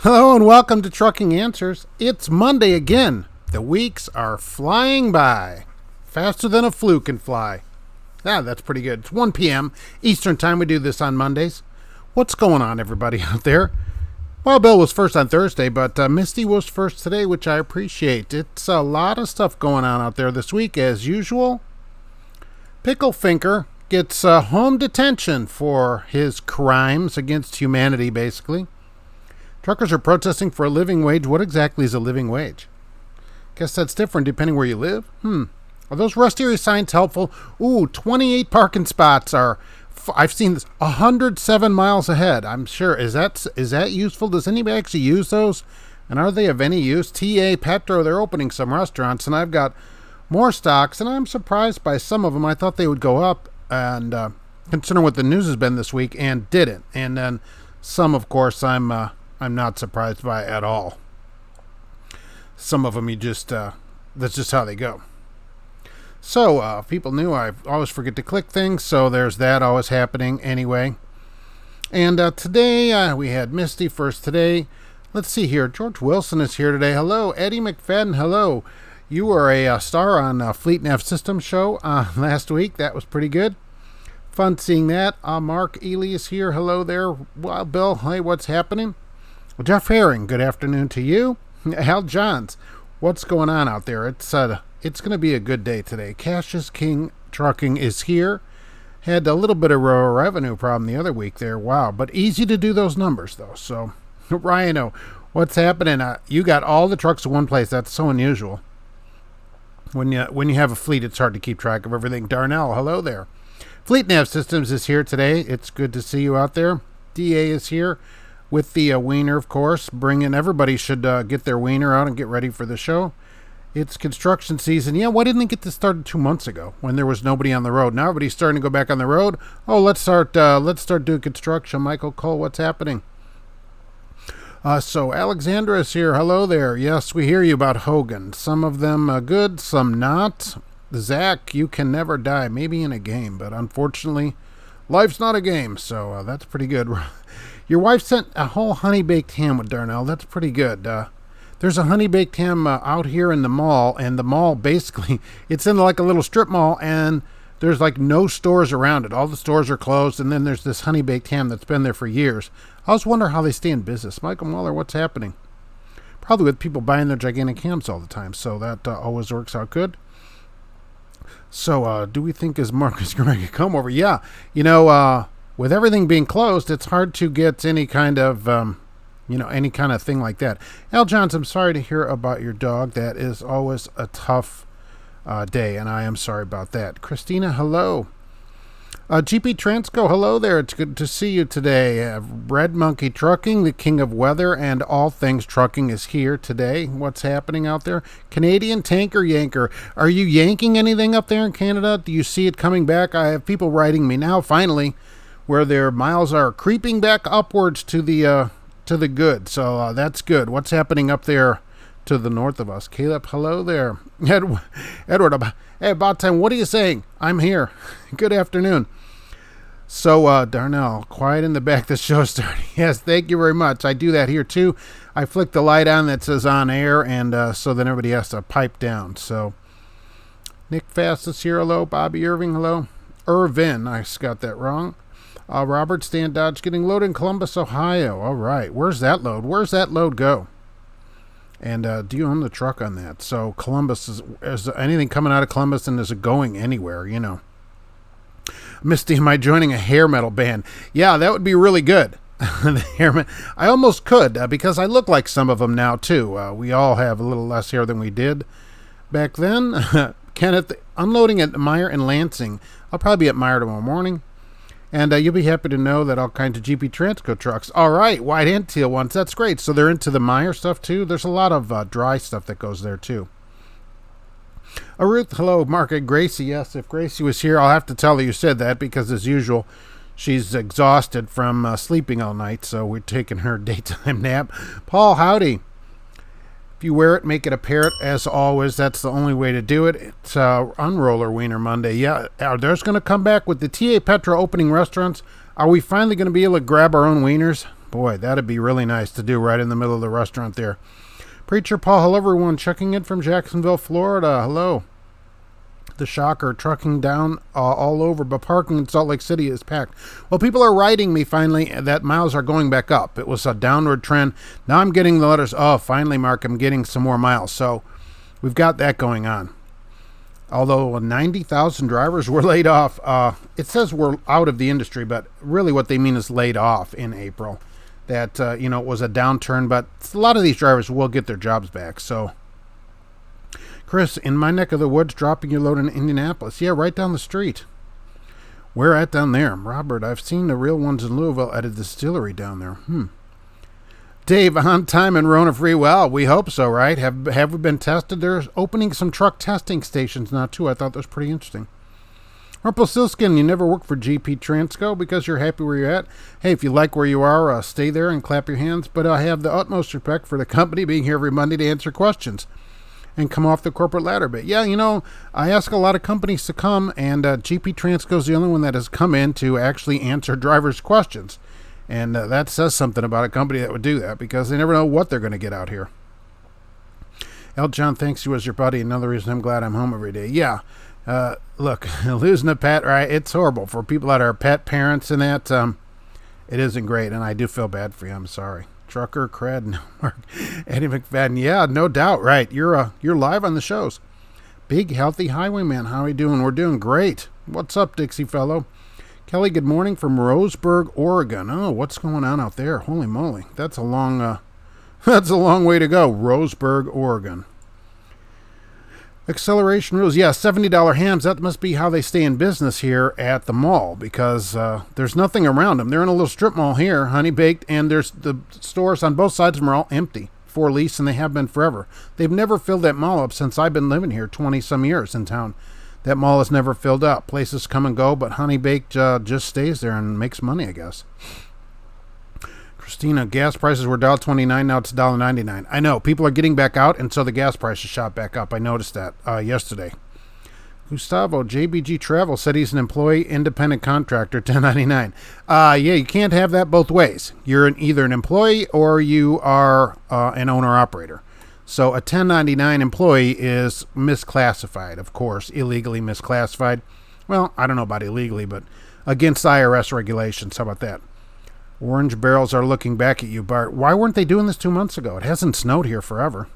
Hello and welcome to Trucking Answers. It's Monday again. The weeks are flying by. Faster than a flu can fly. Yeah, that's pretty good. It's 1 p.m. Eastern Time. We do this on Mondays. What's going on, everybody out there? Well, Bill was first on Thursday, but Misty was first today, which I appreciate. It's a lot of stuff going on out there this week, as usual. Pickle Finker gets home detention for his crimes against humanity, basically. Truckers are protesting for a living wage. What exactly is a living wage? Guess that's different depending where you live. Are those rest area signs helpful? Ooh, 28 parking spots are, I've seen this, 107 miles ahead. I'm sure. Is that useful? Does anybody actually use those? And are they of any use? TA, Petro, they're opening some restaurants, and I've got more stocks, and I'm surprised by some of them. I thought they would go up, and considering what the news has been this week, and didn't. And then some, of course, I'm not surprised by at all. Some of them that's just how they go. So, people knew I always forget to click things, so there's that always happening anyway. And today, we had Misty first today. Let's see here. George Wilson is here today. Hello. Eddie McFadden, hello. You were a star on Fleet Nav System show last week. That was pretty good. Fun seeing that. Mark Ely is here. Hello there. Well, Bill, hey, what's happening? Jeff Herring, good afternoon to you. Al Johns, what's going on out there? It's going to be a good day today. Cassius King Trucking is here. Had a little bit of a revenue problem the other week there. Wow, but easy to do those numbers, though. So, Ryan, what's happening? You got all the trucks in one place. That's so unusual. When you have a fleet, it's hard to keep track of everything. Darnell, hello there. Fleet Nav Systems is here today. It's good to see you out there. DA is here. With the Wiener, of course, everybody should get their Wiener out and get ready for the show. It's construction season. Yeah, why didn't they get this started 2 months ago when there was nobody on the road? Now everybody's starting to go back on the road. Oh, let's start doing construction. Michael Cole, what's happening? So Alexandra is here. Hello there. Yes, we hear you about Hogan. Some of them good, some not. Zach, you can never die. Maybe in a game, but unfortunately, life's not a game. So that's pretty good. Your wife sent a whole honey-baked ham with Darnell. That's pretty good. There's a honey-baked ham out here in the mall, and the mall basically, it's in like a little strip mall, and there's like no stores around it. All the stores are closed, and then there's this honey-baked ham that's been there for years. I was wondering how they stay in business. Michael Mueller, what's happening? Probably with people buying their gigantic hams all the time, so that always works out good. So do we think is Marcus going to come over? Yeah, with everything being closed, it's hard to get any kind of, any kind of thing like that. Al Johns, I'm sorry to hear about your dog. That is always a tough day, and I am sorry about that. Christina, hello. GP Transco, hello there. It's good to see you today. Red Monkey Trucking, the king of weather and all things trucking, is here today. What's happening out there? Canadian Tanker Yanker. Are you yanking anything up there in Canada? Do you see it coming back? I have people writing me now, finally, where their miles are creeping back upwards to the good. So that's good. What's happening up there to the north of us? Caleb, hello there. Edward, hey, about time. What are you saying? I'm here. Good afternoon. So, Darnell, quiet in the back. The show's starting. Yes, thank you very much. I do that here, too. I flick the light on that says on air, and so then everybody has to pipe down. So, Nick Fast is here. Hello. Bobby Irving, hello. Irvin, I got that wrong. Robert Stan Dodge getting loaded in Columbus, Ohio. All right. Where's that load? Where's that load go? And do you own the truck on that? So Columbus, is anything coming out of Columbus, and is it going anywhere, Misty, am I joining a hair metal band? Yeah, that would be really good. I almost could because I look like some of them now, too. We all have a little less hair than we did back then. Kenneth, unloading at Meyer and Lansing. I'll probably be at Meyer tomorrow morning. And you'll be happy to know that all kinds of GP Transco trucks. All right, white and teal ones. That's great. So they're into the Meyer stuff, too. There's a lot of dry stuff that goes there, too. Ruth, hello. Mark and Gracie. Yes, if Gracie was here, I'll have to tell her you said that because, as usual, she's exhausted from sleeping all night. So we're taking her daytime nap. Paul, howdy. If you wear it, make it a parrot, as always. That's the only way to do it. It's Unroller Wiener Monday. Yeah, there's going to come back with the TA Petra opening restaurants. Are we finally going to be able to grab our own wieners? Boy, that'd be really nice to do right in the middle of the restaurant there. Preacher Paul, hello everyone, checking in from Jacksonville, Florida. Hello. The shocker, trucking down all over, but parking in Salt Lake City is packed. Well, people are writing me finally that miles are going back up. It was a downward trend. Now I'm getting the letters, oh, finally, Mark, I'm getting some more miles. So we've got that going on. Although 90,000 drivers were laid off, it says we're out of the industry, but really what they mean is laid off in April. That, it was a downturn, but a lot of these drivers will get their jobs back. So, Chris, in my neck of the woods, dropping your load in Indianapolis. Yeah, right down the street. Where at down there? Robert, I've seen the real ones in Louisville at a distillery down there. Dave, on time and Rona free. Well, we hope so, right? Have we been tested? They're opening some truck testing stations now, too. I thought that was pretty interesting. Rumpelstiltskin, you never work for GP Transco because you're happy where you're at. Hey, if you like where you are, stay there and clap your hands. But I have the utmost respect for the company being here every Monday to answer questions and come off the corporate ladder bit. Yeah, I ask a lot of companies to come, and GP Transco is the only one that has come in to actually answer drivers' questions. And that says something about a company that would do that because they never know what they're going to get out here. El John thanks you as your buddy. Another reason I'm glad I'm home every day. Yeah. Look, losing a pet, right? It's horrible for people that are pet parents and that. It isn't great, and I do feel bad for you. I'm sorry. Trucker cred, no, Mark. Eddie McFadden, yeah, no doubt, right? You're live on the shows. Big healthy highwayman, how are you doing? We're doing great. What's up, Dixie fellow? Kelly, good morning from Roseburg, Oregon. Oh, what's going on out there? Holy moly, that's a long way to go. Roseburg, Oregon. Acceleration rules. Yeah, $70 hams. That must be how they stay in business here at the mall because there's nothing around them. They're in a little strip mall here, Honey Baked, and there's the stores on both sides of them are all empty for lease, and they have been forever. They've never filled that mall up since I've been living here 20-some years in town. That mall has never filled up. Places come and go, but Honey Baked just stays there and makes money, I guess. Christina, gas prices were $1.29, now it's $1.99. I know, people are getting back out, and so the gas prices shot back up. I noticed that yesterday. Gustavo, JBG Travel, said he's an employee, independent contractor, 1099. Yeah, you can't have that both ways. You're either an employee or you are an owner-operator. So a 1099 employee is misclassified, of course, illegally misclassified. Well, I don't know about illegally, but against IRS regulations. How about that? Orange barrels are looking back at you, Bart. Why weren't they doing this 2 months ago? It hasn't snowed here forever.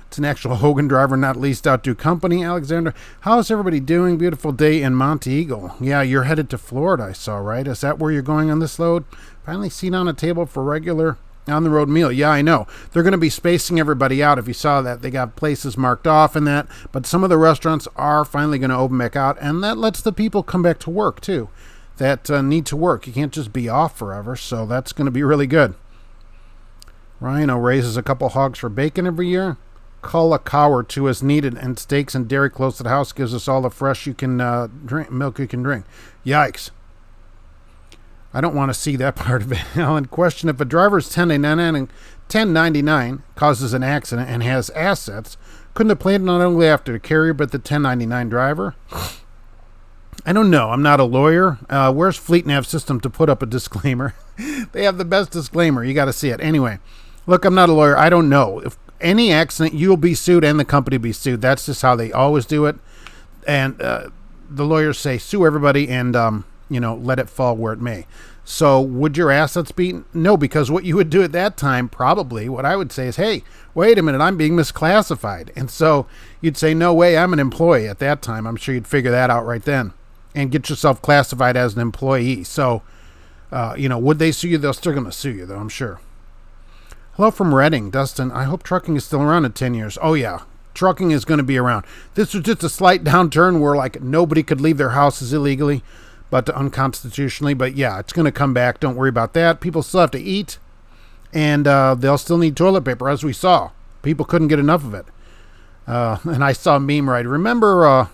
It's an actual Hogan driver, not leased out to company. Alexander, how's everybody doing? Beautiful day in Monte Eagle. Yeah, you're headed to Florida, I saw, right? Is that where you're going on this load? Finally seat on a table for regular on-the-road meal. Yeah, I know. They're going to be spacing everybody out. If you saw that, they got places marked off and that. But some of the restaurants are finally going to open back out, and that lets the people come back to work, too. That need to work. You can't just be off forever, so that's going to be really good. Rhino raises a couple hogs for bacon every year. Cull a cow or two as needed, and steaks and dairy close to the house gives us all the fresh milk you can drink. Yikes. I don't want to see that part of it. Alan, question, if a driver's 1099 causes an accident and has assets, couldn't the plate not only after the carrier but the 1099 driver? I don't know. I'm not a lawyer. Where's Fleet Nav System to put up a disclaimer? They have the best disclaimer. You got to see it. Anyway, look, I'm not a lawyer. I don't know. If any accident, you'll be sued and the company be sued. That's just how they always do it. And the lawyers say sue everybody and, let it fall where it may. So would your assets be? No, because what you would do at that time, probably, what I would say is, hey, wait a minute, I'm being misclassified. And so you'd say, no way, I'm an employee at that time. I'm sure you'd figure that out right then and get yourself classified as an employee. So, would they sue you? They're still going to sue you, though, I'm sure. Hello from Reading, Dustin. I hope trucking is still around in 10 years. Oh, yeah. Trucking is going to be around. This was just a slight downturn where, nobody could leave their houses illegally, but unconstitutionally. But, yeah, it's going to come back. Don't worry about that. People still have to eat, and they'll still need toilet paper, as we saw. People couldn't get enough of it. And I saw a meme, right? Remember...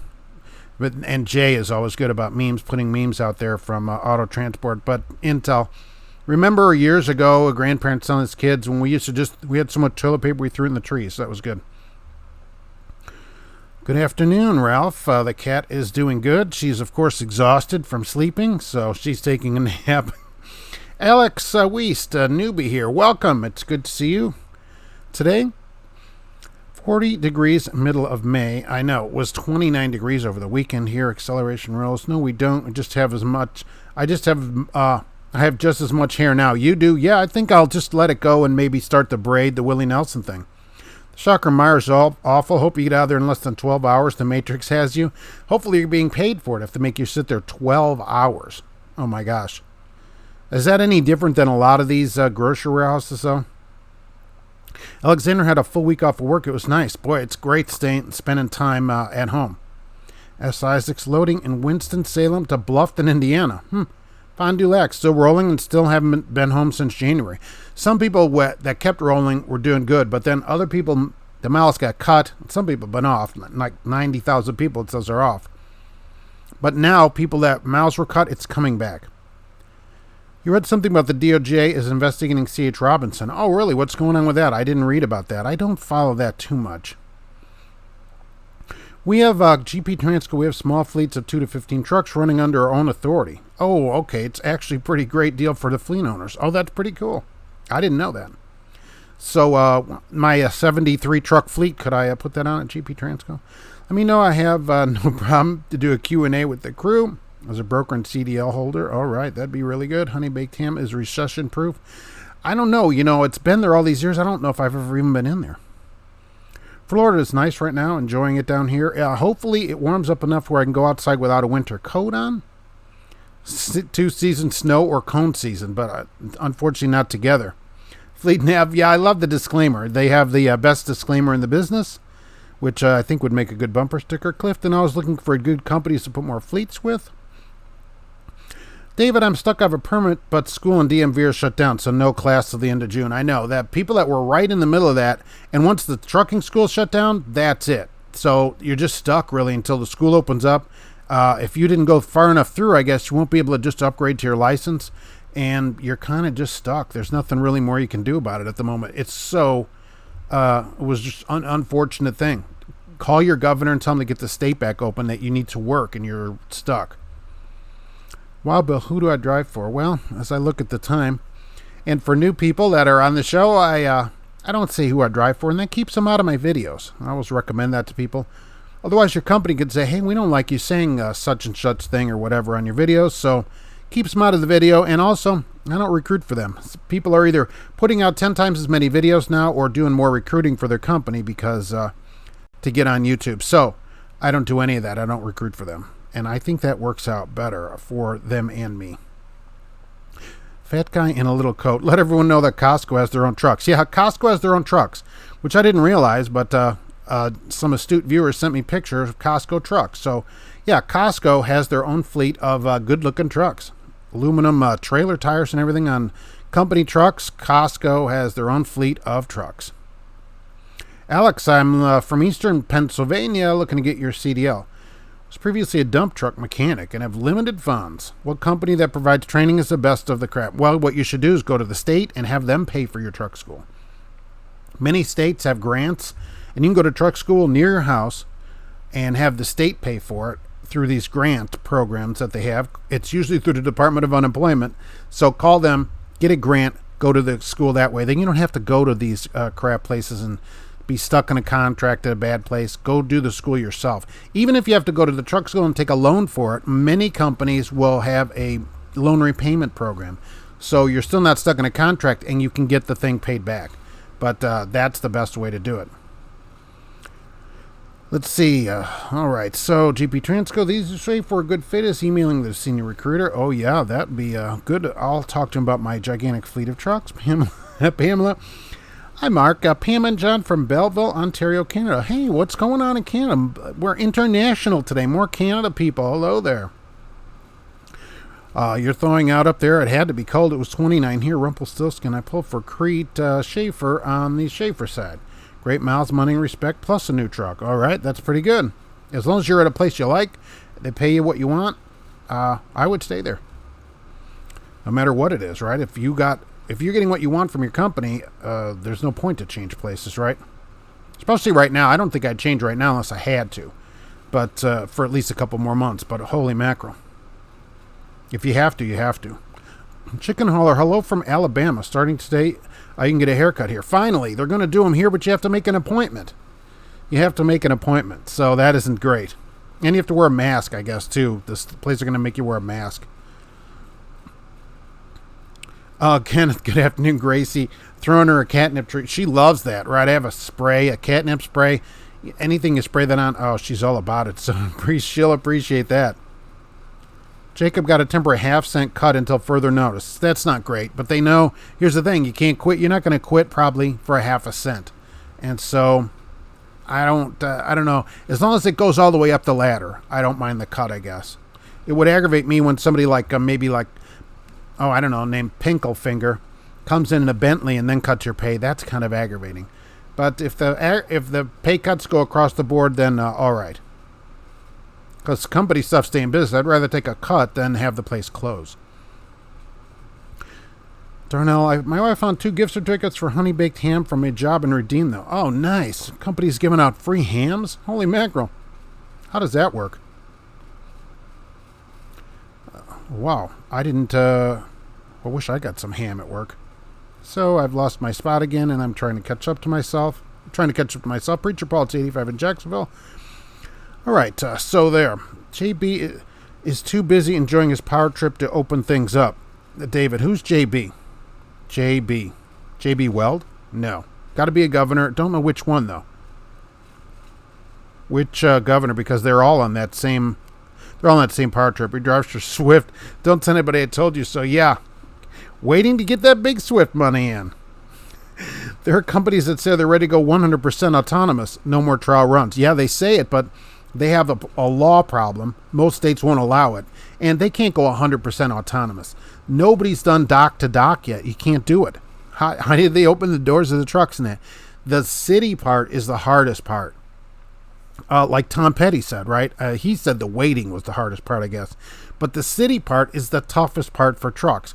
and Jay is always good about memes, putting memes out there from Auto Transport. But Intel, remember years ago, a grandparent telling his kids when we had so much toilet paper we threw it in the trees. So that was good. Good afternoon, Ralph. The cat is doing good. She's, of course, exhausted from sleeping, so she's taking a nap. Alex Weist, a newbie here. Welcome. It's good to see you. Today, 40 degrees, middle of May. I know, it was 29 degrees over the weekend here. Acceleration rolls. No, we don't. We just have as much. I have just as much hair now. You do? Yeah, I think I'll just let it go and maybe start to braid the Willie Nelson thing. Shocker Myers awful. Hope you get out of there in less than 12 hours. The Matrix has you. Hopefully you're being paid for it if they make you sit there 12 hours. Oh my gosh. Is that any different than a lot of these grocery warehouses, though? Alexander had a full week off of work. It was nice. Boy, it's great spending time at home. S. Isaac's loading in Winston-Salem to Bluffton, Indiana. Fond du Lac still rolling and still haven't been home since January. Some people that kept rolling were doing good, but then other people, the miles got cut. Some people have been off. Like 90,000 people, it says, are off. But now, people that miles were cut, it's coming back. You read something about the DOJ is investigating C.H. Robinson. Oh, really? What's going on with that? I didn't read about that. I don't follow that too much. We have GP Transco. We have small fleets of 2 to 15 trucks running under our own authority. Oh, okay. It's actually a pretty great deal for the fleet owners. Oh, that's pretty cool. I didn't know that. So my 73 truck fleet, could I put that on at GP Transco? Let me know. I have no problem to do a Q&A with the crew. As a broker and CDL holder, all right, that'd be really good. Honey Baked Ham is recession-proof. I don't know. It's been there all these years. I don't know if I've ever even been in there. Florida is nice right now, enjoying it down here. Hopefully it warms up enough where I can go outside without a winter coat on. 2-season snow or cone season, but unfortunately not together. Fleet Nav, yeah, I love the disclaimer. They have the best disclaimer in the business, which I think would make a good bumper sticker. Clifton, I was looking for good companies to put more fleets with. David, I'm stuck. I have a permit, but school and DMV are shut down, so no class till the end of June. I know that people that were right in the middle of that, and once the trucking school shut down, that's it. So you're just stuck, really, until the school opens up. If you didn't go far enough through, I guess you won't be able to just upgrade to your license, and you're kind of just stuck. There's nothing really more you can do about it at the moment. It's so, it was just an unfortunate thing. Call your governor and tell him to get the state back open that you need to work, and you're stuck. Wow, Bill, who do I drive for? Well, as I look at the time, and for new people that are on the show, I don't say who I drive for, and that keeps them out of my videos. I always recommend that to people. Otherwise, your company could say, hey, we don't like you saying such and such thing or whatever on your videos, so keeps them out of the video. And also, I don't recruit for them. People are either putting out 10 times as many videos now or doing more recruiting for their company because to get on YouTube. So I don't do any of that. I don't recruit for them. And I think that works out better for them and me. Fat guy in a little coat. Let everyone know that Costco has their own trucks. Yeah, Costco has their own trucks, which I didn't realize, but some astute viewers sent me pictures of Costco trucks. So, yeah, Costco has their own fleet of good-looking trucks. Aluminum trailer tires and everything on company trucks. Costco has their own fleet of trucks. Alex, I'm from Eastern Pennsylvania looking to get your CDL. Was previously a dump truck mechanic and have limited funds. What company that provides training is the best of the crap? Well, what you should do is go to the state and have them pay for your truck school. Many states have grants, and you can go to truck school near your house and have the state pay for it through these grant programs that they have. It's usually through the Department of Unemployment. So call them, get a grant, go to the school that way. Then you don't have to go to these crap places and be stuck in a contract at a bad place. Go do the school yourself. Even if you have to go to the truck school and take a loan for it, many companies will have a loan repayment program. So you're still not stuck in a contract and you can get the thing paid back. But that's the best way to do it. Let's see. All right. So GP Transco, these are safe for a good fit. Is emailing the senior recruiter. Oh, yeah, that'd be good. I'll talk to him about my gigantic fleet of trucks. Pamela. Hi, Mark. Pam and John from Belleville, Ontario, Canada. Hey, what's going on in Canada? We're international today. More Canada people. Hello there. You're thawing out up there. It had to be cold. It was 29 here. Rumpelstiltskin. I pulled for Crete Schaefer on the Schaefer side. Great miles, money, and respect, plus a new truck. All right, that's pretty good. As long as you're at a place you like, they pay you what you want, I would stay there. No matter what it is, right? If you're getting what you want from your company, there's no point to change places, right? Especially right now. I don't think I'd change right now unless I had to. But for at least a couple more months. But holy mackerel. If you have to, you have to. Chicken hauler, hello from Alabama. Starting today, you can get a haircut here. Finally, they're going to do them here, but you have to make an appointment. You have to make an appointment, so that isn't great. And you have to wear a mask, I guess, too. This place are going to make you wear a mask. Kenneth, good afternoon, Gracie. Throwing her a catnip treat. She loves that, right? I have a spray, a catnip spray. Anything you spray that on, oh, she's all about it. So she'll appreciate that. Jacob got a temporary half-cent cut until further notice. That's not great, but they know. Here's the thing: you can't quit. You're not going to quit probably for a half a cent, and so I don't know. As long as it goes all the way up the ladder, I don't mind the cut. I guess it would aggravate me when somebody like maybe like, oh, I don't know, named Pinklefinger comes in a Bentley and then cuts your pay. That's kind of aggravating. But if the pay cuts go across the board, then all right. Because company stuff stay in business. I'd rather take a cut than have the place close. Darnell, my wife found 2 gift certificates for honey baked ham from a job and redeemed them. Oh, nice. Company's giving out free hams? Holy mackerel. How does that work? Wow. I didn't, I wish I got some ham at work. So I've lost my spot again, and I'm trying to catch up to myself. Preacher Paul, it's 85 in Jacksonville. All right, so there. JB is too busy enjoying his power trip to open things up. David, who's JB? JB Weld? No. Got to be a governor. Don't know which one, though. Which governor, because they're all on that same power trip. He drives for Swift. Don't tell anybody I told you so. Yeah. Waiting to get that big Swift money in. There are companies that say they're ready to go 100% autonomous. No more trial runs. Yeah, they say it, but they have a law problem. Most states won't allow it. And they can't go 100% autonomous. Nobody's done dock to dock yet. You can't do it. How did they open the doors of the trucks and that? The city part is the hardest part. Like Tom Petty said, right? He said the waiting was the hardest part, I guess. But the city part is the toughest part for trucks.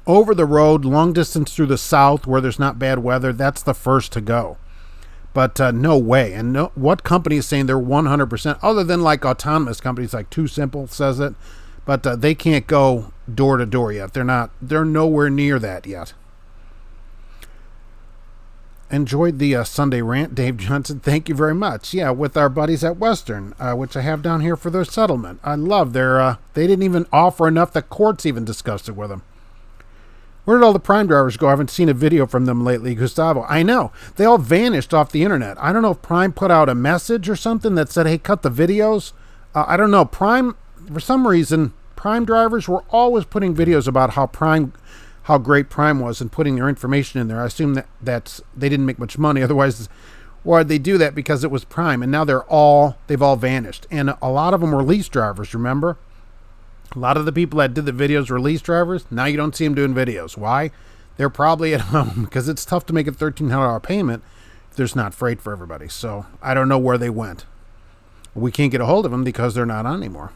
Over the road, long distance through the south where there's not bad weather, that's the first to go. But no way. And what company is saying they're 100%, other than like autonomous companies like Too Simple says it, but they can't go door to door yet. They're nowhere near that yet. Enjoyed the Sunday rant, Dave Johnson. Thank you very much. Yeah, with our buddies at Western, which I have down here for their settlement. I love their, they didn't even offer enough. The courts even discussed it with them. Where did all the Prime drivers go? I haven't seen a video from them lately, Gustavo. I know. They all vanished off the internet. I don't know if Prime put out a message or something that said, hey, cut the videos. I don't know. Prime, for some reason, Prime drivers were always putting videos about how great Prime was and putting their information in there. I assume that's they didn't make much money. Otherwise, why did they do that? Because it was Prime. And now they've all vanished. And a lot of them were lease drivers, remember? A lot of the people that did the videos were lease drivers. Now you don't see them doing videos. Why? They're probably at home because it's tough to make a $1,300 payment if there's not freight for everybody. So I don't know where they went. We can't get a hold of them because they're not on anymore.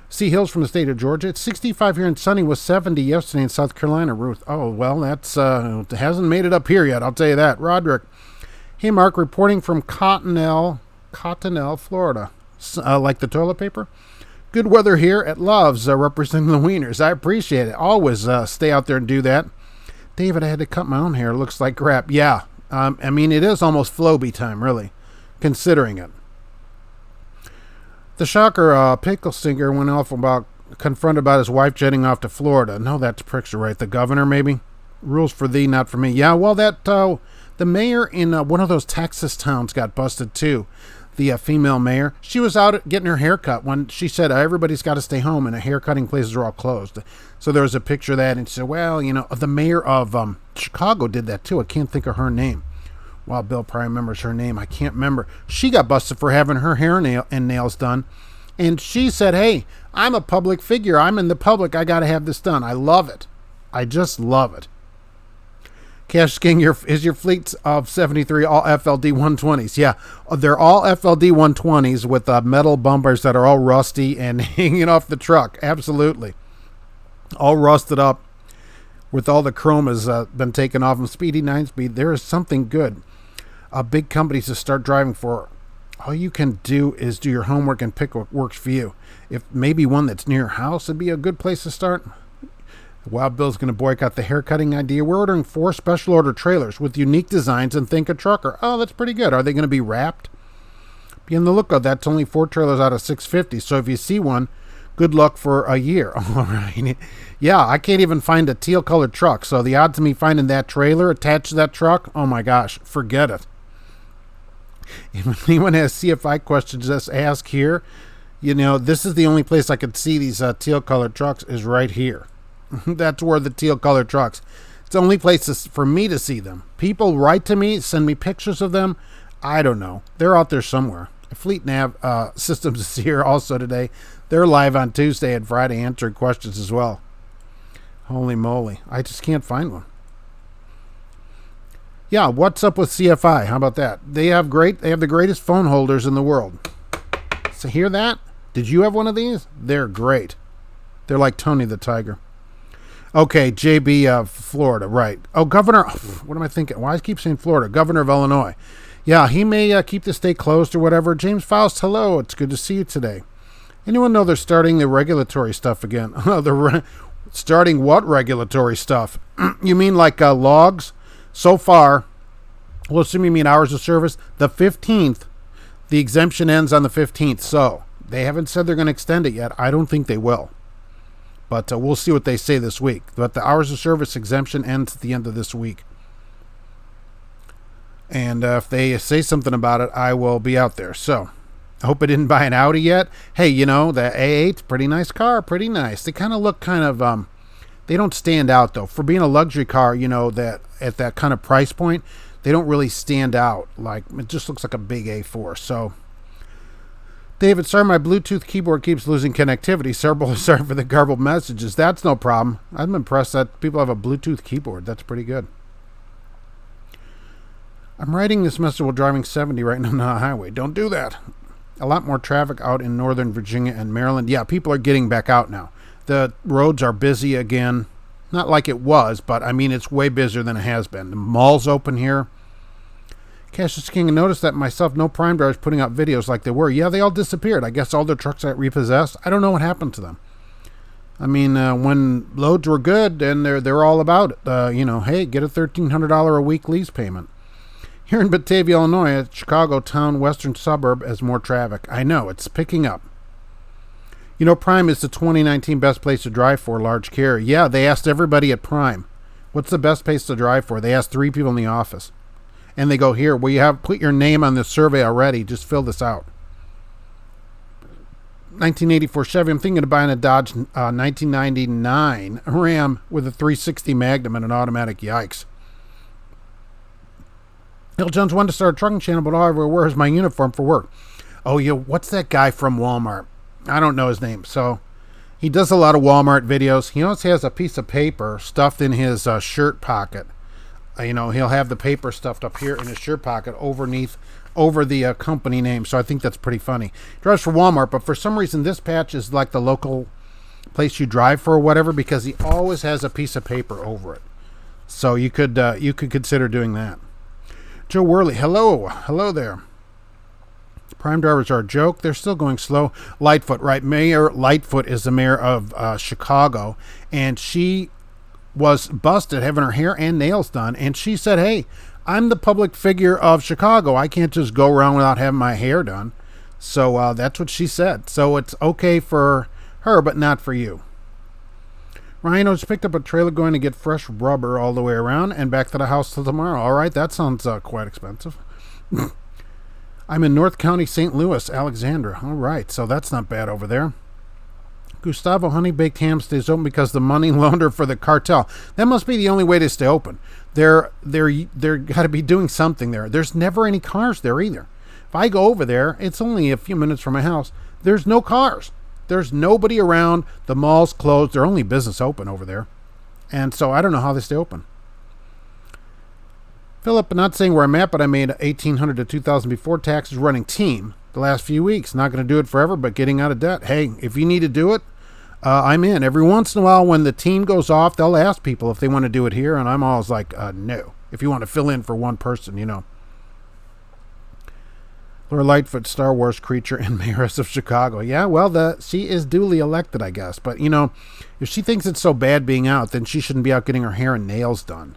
Sea Hills from the state of Georgia. It's 65 here and sunny, was 70 yesterday in South Carolina, Ruth. Oh, well, that's it hasn't made it up here yet, I'll tell you that. Roderick. Hey, Mark, reporting from Cottonelle, Florida. Like the toilet paper? Good weather here at Love's, representing the Wieners. I appreciate it. Always stay out there and do that. David, I had to cut my own hair. Looks like crap. Yeah. I mean, it is almost Floby time, really, considering it. The shocker, Pickle Stinger went off confronted about his wife jetting off to Florida. No, that's Prickster, right? The governor, maybe? Rules for thee, not for me. Yeah, well, the mayor in one of those Texas towns got busted, too. The female mayor. She was out getting her hair cut when she said everybody's got to stay home and the hair cutting places are all closed. So there was a picture of that, and she said, well, the mayor of Chicago did that, too. I can't think of her name. Well, Bill probably remembers her name. I can't remember. She got busted for having her hair and nails done. And she said, hey, I'm a public figure. I'm in the public. I got to have this done. I love it. I just love it. Cash King, is your fleet of 73 all FLD 120s? Yeah, they're all FLD 120s with metal bumpers that are all rusty and hanging off the truck. Absolutely. All rusted up with all the chrome has been taken off them. Speedy 9-speed. There is something good. Big companies to start driving for. All you can do is do your homework and pick what works for you. If maybe one that's near your house would be a good place to start. Wild Bill's going to boycott the haircutting idea. We're ordering 4 special order trailers with unique designs and think a trucker. Oh, that's pretty good. Are they going to be wrapped? Be on the lookout. That's only 4 trailers out of 650. So if you see one, good luck for a year. All right. Yeah, I can't even find a teal colored truck. So the odds of me finding that trailer attached to that truck, oh my gosh, forget it. If anyone has CFI questions, just ask here. You know, this is the only place I could see these teal colored trucks is right here. That's where the teal colored trucks. It's the only place for me to see them. People write to me, send me pictures of them. I don't know. They're out there somewhere. Fleet Nav Systems is here also today. They're live on Tuesday and Friday answering questions as well. Holy moly. I just can't find one. Yeah, what's up with CFI? How about that? They have the greatest phone holders in the world. So hear that? Did you have one of these? They're great. They're like Tony the Tiger. Okay, JB, Florida, right. Oh, Governor, what am I thinking? Why do I keep saying Florida? Governor of Illinois. Yeah, he may keep the state closed or whatever. James Faust, hello. It's good to see you today. Anyone know they're starting the regulatory stuff again? They're starting what regulatory stuff? You mean like logs? So far, we'll assume you mean hours of service. The 15th, the exemption ends on the 15th. So they haven't said they're going to extend it yet. I don't think they will. But we'll see what they say this week. But the hours of service exemption ends at the end of this week. And if they say something about it, I will be out there. So I hope I didn't buy an Audi yet. Hey, you know, the A8, pretty nice car, pretty nice. They kind of look they don't stand out, though. For being a luxury car, you know, that at that kind of price point, they don't really stand out. Like, it just looks like a big A4. So, David, sorry, my Bluetooth keyboard keeps losing connectivity. Sorry for the garbled messages. That's no problem. I'm impressed that people have a Bluetooth keyboard. That's pretty good. I'm writing this message while driving 70 right now on the highway. Don't do that. A lot more traffic out in Northern Virginia and Maryland. Yeah, people are getting back out now. The roads are busy again. Not like it was, but I mean, it's way busier than it has been. The mall's open here. Cassius King, I noticed that myself, no prime drivers putting out videos like they were. Yeah, they all disappeared. I guess all their trucks got repossessed. I don't know what happened to them. I mean, when loads were good, and they're all about it. You know, hey, get a $1,300 a week lease payment. Here in Batavia, Illinois, a Chicago town western suburb has more traffic. I know, it's picking up. You know, Prime is the 2019 best place to drive for large carrier. Yeah, they asked everybody at Prime, what's the best place to drive for? They asked 3 people in the office. And they go, here, well, you have put your name on this survey already. Just fill this out. 1984 Chevy. I'm thinking of buying a Dodge 1999 Ram with a 360 Magnum and an automatic. Yikes. Bill Jones wanted to start a trucking channel, but all I ever wear is my uniform for work. Oh, yeah, what's that guy from Walmart? I don't know his name. So he does a lot of Walmart videos. He always has a piece of paper stuffed in his shirt pocket. You know, he'll have the paper stuffed up here in his shirt pocket over the company name. So I think that's pretty funny. He drives for Walmart, but for some reason this patch is like the local place you drive for or whatever, because he always has a piece of paper over it. So you could consider doing that. Joe Worley, hello there. Prime drivers are a joke. They're still going slow. Lightfoot, right? Mayor Lightfoot is the mayor of Chicago, and she was busted having her hair and nails done, and she said, hey, I'm the public figure of Chicago. I can't just go around without having my hair done. So that's what she said. So it's okay for her, but not for you. Ryan just picked up a trailer going to get fresh rubber all the way around and back to the house till tomorrow. All right, that sounds quite expensive. I'm in North County, St. Louis, Alexandra. All right, so that's not bad over there. Gustavo, Honey Baked Ham stays open because the money loaner for the cartel. That must be the only way to stay open. They're got to be doing something there. There's never any cars there either. If I go over there, it's only a few minutes from my house. There's no cars. There's nobody around. The mall's closed. They're only business open over there. And so I don't know how they stay open. Philip, I'm not saying where I'm at, but I made $1,800 to $2,000 before taxes running team the last few weeks. Not going to do it forever, but getting out of debt. Hey, if you need to do it, I'm in. Every once in a while when the team goes off, they'll ask people if they want to do it here, and I'm always like, no. If you want to fill in for one person, you know. Laura Lightfoot, Star Wars creature and mayoress of Chicago. Yeah, well, she is duly elected, I guess. But, you know, if she thinks it's so bad being out, then she shouldn't be out getting her hair and nails done.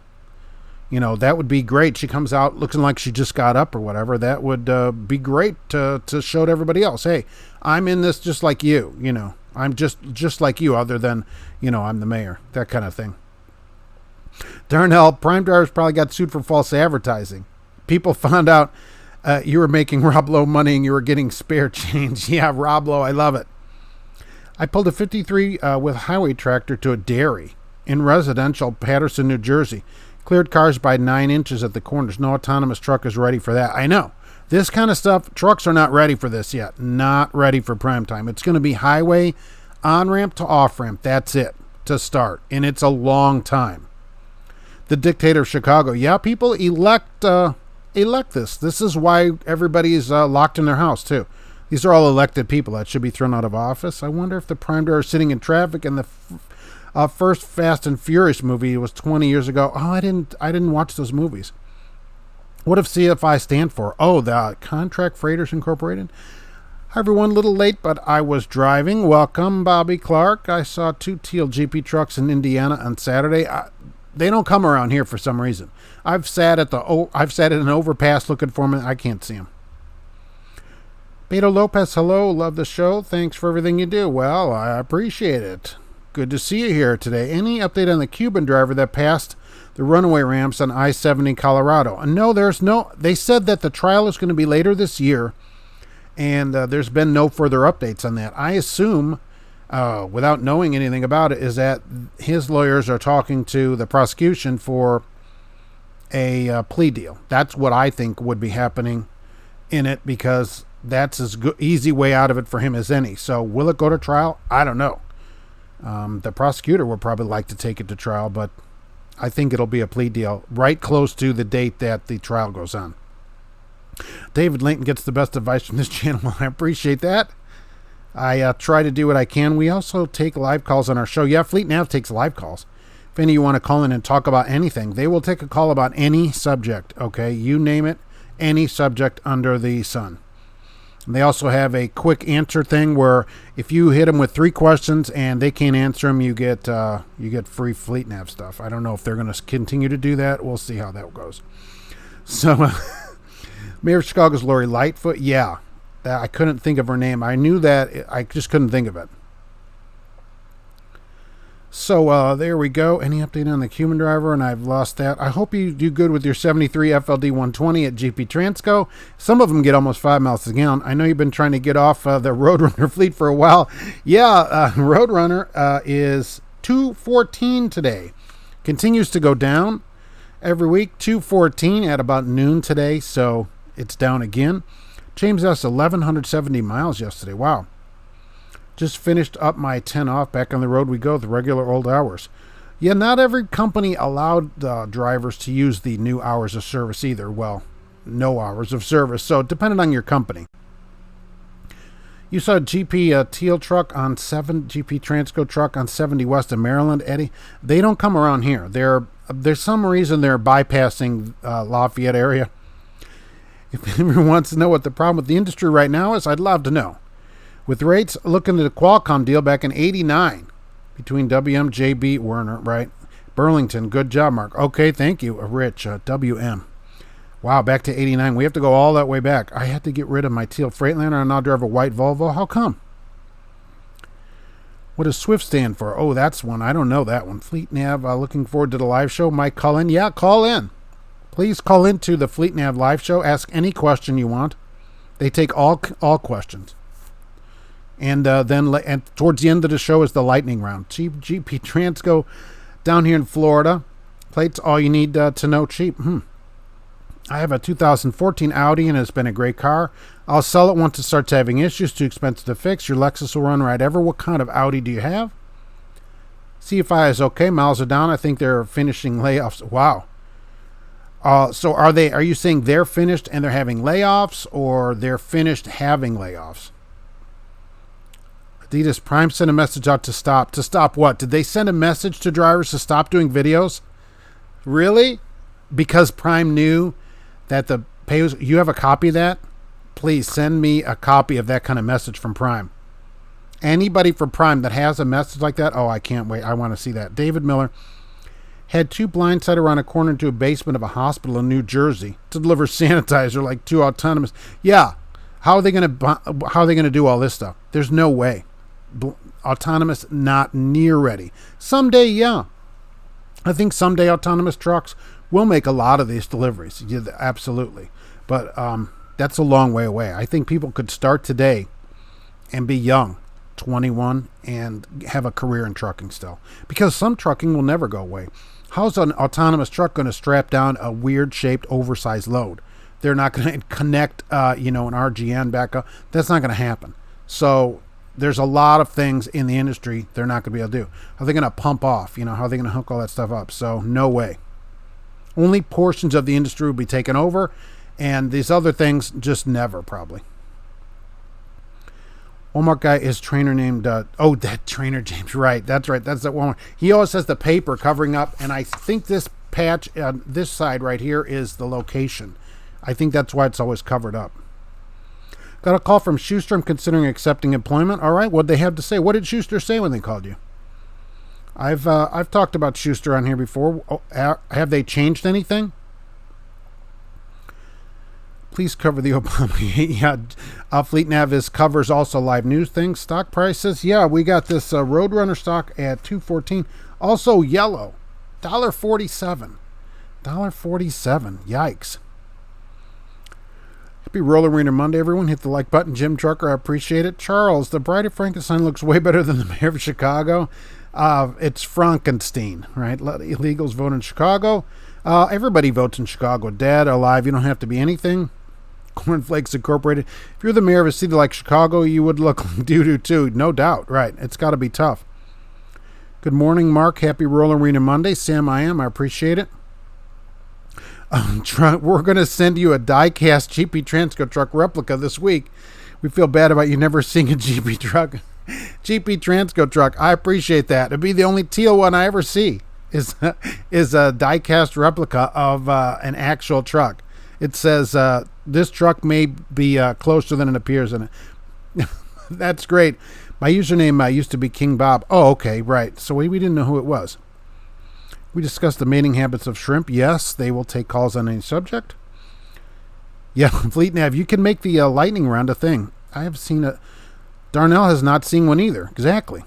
You know, that would be great. She comes out looking like she just got up or whatever. That would be great to show to everybody else. Hey, I'm in this just like you. You know, I'm just like you, other than, you know, I'm the mayor. That kind of thing. Darnell, Prime drivers probably got sued for false advertising. People found out you were making Rob Lowe money and you were getting spare change. Yeah, Rob Lowe, I love it. I pulled a 53 with highway tractor to a dairy in residential Patterson, New Jersey. Cleared cars by 9 inches at the corners. No autonomous truck is ready for that. I know. This kind of stuff, trucks are not ready for this yet. Not ready for prime time. It's going to be highway, on-ramp to off-ramp. That's it to start. And it's a long time. The dictator of Chicago. Yeah, people elect this. This is why everybody's locked in their house, too. These are all elected people that should be thrown out of office. I wonder if the prime driver is sitting in traffic and the first Fast and Furious movie was 20 years ago. Oh, I didn't watch those movies. What if CFI stand for? Oh, the Contract Freighters Incorporated. Hi, everyone. A little late, but I was driving. Welcome, Bobby Clark. I saw 2 teal GP trucks in Indiana on Saturday. They don't come around here for some reason. I've sat at an overpass looking for them. I can't see them. Beto Lopez, hello. Love the show. Thanks for everything you do. Well, I appreciate it. Good to see you here today. Any update on the Cuban driver that passed the runaway ramps on I-70 Colorado? No, there's no. They said that the trial is going to be later this year, and there's been no further updates on that. I assume, without knowing anything about it, is that his lawyers are talking to the prosecution for a plea deal. That's what I think would be happening in it, because that's as easy way out of it for him as any. So will it go to trial? I don't know. The prosecutor would probably like to take it to trial, but I think it'll be a plea deal right close to the date that the trial goes on. David Layton gets the best advice from this channel. I appreciate that. I try to do what I can. We also take live calls on our show. Yeah, Fleet Nav takes live calls. If any of you want to call in and talk about anything, they will take a call about any subject, okay? You name it, any subject under the sun. And they also have a quick answer thing where if you hit them with 3 questions and they can't answer them, you get free Fleet Nav stuff. I don't know if they're going to continue to do that. We'll see how that goes. So, Mayor of Chicago's Lori Lightfoot. Yeah, I couldn't think of her name. I knew that. I just couldn't think of it. So there we go. Any update on the Cuban driver? And I've lost that. I hope you do good with your 73 FLD 120 at GP Transco. Some of them get almost 5 miles a gallon. I know you've been trying to get off the Roadrunner fleet for a while. Yeah, Roadrunner is 214 today. Continues to go down every week. 214 at about noon today, so it's down again. James S. 1,170 miles yesterday. Wow. Just finished up my 10 off. Back on the road we go, the regular old hours. Yeah, not every company allowed drivers to use the new hours of service either. Well, no hours of service. So depending on your company. You saw a GP Teal truck on GP Transco truck on 70 west of Maryland, Eddie. They don't come around here. There's some reason they're bypassing Lafayette area. If anyone wants to know what the problem with the industry right now is, I'd love to know. With rates looking at a Qualcomm deal back in 89 between WM, JB, Werner, right? Burlington, good job, Mark. Okay, thank you, Rich, WM. Wow, back to 89. We have to go all that way back. I had to get rid of my teal Freightliner and now drive a white Volvo. How come? What does SWIFT stand for? Oh, that's one. I don't know that one. Fleet Nav, looking forward to the live show. Mike, call in. Yeah, call in. Please call into the Fleet Nav live show. Ask any question you want. They take all questions. And then towards the end of the show is the lightning round. Cheap GP Transco down here in Florida. Plates, all you need to know, cheap. I have a 2014 Audi and it's been a great car. I'll sell it once it starts having issues. Too expensive to fix. Your Lexus will run right ever. What kind of Audi do you have? CFI is okay. Miles are down. I think they're finishing layoffs. Wow. So are you saying they're finished and they're having layoffs, or they're finished having layoffs? Adidas Prime sent a message out to stop. To stop what? Did they send a message to drivers to stop doing videos? Really? Because Prime knew that the pay was... You have a copy of that? please send me a copy of that kind of message from Prime. Anybody from Prime that has a message like that, oh, I can't wait. I want to see that. David Miller had two blindside around a corner into a basement of a hospital in New Jersey to deliver sanitizer like two autonomous. Yeah, how are they going to do all this stuff? There's no way. Autonomous, not near ready. Someday, yeah. I think someday autonomous trucks will make a lot of these deliveries. Yeah, absolutely. But that's a long way away. I think people could start today and be young, 21, and have a career in trucking still. Because some trucking will never go away. How's an autonomous truck going to strap down a weird-shaped, oversized load? They're not going to connect, an RGN back up. That's not going to happen. So there's a lot of things in the industry they're not going to be able to do. How are they going to pump off? How are they going to hook all that stuff up? So no way. Only portions of the industry will be taken over, and these other things just never, probably. Walmart guy is trainer named, that Trainer James, right. That's right. That's that Walmart. He always has the paper covering up, and I think this patch on this side right here is the location. I think that's why it's always covered up. Got a call from Schuster. I'm considering accepting employment. All right. What'd they have to say? What did Schuster say when they called you? I've talked about Schuster on here before. Oh, have they changed anything? Please cover the Obama. Yeah, Fleet Nav covers also live news things. Stock prices. Yeah, we got this Roadrunner stock at $2.14. Also yellow, $1.47. $1.47. Yikes. Happy Roller Arena Monday, everyone. Hit the like button. Jim Trucker, I appreciate it. Charles, the Bride of Frankenstein looks way better than the mayor of Chicago. It's Frankenstein, right? Let illegals vote in Chicago. Everybody votes in Chicago. Dead, alive, you don't have to be anything. Cornflakes Incorporated. If you're the mayor of a city like Chicago, you would look like doo-doo too. No doubt, right. It's got to be tough. Good morning, Mark. Happy Roller Arena Monday. Sam, I appreciate it. We're going to send you a die-cast GP Transco truck replica this week. We feel bad about you never seeing a GP truck. GP Transco truck. I appreciate that. It'd be the only teal one I ever see is a die-cast replica of an actual truck. It says, this truck may be closer than it appears in it. That's great. My username used to be King Bob. Oh, okay, right. So we didn't know who it was. We discussed the mating habits of shrimp. Yes, they will take calls on any subject. Yeah, Fleet Nav, you can make the lightning round a thing. I have seen it. Darnell has not seen one either. Exactly.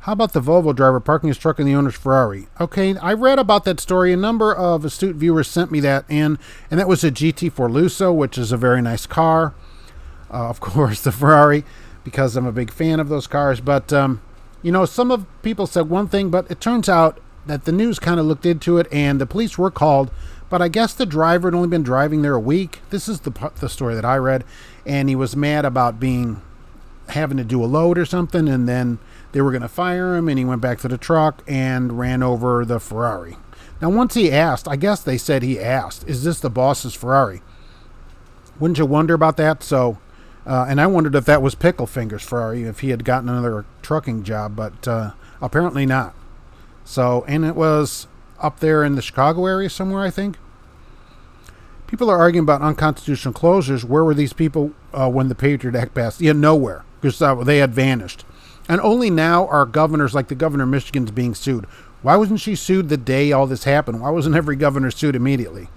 How about the Volvo driver parking his truck in the owner's Ferrari? Okay, I read about that story. A number of astute viewers sent me that in, and that was a GT4 Lusso, which is a very nice car. Of course, the Ferrari, because I'm a big fan of those cars. But, some of people said one thing, but it turns out that the news kind of looked into it, and the police were called. But I guess the driver had only been driving there a week. This is the story that I read, and he was mad about having to do a load or something, and then they were going to fire him, and he went back to the truck and ran over the Ferrari. Now, once he asked, I guess they said he asked, is this the boss's Ferrari? Wouldn't you wonder about that? So, and I wondered if that was Pickle Finger's Ferrari, if he had gotten another trucking job, but apparently not. So, and it was up there in the Chicago area somewhere, I think. People are arguing about unconstitutional closures. Where were these people when the Patriot Act passed? Yeah, nowhere, because they had vanished. And only now are governors, like the governor of Michigan's, being sued. Why wasn't she sued the day all this happened? Why wasn't every governor sued immediately?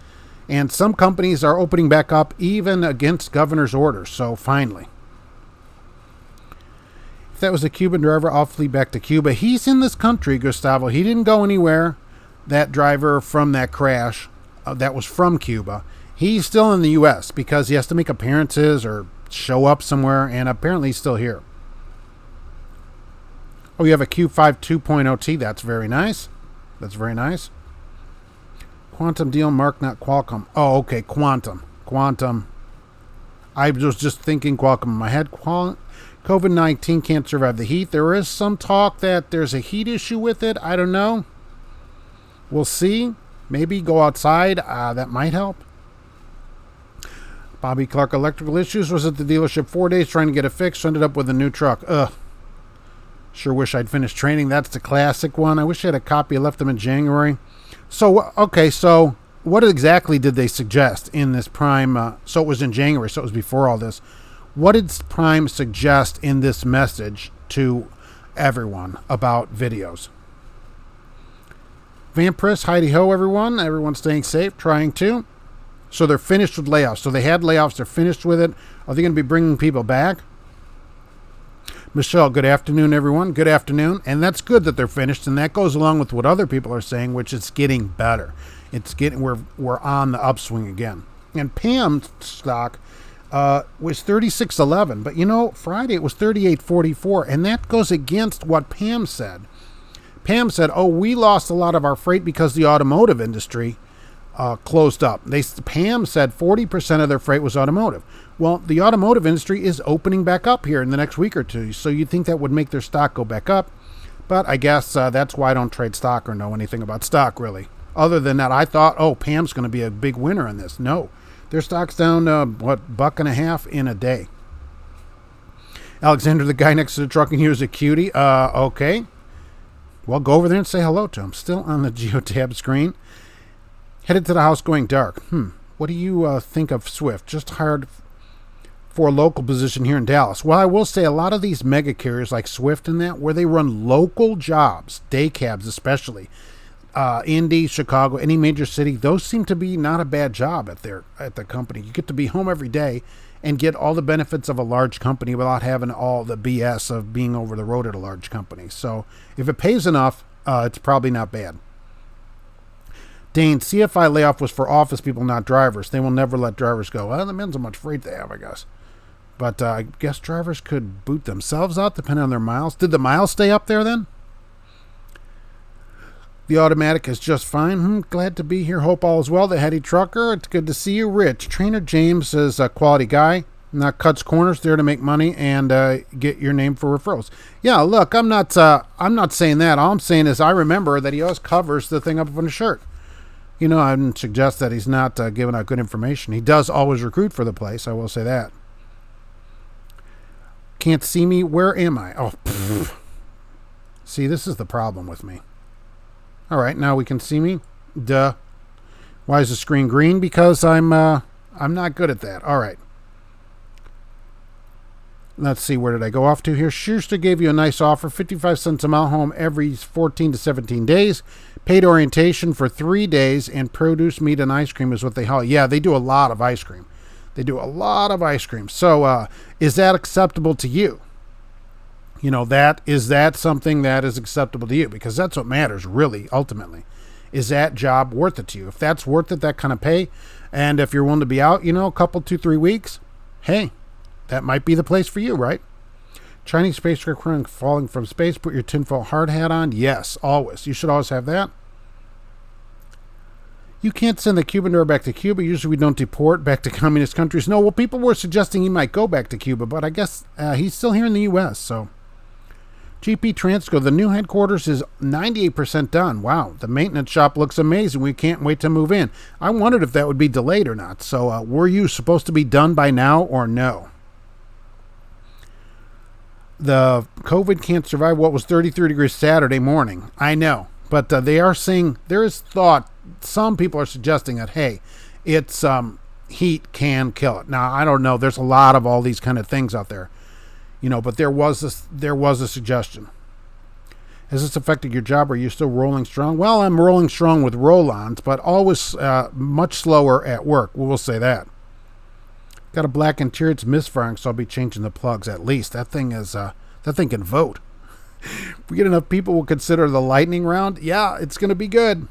And some companies are opening back up even against governor's orders. So finally. If that was a Cuban driver, I'll flee back to Cuba. He's in this country, Gustavo. He didn't go anywhere. That driver from that crash that was from Cuba. He's still in the U.S. because he has to make appearances or show up somewhere. And apparently he's still here. Oh, you have a Q5 2.0T. That's very nice. That's very nice. Quantum deal, Mark, not Qualcomm. Oh, okay. Quantum. I was just thinking Qualcomm in my head. COVID-19 can't survive the heat. There is some talk that there's a heat issue with it. I don't know. We'll see. Maybe go outside. That might help. Bobby Clark, electrical issues. Was at the dealership 4 days trying to get it fixed. Ended up with a new truck. Ugh. Sure wish I'd finished training. That's the classic one. I wish I had a copy. I left them in January. So, okay, so what exactly did they suggest in this Prime? So it was in January, so it was before all this. What did Prime suggest in this message to everyone about videos? Vampirus, Heidi-ho, everyone. Everyone's staying safe, trying to. So they're finished with layoffs. So they had layoffs. They're finished with it. Are they going to be bringing people back? Michelle, good afternoon, everyone. Good afternoon. And that's good that they're finished. And that goes along with what other people are saying, which is getting better. We're on the upswing again. And Pam's stock was 36.11. But, Friday it was 38.44. And that goes against what Pam said. Pam said, we lost a lot of our freight because the automotive industry closed up. Pam said 40% of their freight was automotive. Well, the automotive industry is opening back up here in the next week or two, so you'd think that would make their stock go back up. But I guess that's why I don't trade stock or know anything about stock, really. Other than that, I thought, Pam's going to be a big winner in this. No, their stock's down, $1.50 in a day. Alexander, the guy next to the truck, and he was a cutie. Okay. Well, go over there and say hello to him. Still on the geotab screen. Headed to the house going dark. What do you think of Swift? Just hired for a local position here in Dallas. Well, I will say a lot of these mega carriers like Swift and that, where they run local jobs, day cabs especially, Indy, Chicago, any major city, those seem to be not a bad job at the company. You get to be home every day and get all the benefits of a large company without having all the BS of being over the road at a large company. So if it pays enough, it's probably not bad. Dane, CFI layoff was for office people, not drivers. They will never let drivers go. Well, that depends how much freight they have, I guess. But I guess drivers could boot themselves out depending on their miles. Did the miles stay up there then? The automatic is just fine. Glad to be here. Hope all is well. The heady trucker, it's good to see you. Rich, Trainer James is a quality guy. Not cuts corners, there to make money and get your name for referrals. Yeah, look, I'm not saying that. All I'm saying is I remember that he always covers the thing up on his shirt. I wouldn't suggest that he's not giving out good information. He does always recruit for the place. I will say that. Can't see me. Where am I? See, this is the problem with me. All right, now we can see me. Duh. Why is the screen green? Because I'm not good at that. All right. Let's see, where did I go off to here? Schuster gave you a nice offer, 55 cents a mile home every 14 to 17 days. Paid orientation for 3 days, and produce, meat, and ice cream is what they haul. Yeah, they do a lot of ice cream. So is that acceptable to you? Is that something that is acceptable to you? Because that's what matters, really, ultimately. Is that job worth it to you? If that's worth it, that kind of pay, and if you're willing to be out, a couple, 2-3 weeks, hey, that might be the place for you, right? Chinese spacecraft falling from space. Put your tinfoil hard hat on. Yes, always. You should always have that. You can't send the Cuban back to Cuba. Usually we don't deport back to communist countries. No, well, people were suggesting he might go back to Cuba, but I guess he's still here in the U.S., so. GP Transco, the new headquarters is 98% done. Wow, the maintenance shop looks amazing. We can't wait to move in. I wondered if that would be delayed or not. So were you supposed to be done by now or no? The COVID can't survive what was 33 degrees Saturday morning. I know, but they are saying there is thought. Some people are suggesting that, hey, it's heat can kill it. Now, I don't know. There's a lot of all these kind of things out there, but there was a suggestion. Has this affected your job? Are you still rolling strong? Well, I'm rolling strong with roll-ons, but always much slower at work. We'll say that. Got a black interior. It's misfiring, so I'll be changing the plugs at least. That thing can vote. If we get enough people will consider the lightning round, yeah, it's going to be good.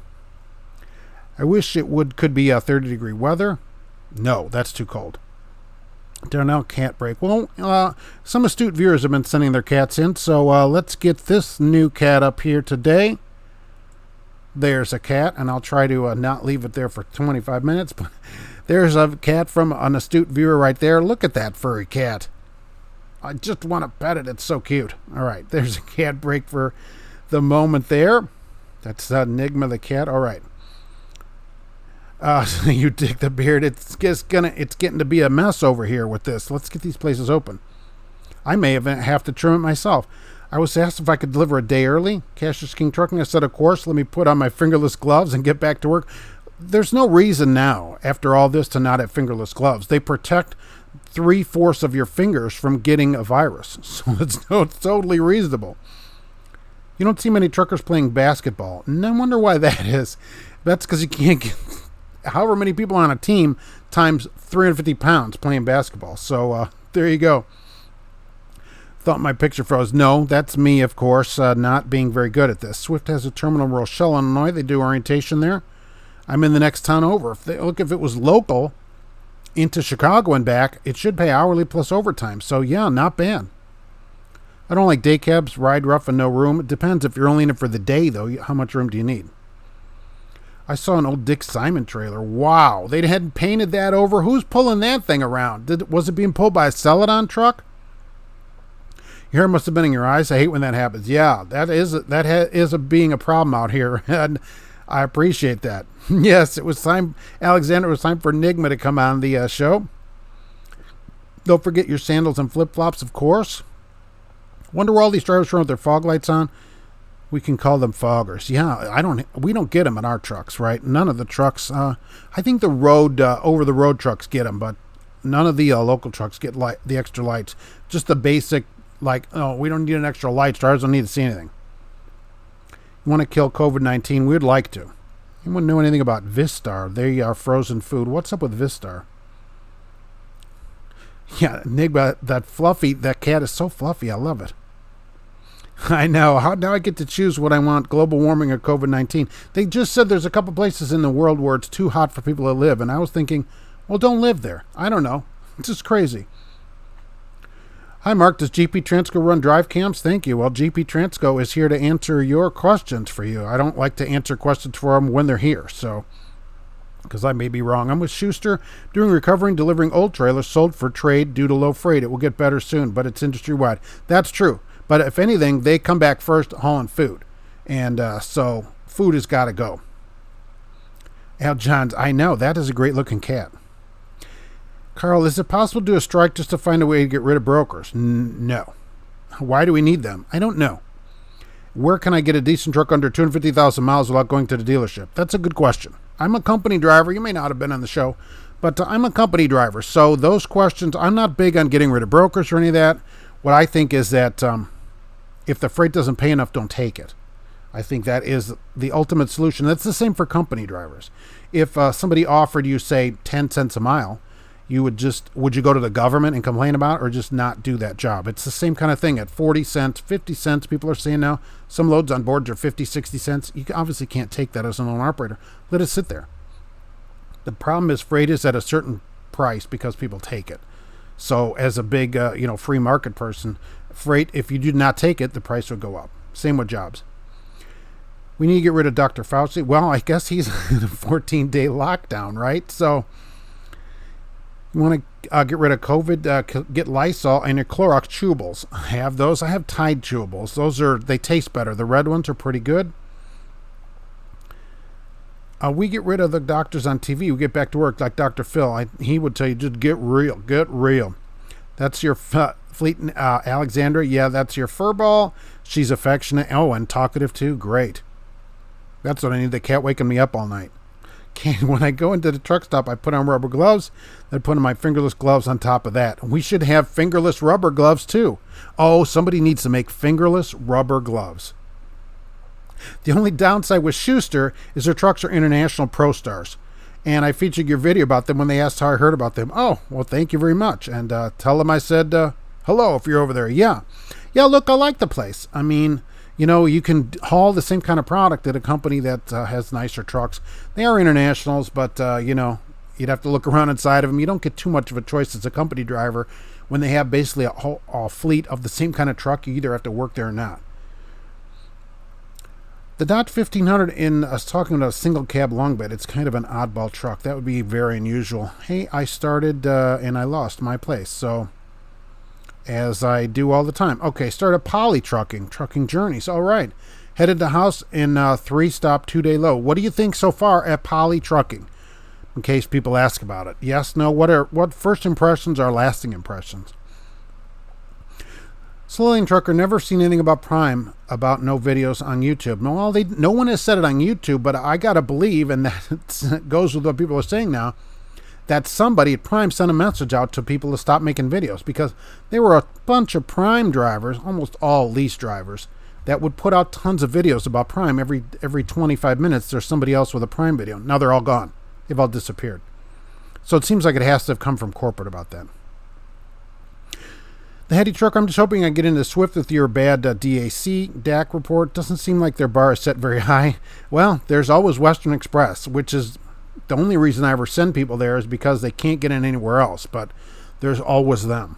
I wish it could be 30-degree weather. No, that's too cold. Darnell cat break. Well, some astute viewers have been sending their cats in, so let's get this new cat up here today. There's a cat, and I'll try to not leave it there for 25 minutes, but there's a cat from an astute viewer right there. Look at that furry cat. I just want to pet it. It's so cute. All right, there's a cat break for the moment there. That's Enigma the cat. All right. You dig the beard. It's getting to be a mess over here with this. Let's get these places open. I may even have to trim it myself. I was asked if I could deliver a day early. Cashier's King Trucking. I said, of course. Let me put on my fingerless gloves and get back to work. there's no reason now, after all this, to not have fingerless gloves. They protect 3/4 of your fingers from getting a virus. So it's totally reasonable. You don't see many truckers playing basketball. And I wonder why that is. That's because you can't get however many people on a team times 350 pounds playing basketball. So there you go. Thought my picture froze. No, that's me, of course, not being very good at this. Swift has a terminal in Rochelle, Illinois. They do orientation there. I'm in the next town over. If it was local into Chicago and back, it should pay hourly plus overtime. So, yeah, not bad. I don't like day cabs, ride rough and no room. It depends. If you're only in it for the day, though, how much room do you need? I saw an old Dick Simon trailer. Wow, they hadn't painted that over. Who's pulling that thing around? Was it being pulled by a Celadon truck? Your hair must have been in your eyes. I hate when that happens. Yeah, that is being a problem out here, and I appreciate that. Yes, it was time, Alexander, it was time for Enigma to come on the show. Don't forget your sandals and flip-flops, of course. Wonder where all these drivers run with their fog lights on. We can call them foggers. Yeah, we don't get them in our trucks, right? None of the trucks. I think the over-the-road trucks get them, but none of the local trucks get the extra lights. Just the basic, we don't need an extra light. Drivers don't need to see anything. You want to kill COVID-19? We would like to. Anyone know anything about Vistar? They are frozen food. What's up with Vistar? Yeah, Enigma, that cat is so fluffy. I love it. I know. Now I get to choose what I want, global warming or COVID-19. They just said there's a couple places in the world where it's too hot for people to live. And I was thinking, well, don't live there. I don't know. It's just crazy. Hi, Mark. Does GP Transco run drive cams? Thank you. Well, GP Transco is here to answer your questions for you. I don't like to answer questions for them when they're here, so because I may be wrong. I'm with Schuster, doing recovery and delivering old trailers sold for trade due to low freight. It will get better soon, but it's industry-wide. That's true. But if anything, they come back first hauling food. And so food has got to go. Al Johns, I know. That is a great-looking cat. Carl, is it possible to do a strike just to find a way to get rid of brokers? No. Why do we need them? I don't know. Where can I get a decent truck under 250,000 miles without going to the dealership? That's a good question. I'm a company driver. You may not have been on the show, but I'm a company driver. So those questions, I'm not big on getting rid of brokers or any of that. What I think is that if the freight doesn't pay enough, don't take it. I think that is the ultimate solution. That's the same for company drivers. If somebody offered you, say, 10 cents a mile, would you go to the government and complain about it or just not do that job? It's the same kind of thing. At 40 cents, 50 cents, people are saying now, some loads on boards are 50, 60 cents. You obviously can't take that as an owner operator. Let it sit there. The problem is freight is at a certain price because people take it. So as a big, free market person, freight, if you do not take it, the price will go up. Same with jobs. We need to get rid of Dr. Fauci. Well, I guess he's in a 14-day lockdown, right? So you want to get rid of COVID, get Lysol and your Clorox chewables. I have those. I have Tide chewables. They taste better. The red ones are pretty good. We get rid of the doctors on TV. We get back to work like Dr. Phil. He would tell you, just get real. Get real. That's your Fleet Alexandra. Yeah, that's your furball. She's affectionate. Oh, and talkative too. Great. That's what I need. The cat waking me up all night. When I go into the truck stop, I put on rubber gloves. Then put on my fingerless gloves on top of that. We should have fingerless rubber gloves too. Oh, somebody needs to make fingerless rubber gloves. The only downside with Schuster is their trucks are international pro stars. And I featured your video about them when they asked how I heard about them. Oh, well, thank you very much. And tell them I said hello if you're over there. Yeah, look, I like the place. I mean, you can haul the same kind of product at a company that has nicer trucks. They are internationals, but, you'd have to look around inside of them. You don't get too much of a choice as a company driver when they have basically a fleet of the same kind of truck. You either have to work there or not. The Dodge 1500 in us talking about a single cab long bed. It's kind of an oddball truck. That would be very unusual. Hey, I started and I lost my place. So, as I do all the time. Okay, started poly trucking journeys. All right. Headed to house in 3-stop 2-day low. What do you think so far at poly trucking? In case people ask about it. Yes, no, what first impressions are lasting impressions? Cerulean Trucker, never seen anything about Prime, about no videos on YouTube. No one has said it on YouTube, but I got to believe, and that goes with what people are saying now, that somebody at Prime sent a message out to people to stop making videos, because there were a bunch of Prime drivers, almost all lease drivers, that would put out tons of videos about Prime. Every 25 minutes, there's somebody else with a Prime video. Now they're all gone. They've all disappeared. So it seems like it has to have come from corporate about that. The Heady Truck, I'm just hoping I get into Swift with your bad DAC report. Doesn't seem like their bar is set very high. Well, there's always Western Express, which is the only reason I ever send people there is because they can't get in anywhere else. But there's always them.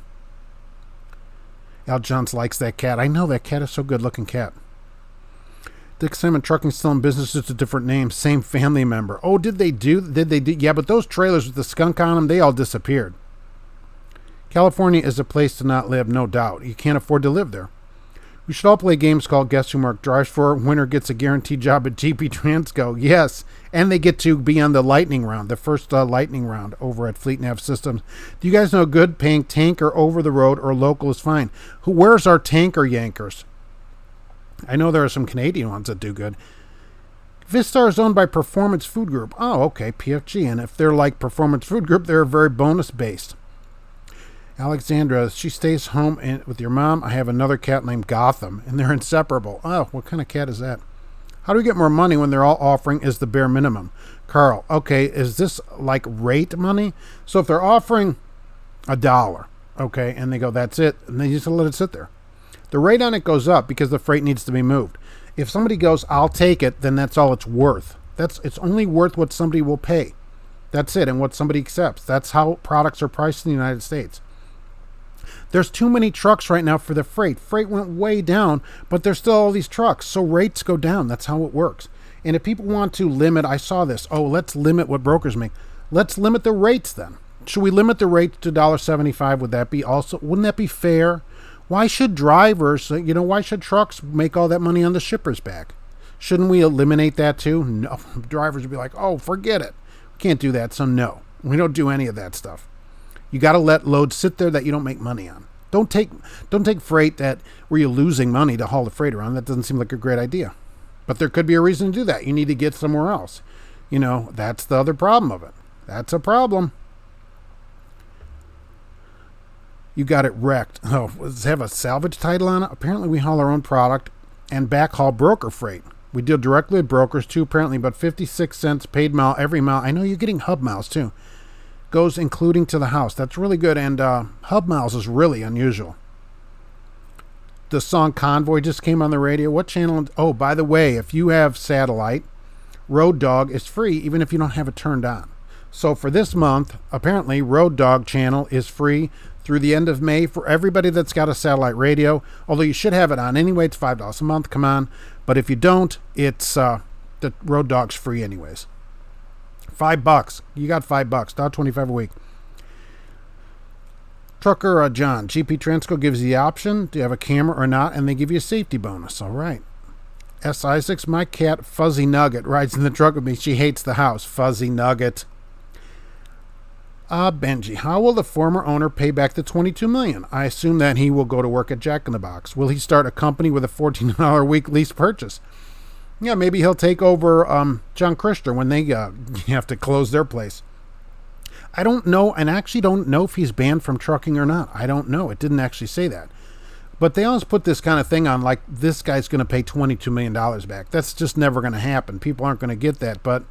Al Johns likes that cat. I know, that cat is so good looking cat. Dick Simon Trucking still in business, just a different name, same family member. Oh, did they do? Yeah, but those trailers with the skunk on them, they all disappeared. California is a place to not live, no doubt. You can't afford to live there. We should all play games called Guess Who Mark Drives For. Winner gets a guaranteed job at GP Transco. Yes, and they get to be on the lightning round, the first lightning round over at Fleet Nav Systems. Do you guys know good paying tanker over the road or local is fine? Where's our tanker yankers? I know there are some Canadian ones that do good. Vistar is owned by Performance Food Group. Oh, okay, PFG. And if they're like Performance Food Group, they're very bonus based. Alexandra, she stays home with your mom. I have another cat named Gotham, and they're inseparable. Oh, what kind of cat is that? How do we get more money when they're all offering is the bare minimum? Carl, okay, is this like rate money? So if they're offering $1, okay, and they go, that's it, and they just let it sit there. The rate on it goes up because the freight needs to be moved. If somebody goes, I'll take it, then that's all it's worth. It's only worth what somebody will pay. That's it, and what somebody accepts. That's how products are priced in the United States. There's too many trucks right now for the freight. Freight went way down, but there's still all these trucks, so rates go down. That's how it works. And if people want to limit, I saw this, let's limit what brokers make. Let's limit the rates then. Should we limit the rate to $1.75? Wouldn't that be fair? Why should drivers, why should trucks make all that money on the shipper's back? Shouldn't we eliminate that too? No. Drivers would be like, forget it. We can't do that, so no. We don't do any of that stuff. You got to let loads sit there that you don't make money on. Don't take freight that where you're losing money to haul the freight around. That doesn't seem like a great idea. But there could be a reason to do that. You need to get somewhere else. That's the other problem of it. That's a problem. You got it wrecked. Oh, does it have a salvage title on it? Apparently we haul our own product and backhaul broker freight. We deal directly with brokers too, apparently, but 56 cents paid mile every mile. I know you're getting hub miles too. Goes including to the house. That's really good, and hub miles is really unusual. The song Convoy just came on the radio. What channel? Oh, by the way, if you have satellite, Road Dog is free even if you don't have it turned on. So for this month, apparently Road Dog channel is free through the end of May for everybody that's got a satellite radio, although you should have it on anyway. It's $5 a month, come on. But if you don't, it's the Road Dog's free anyways. $5. You got $5. $1.25 a week. Trucker John, GP Transco gives you the option. Do you have a camera or not? And they give you a safety bonus. All right. S. Isaacs, my cat Fuzzy Nugget rides in the truck with me. She hates the house. Fuzzy Nugget. Benji, how will the former owner pay back the $22 million? I assume that he will go to work at Jack in the Box. Will he start a company with a $14 a week lease purchase? Yeah, maybe he'll take over John Christer when they have to close their place. I don't know, and actually don't know if he's banned from trucking or not. I don't know. It didn't actually say that. But they always put this kind of thing on like this guy's going to pay $22 million back. That's just never going to happen. People aren't going to get that. But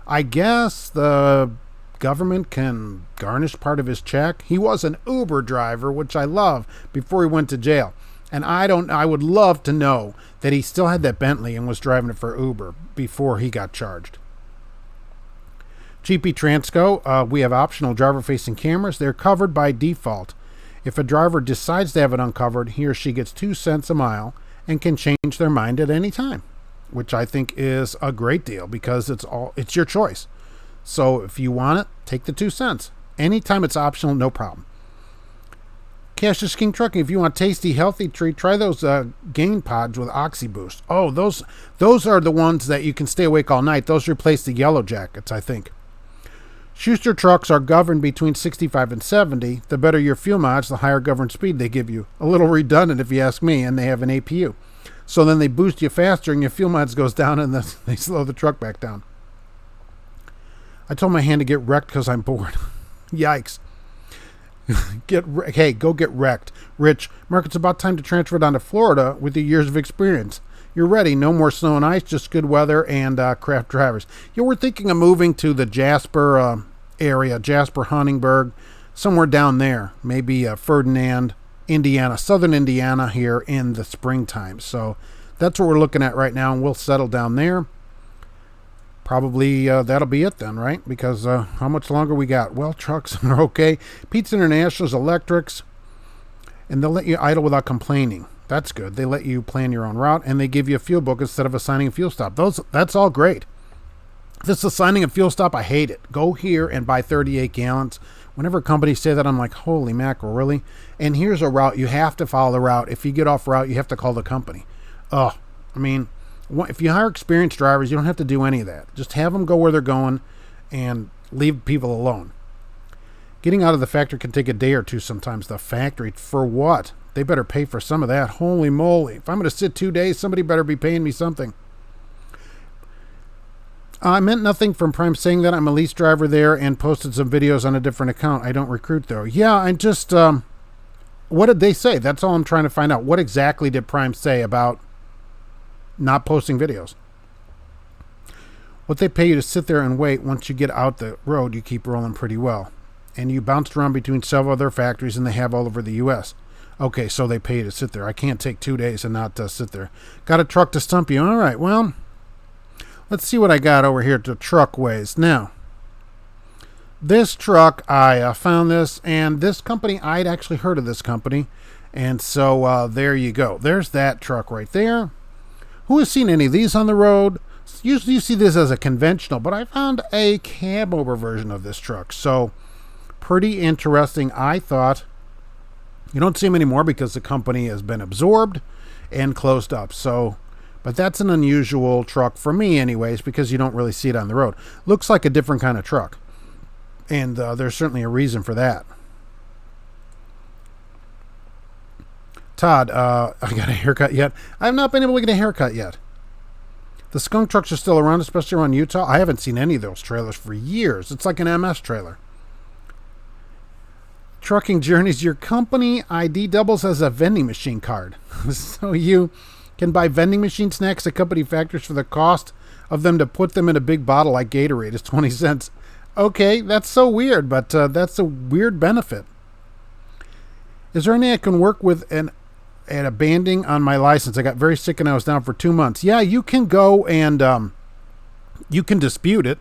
I guess the government can garnish part of his check. He was an Uber driver, which I love, before he went to jail. And I would love to know that he still had that Bentley and was driving it for Uber before he got charged. GP Transco, we have optional driver-facing cameras. They're covered by default. If a driver decides to have it uncovered, he or she gets 2 cents a mile and can change their mind at any time, which I think is a great deal because it's your choice. So if you want it, take the 2 cents. Anytime it's optional, no problem. Cash is King Trucking. If you want tasty, healthy treat, try those Gain Pods with Oxy Boost. Oh, those are the ones that you can stay awake all night. Those replace the Yellow Jackets, I think. Schuster trucks are governed between 65 and 70. The better your fuel mileage, the higher governed speed they give you. A little redundant if you ask me, and they have an APU. So then they boost you faster and your fuel mileage goes down and then they slow the truck back down. I told my hand to get wrecked because I'm bored. Yikes. Hey, go get wrecked. Rich, Mark, it's about time to transfer down to Florida with your years of experience. You're ready. No more snow and ice, just good weather and craft drivers. Yeah, we're thinking of moving to the Jasper area, Jasper, Huntingburg, somewhere down there. Maybe Ferdinand, Indiana, southern Indiana here in the springtime. So that's what we're looking at right now, and we'll settle down there. Probably that'll be it then, right? Because how much longer we got? Well, trucks are okay. Pete's International's electrics, and they'll let you idle without complaining. That's good. They let you plan your own route, and they give you a fuel book instead of assigning a fuel stop. That's all great. This assigning a fuel stop, I hate it. Go here and buy 38 gallons. Whenever companies say that, I'm like, holy mackerel, really? And here's a route. You have to follow the route. If you get off route, you have to call the company. I mean, if you hire experienced drivers, you don't have to do any of that. Just have them go where they're going and leave people alone. Getting out of the factory can take a day or two sometimes. The factory, for what? They better pay for some of that. Holy moly. If I'm going to sit 2 days, somebody better be paying me something. I meant nothing from Prime saying that. I'm a lease driver there and posted some videos on a different account. I don't recruit though. Yeah, I just, what did they say? That's all I'm trying to find out. What exactly did Prime say about not posting videos? What they pay you to sit there and wait. Once you get out the road, you keep rolling pretty well. And you bounced around between several other factories, and they have all over the U.S. Okay, so they pay you to sit there. I can't take 2 days and not sit there. Got a truck to stump you. All right, well, let's see what I got over here to Truckways. Now, this truck, I found this, and this company, I'd actually heard of this company. And so there you go. There's that truck right there. Who has seen any of these on the road? Usually you see this as a conventional, but I found a cab over version of this truck. So pretty interesting, I thought. You don't see them anymore because the company has been absorbed and closed up. So, but that's an unusual truck for me anyways, because you don't really see it on the road. Looks like a different kind of truck. And there's certainly a reason for that. Todd, I got a haircut yet? I have not been able to get a haircut yet. The skunk trucks are still around, especially around Utah. I haven't seen any of those trailers for years. It's like an MS trailer. Trucking Journeys, your company ID doubles as a vending machine card. So you can buy vending machine snacks at company factories for the cost of them to put them in a big bottle like Gatorade. It's 20 cents. Okay, that's so weird, but that's a weird benefit. Is there anything I can work with an a banding on my license? I got very sick and I was down for 2 months. Yeah, you can go and you can dispute it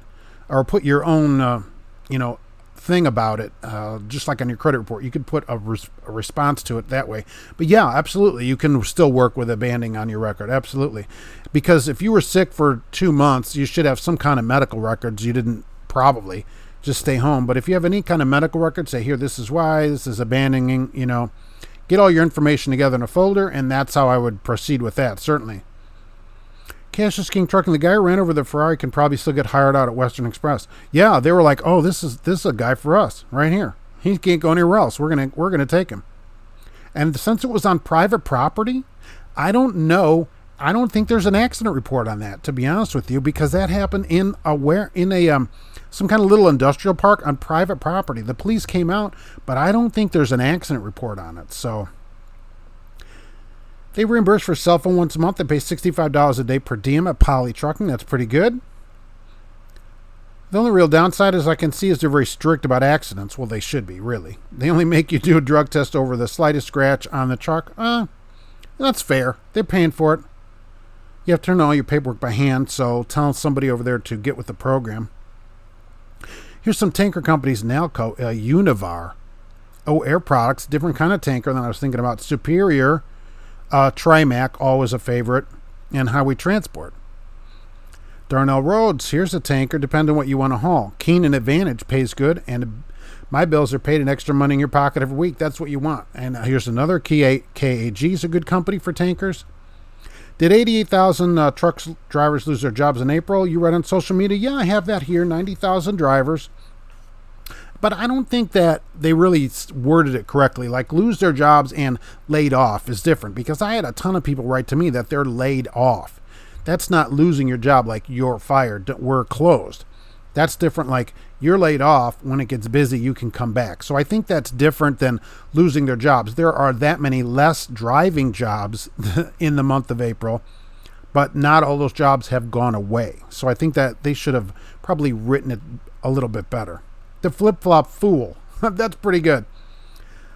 or put your own, thing about it, just like on your credit report. You could put a response to it that way. But yeah, absolutely, you can still work with a banding on your record. Absolutely. Because if you were sick for 2 months, you should have some kind of medical records. You didn't probably just stay home. But if you have any kind of medical record, say, here, this is why, this is abandoning, get all your information together in a folder, and that's how I would proceed with that, certainly. Cassius King Trucking, the guy who ran over the Ferrari can probably still get hired out at Western Express. Yeah, they were like, oh, this is a guy for us right here. He can't go anywhere else. We're gonna take him. And since it was on private property, I don't know. I don't think there's an accident report on that, to be honest with you, because that happened in some kind of little industrial park on private property. The police came out, but I don't think there's an accident report on it. So they reimburse for cell phone once a month. They pay $65 a day per diem at Poly Trucking. That's pretty good. The only real downside is I can see is they're very strict about accidents. Well, they should be, really. They only make you do a drug test over the slightest scratch on the truck. That's fair. They're paying for it. You have to turn all your paperwork by hand, so tell somebody over there to get with the program. Here's some tanker companies in Alco. Univar. Air Products, different kind of tanker than I was thinking about. Superior. Trimac, always a favorite, and Highway Transport. Darnell Roads, here's a tanker, depending on what you want to haul. Keenan Advantage pays good, and my bills are paid in extra money in your pocket every week. That's what you want. And here's another. KAG is a good company for tankers. Did 88,000 trucks drivers lose their jobs in April? You read on social media? Yeah, I have that here. 90,000 drivers But I don't think that they really worded it correctly. Like lose their jobs and laid off is different, because I had a ton of people write to me that they're laid off. That's not losing your job like you're fired, we're closed. That's different. Like you're laid off, when it gets busy, you can come back. So I think that's different than losing their jobs. There are that many less driving jobs in the month of April, but not all those jobs have gone away. So I think that they should have probably written it a little bit better. The flip-flop fool. That's pretty good.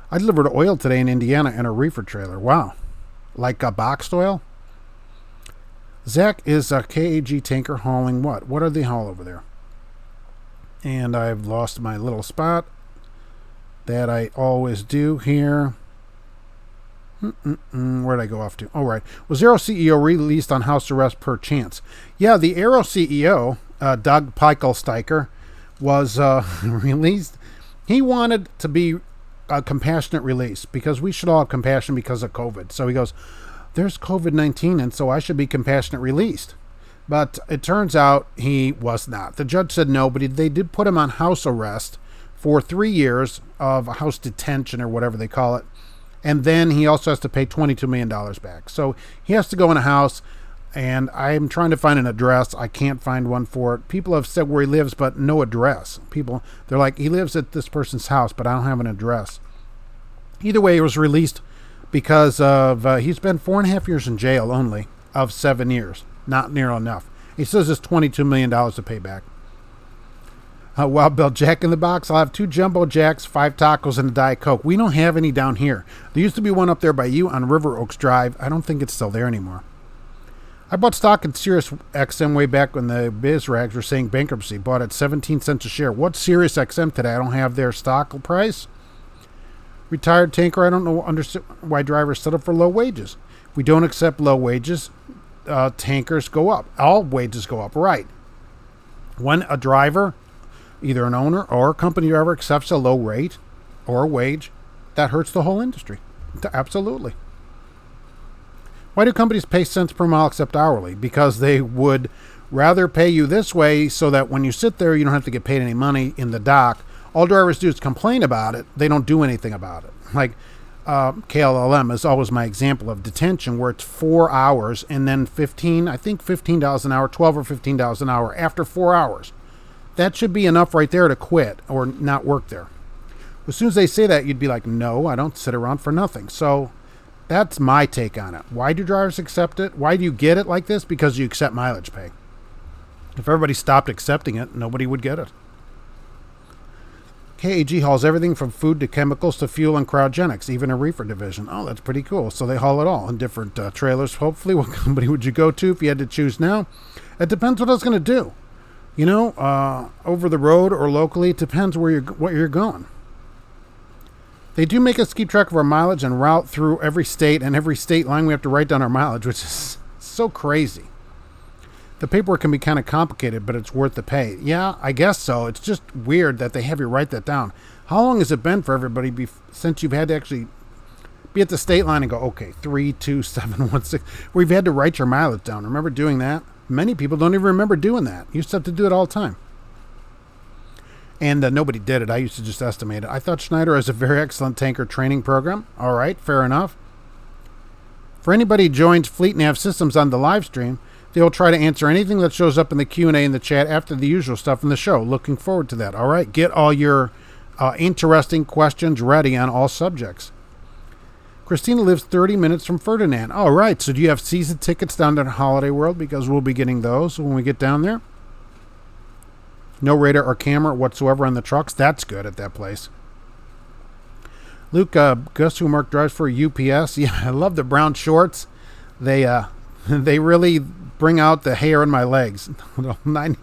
I delivered oil today in Indiana in a reefer trailer. Wow. Like a boxed oil? Zach is a KAG tanker hauling what? What are they haul over there? And I've lost my little spot that I always do here. Where'd I go off to? Oh, right. Was Aero CEO released on house arrest per chance? Yeah, the Aero CEO, Doug Pichelsteicher, was released. He wanted to be a compassionate release because we should all have compassion because of COVID. So he goes, there's COVID-19, and so I should be compassionate released. But it turns out he was not. The judge said no, but they did put him on house arrest for 3 years of house detention or whatever they call it. And then he also has to pay $22 million back. So he has to go in a house, and I'm trying to find an address. I can't find one for it. People have said where he lives, but no address. They're like, he lives at this person's house, but I don't have an address. Either way, he was released because of he spent 4.5 years in jail only of 7 years. Not near enough. He says it's $22 million to pay back. Wild Bill, Jack in the Box. I'll have 2 Jumbo Jacks, 5 tacos, and a Diet Coke. We don't have any down here. There used to be one up there by you on River Oaks Drive. I don't think it's still there anymore. I bought stock in Sirius XM way back when the biz rags were saying bankruptcy. Bought at 17 cents a share. What's Sirius XM today? I don't have their stock price. Retired tanker. I don't know why drivers settle for low wages. If we don't accept low wages, tankers go up. All wages go up, right? When a driver, either an owner or a company driver, accepts a low rate or a wage, that hurts the whole industry. Absolutely. Why do companies pay cents per mile except hourly? Because they would rather pay you this way so that when you sit there, you don't have to get paid any money in the dock. All drivers do is complain about it. They don't do anything about it. Like KLLM is always my example of detention, where it's 4 hours and then $15 an hour, 12 or $15 an hour after 4 hours. That should be enough right there to quit or not work there. As soon as they say that, you'd be like, no, I don't sit around for nothing. So that's my take on it. Why do drivers accept it? Why do you get it like this? Because you accept mileage pay. If everybody stopped accepting it, nobody would get it. KAG hauls everything from food to chemicals to fuel and cryogenics, even a reefer division. Oh, that's pretty cool. So they haul it all in different trailers. Hopefully, what company would you go to if you had to choose now? It depends what I was going to do. You know, over the road or locally, it depends what you're going. They do make us keep track of our mileage and route through every state, and every state line we have to write down our mileage, which is so crazy. The paperwork can be kind of complicated, but it's worth the pay. Yeah, I guess so. It's just weird that they have you write that down. How long has it been for everybody since you've had to actually be at the state line and go, okay, 32716, where you've had to write your mileage down? Remember doing that? Many people don't even remember doing that. You used to have to do it all the time. And nobody did it. I used to just estimate it. I thought Schneider has a very excellent tanker training program. All right, fair enough. For anybody who joins Fleet Nav Systems on the live stream, they'll try to answer anything that shows up in the Q&A in the chat after the usual stuff in the show. Looking forward to that. All right, get all your interesting questions ready on all subjects. Christina lives 30 minutes from Ferdinand. All right, so do you have season tickets down to Holiday World? Because we'll be getting those when we get down there. No radar or camera whatsoever on the trucks. That's good at that place. Luke, guess who Mark drives for? UPS. Yeah, I love the brown shorts. They really bring out the hair in my legs. I don't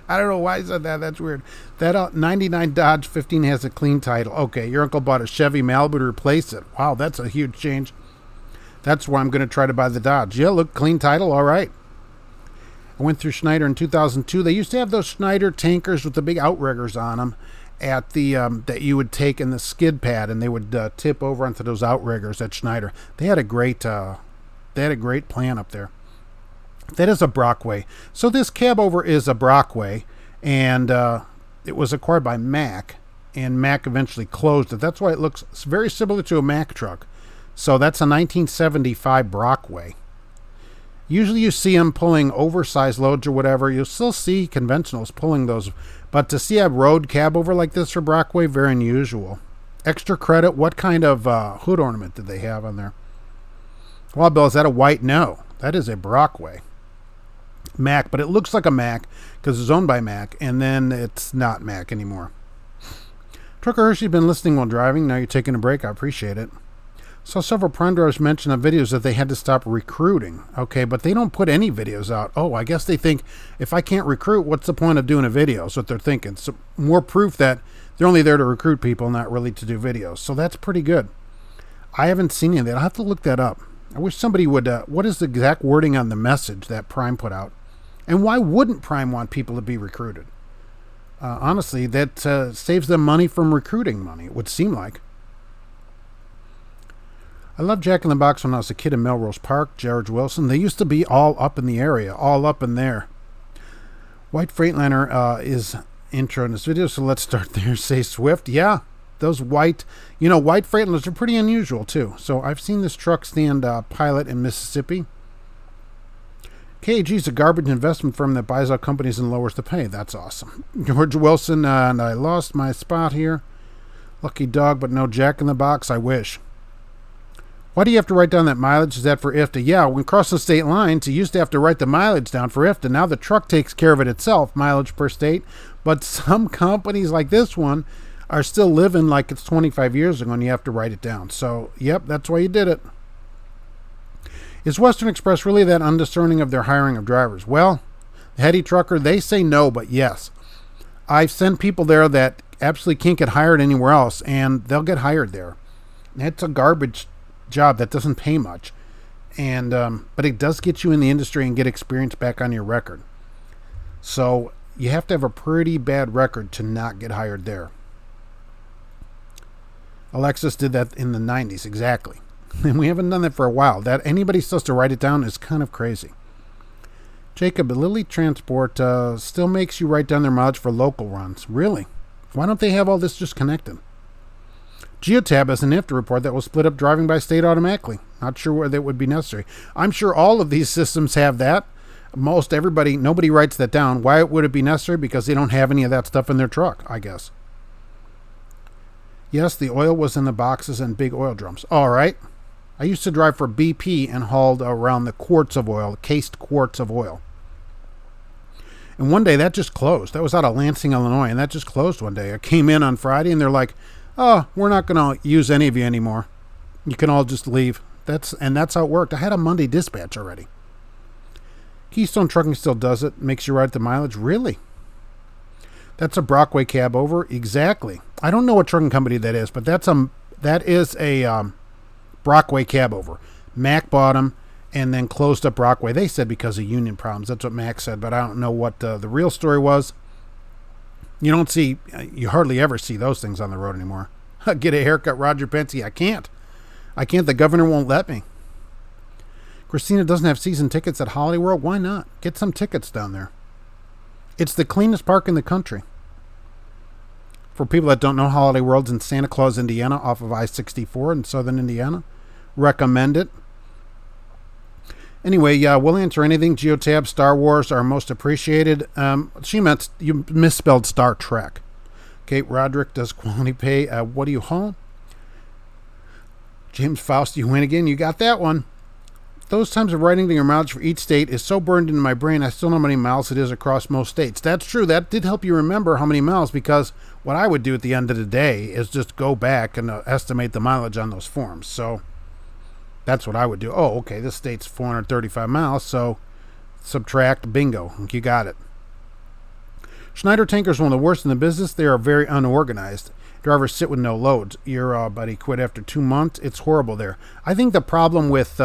know why I said that. That's weird. That 99 Dodge 15 has a clean title. Okay, your uncle bought a Chevy Malibu to replace it. Wow, that's a huge change. That's why I'm going to try to buy the Dodge. Yeah, look, clean title. All right. I went through Schneider in 2002. They used to have those Schneider tankers with the big outriggers on them at the that you would take in the skid pad, and they would tip over onto those outriggers at Schneider. They had a great plan up there. That is a Brockway. So this cab over is a Brockway, and it was acquired by Mack, and Mack eventually closed it. That's why it looks very similar to a Mack truck. So that's a 1975 Brockway. Usually you see them pulling oversized loads or whatever. You'll still see conventionals pulling those. But to see a road cab over like this for Brockway, very unusual. Extra credit. What kind of hood ornament did they have on there? Well, Bill, is that a white? No. That is a Brockway. Mack, but it looks like a Mack because it's owned by Mack, and then it's not Mack anymore. Trucker Hershey's been listening while driving. Now you're taking a break. I appreciate it. Saw several prime drivers mention on videos that they had to stop recruiting. Okay, but they don't put any videos out. Oh, I guess they think if I can't recruit, what's the point of doing a video? That's what they're thinking. So more proof that they're only there to recruit people, not really to do videos. So that's pretty good. I haven't seen any of that. I'll have to look that up. I wish somebody would. What is the exact wording on the message that Prime put out? And why wouldn't Prime want people to be recruited? Honestly, that saves them money from recruiting money, it would seem like. I loved Jack in the Box when I was a kid in Melrose Park, George Wilson. They used to be all up in the area, all up in there. White Freightliner is intro in this video, so let's start there. Say Swift. Yeah, those white Freightliners are pretty unusual too. So I've seen this truck stand pilot in Mississippi. KAG is a garbage investment firm that buys out companies and lowers the pay. That's awesome. George Wilson, and I lost my spot here. Lucky dog, but no Jack in the Box. I wish. Why do you have to write down that mileage? Is that for IFTA? Yeah, when crossing state lines, you used to have to write the mileage down for IFTA. Now the truck takes care of it itself, mileage per state. But some companies like this one are still living like it's 25 years ago and you have to write it down. So, yep, that's why you did it. Is Western Express really that undiscerning of their hiring of drivers? Well, the heady trucker, they say no, but yes. I've sent people there that absolutely can't get hired anywhere else, and they'll get hired there. It's a garbage job that doesn't pay much, and but it does get you in the industry and get experience back on your record. So you have to have a pretty bad record to not get hired there. Alexis did that in the 90s, exactly. And we haven't done that for a while. That anybody still has to write it down is kind of crazy. Jacob, Lily Transport still makes you write down their mileage for local runs. Really? Why don't they have all this just connected? Geotab has an IFTA report that will split up driving by state automatically. Not sure whether that would be necessary. I'm sure all of these systems have that. Most everybody, nobody writes that down. Why would it be necessary? Because they don't have any of that stuff in their truck, I guess. Yes, the oil was in the boxes and big oil drums. All right. I used to drive for BP and hauled around the quarts of oil, cased quarts of oil. And one day that just closed. That was out of Lansing, Illinois, and that just closed one day. I came in on Friday and they're like, oh, we're not going to use any of you anymore. You can all just leave. That's how it worked. I had a Monday dispatch already. Keystone Trucking still does it. Makes you write the mileage. Really? That's a Brockway cab over? Exactly. I don't know what trucking company that is, but that is a Brockway cab over. Mack bought them and then closed up Brockway. They said because of union problems. That's what Mack said, but I don't know what the real story was. You hardly ever see those things on the road anymore. Get a haircut, Roger Pensy. I can't. The governor won't let me. Christina doesn't have season tickets at Holiday World. Why not? Get some tickets down there. It's the cleanest park in the country. For people that don't know, Holiday World's in Santa Claus, Indiana, off of I-64 in southern Indiana. Recommend it. Anyway, we'll answer anything. Geotab, Star Wars are most appreciated. You misspelled Star Trek. Kate Roderick does quality pay. What do you haul? James Faust, you win again. You got that one. Those times of writing your mileage for each state is so burned into my brain, I still know how many miles it is across most states. That's true. That did help you remember how many miles, because what I would do at the end of the day is just go back and estimate the mileage on those forms. So that's what I would do. Oh, okay, this state's 435 miles, so subtract, bingo, you got it. Schneider Tanker is one of the worst in the business. They are very unorganized. Drivers sit with no loads. Your buddy quit after 2 months. It's horrible there. I think the problem with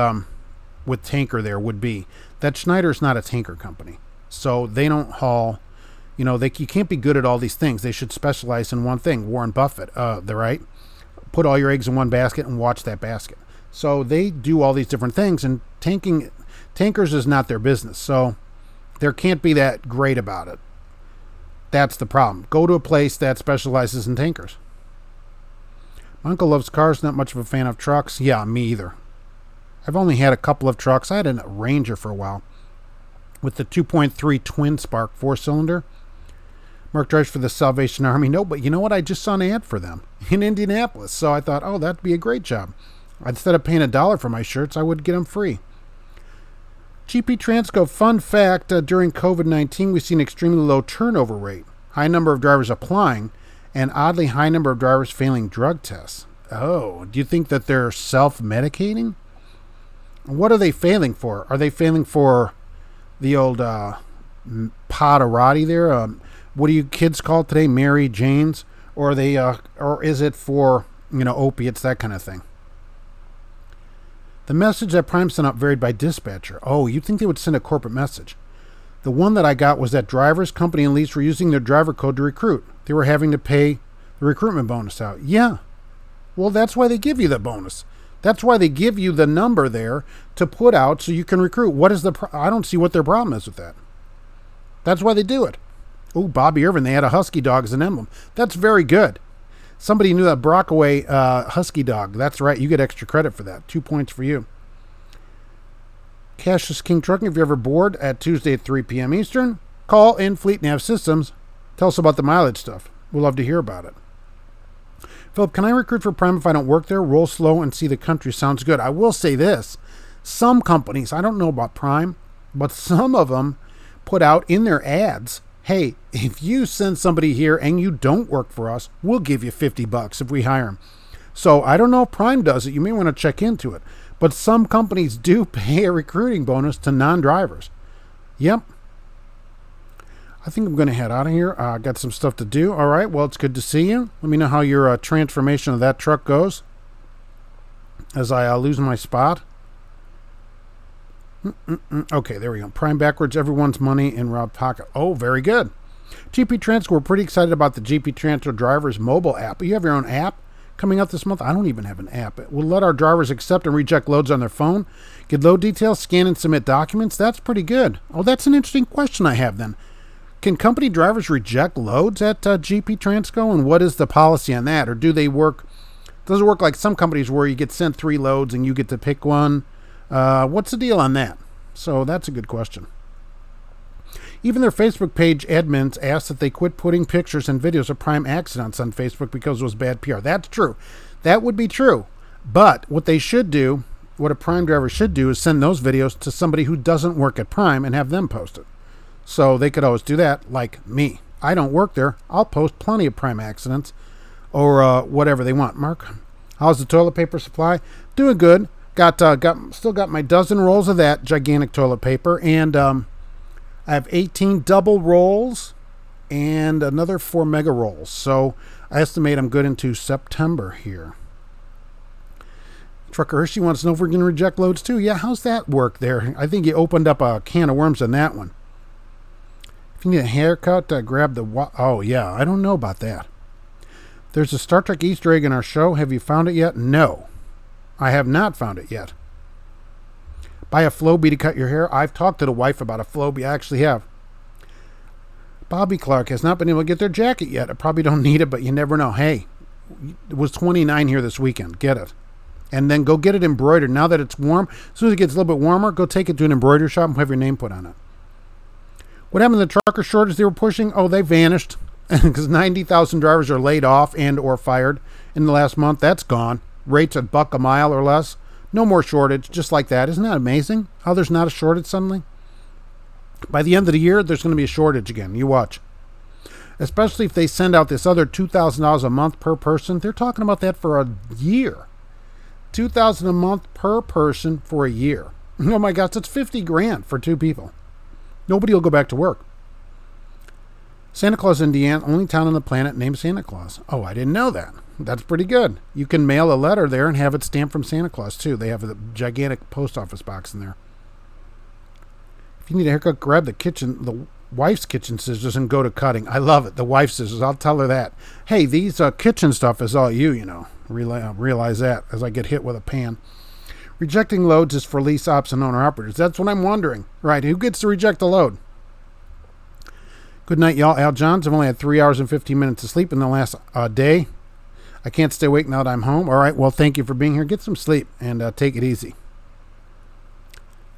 Tanker there would be that Schneider's not a tanker company. So they don't haul, you can't be good at all these things. They should specialize in one thing. Warren Buffett, they're right. Put all your eggs in one basket and watch that basket. So they do all these different things, and tankers is not their business. So there can't be that great about it. That's the problem. Go to a place that specializes in tankers. My uncle loves cars, not much of a fan of trucks. Yeah, me either. I've only had a couple of trucks. I had a Ranger for a while with the 2.3 twin spark 4-cylinder. Mark drives for the Salvation Army. No, but you know what? I just saw an ad for them in Indianapolis. So I thought, oh, that'd be a great job. Instead of paying $1 for my shirts, I would get them free. GP Transco, fun fact, during COVID-19, we've seen extremely low turnover rate, high number of drivers applying, and oddly high number of drivers failing drug tests. Oh, do you think that they're self-medicating? What are they failing for? Are they failing for the old Pavarotti there? What do you kids call it today? Mary Janes? Or are they? Or is it for opiates, that kind of thing? The message that Prime sent out varied by dispatcher. Oh, you'd think they would send a corporate message. The one that I got was that drivers, company, and lease were using their driver code to recruit. They were having to pay the recruitment bonus out. Yeah. Well, that's why they give you the bonus. That's why they give you the number there to put out so you can recruit. What is I don't see what their problem is with that. That's why they do it. Oh, Bobby Irvin, they had a husky dog as an emblem. That's very good. Somebody knew that Brockaway husky dog. That's right. You get extra credit for that. 2 points for you. Cashless King Trucking. If you're ever bored at Tuesday at 3 p.m. Eastern, call in Fleet Nav Systems. Tell us about the mileage stuff. We'll love to hear about it. Philip, can I recruit for Prime if I don't work there? Roll slow and see the country. Sounds good. I will say this. Some companies, I don't know about Prime, but some of them put out in their ads, hey, if you send somebody here and you don't work for us, we'll give you $50 if we hire them. So I don't know if Prime does it. You may want to check into it. But some companies do pay a recruiting bonus to non-drivers. Yep. I think I'm going to head out of here. I got some stuff to do. All right. Well, it's good to see you. Let me know how your transformation of that truck goes as I lose my spot. Okay, there we go. Prime backwards, everyone's money in Rob pocket. Oh, very good. GP Transfer, we're pretty excited about the GP Transfer Drivers mobile app. You have your own app coming out this month? I don't even have an app. It will let our drivers accept and reject loads on their phone, get load details, scan and submit documents. That's pretty good. Oh, that's an interesting question I have then. Can company drivers reject loads at GP Transco, and what is the policy on that? Or do they work? Does it work like some companies where you get sent 3 loads and you get to pick one? What's the deal on that? So that's a good question. Even their Facebook page admins asked that they quit putting pictures and videos of Prime accidents on Facebook because it was bad PR. That's true. That would be true. But what they should do, what a Prime driver should do, is send those videos to somebody who doesn't work at Prime and have them post it. So they could always do that, like me. I don't work there. I'll post plenty of Prime accidents or whatever they want. Mark, how's the toilet paper supply? Doing good. Still got my dozen rolls of that gigantic toilet paper, and I have 18 double rolls and another 4 mega rolls. So I estimate I'm good into September here. Trucker Hershey wants to know if we're going to reject loads too. Yeah, how's that work there? I think you opened up a can of worms on that one. If you need a haircut, grab the... Oh, yeah, I don't know about that. There's a Star Trek Easter egg in our show. Have you found it yet? No. I have not found it yet. Buy a Flowbee to cut your hair. I've talked to the wife about a Flowbee. I actually have. Bobby Clark has not been able to get their jacket yet. I probably don't need it, but you never know. Hey, it was 29 here this weekend. Get it. And then go get it embroidered. Now that it's warm, as soon as it gets a little bit warmer, go take it to an embroidery shop and have your name put on it. What happened to the trucker shortage they were pushing? Oh, they vanished because 90,000 drivers are laid off and or fired in the last month. That's gone. Rates at $1 a mile or less. No more shortage, just like that. Isn't that amazing how there's not a shortage suddenly? By the end of the year, there's going to be a shortage again. You watch. Especially if they send out this other $2,000 a month per person. They're talking about that for a year. $2,000 a month per person for a year. Oh my gosh, that's $50,000 for 2 people. Nobody will go back to work. Santa Claus, Indiana, only town on the planet named Santa Claus. Oh, I didn't know that. That's pretty good. You can mail a letter there and have it stamped from Santa Claus, too. They have a gigantic post office box in there. If you need a haircut, grab the wife's kitchen scissors and go to cutting. I love it. The wife's scissors. I'll tell her that. Hey, these kitchen stuff is all you know. Realize that as I get hit with a pan. Rejecting loads is for lease ops and owner operators. That's what I'm wondering. Right, who gets to reject the load? Good night, y'all. Al Johns. I've only had 3 hours and 15 minutes of sleep in the last day. I can't stay awake now that I'm home. All right, well, thank you for being here. Get some sleep and take it easy.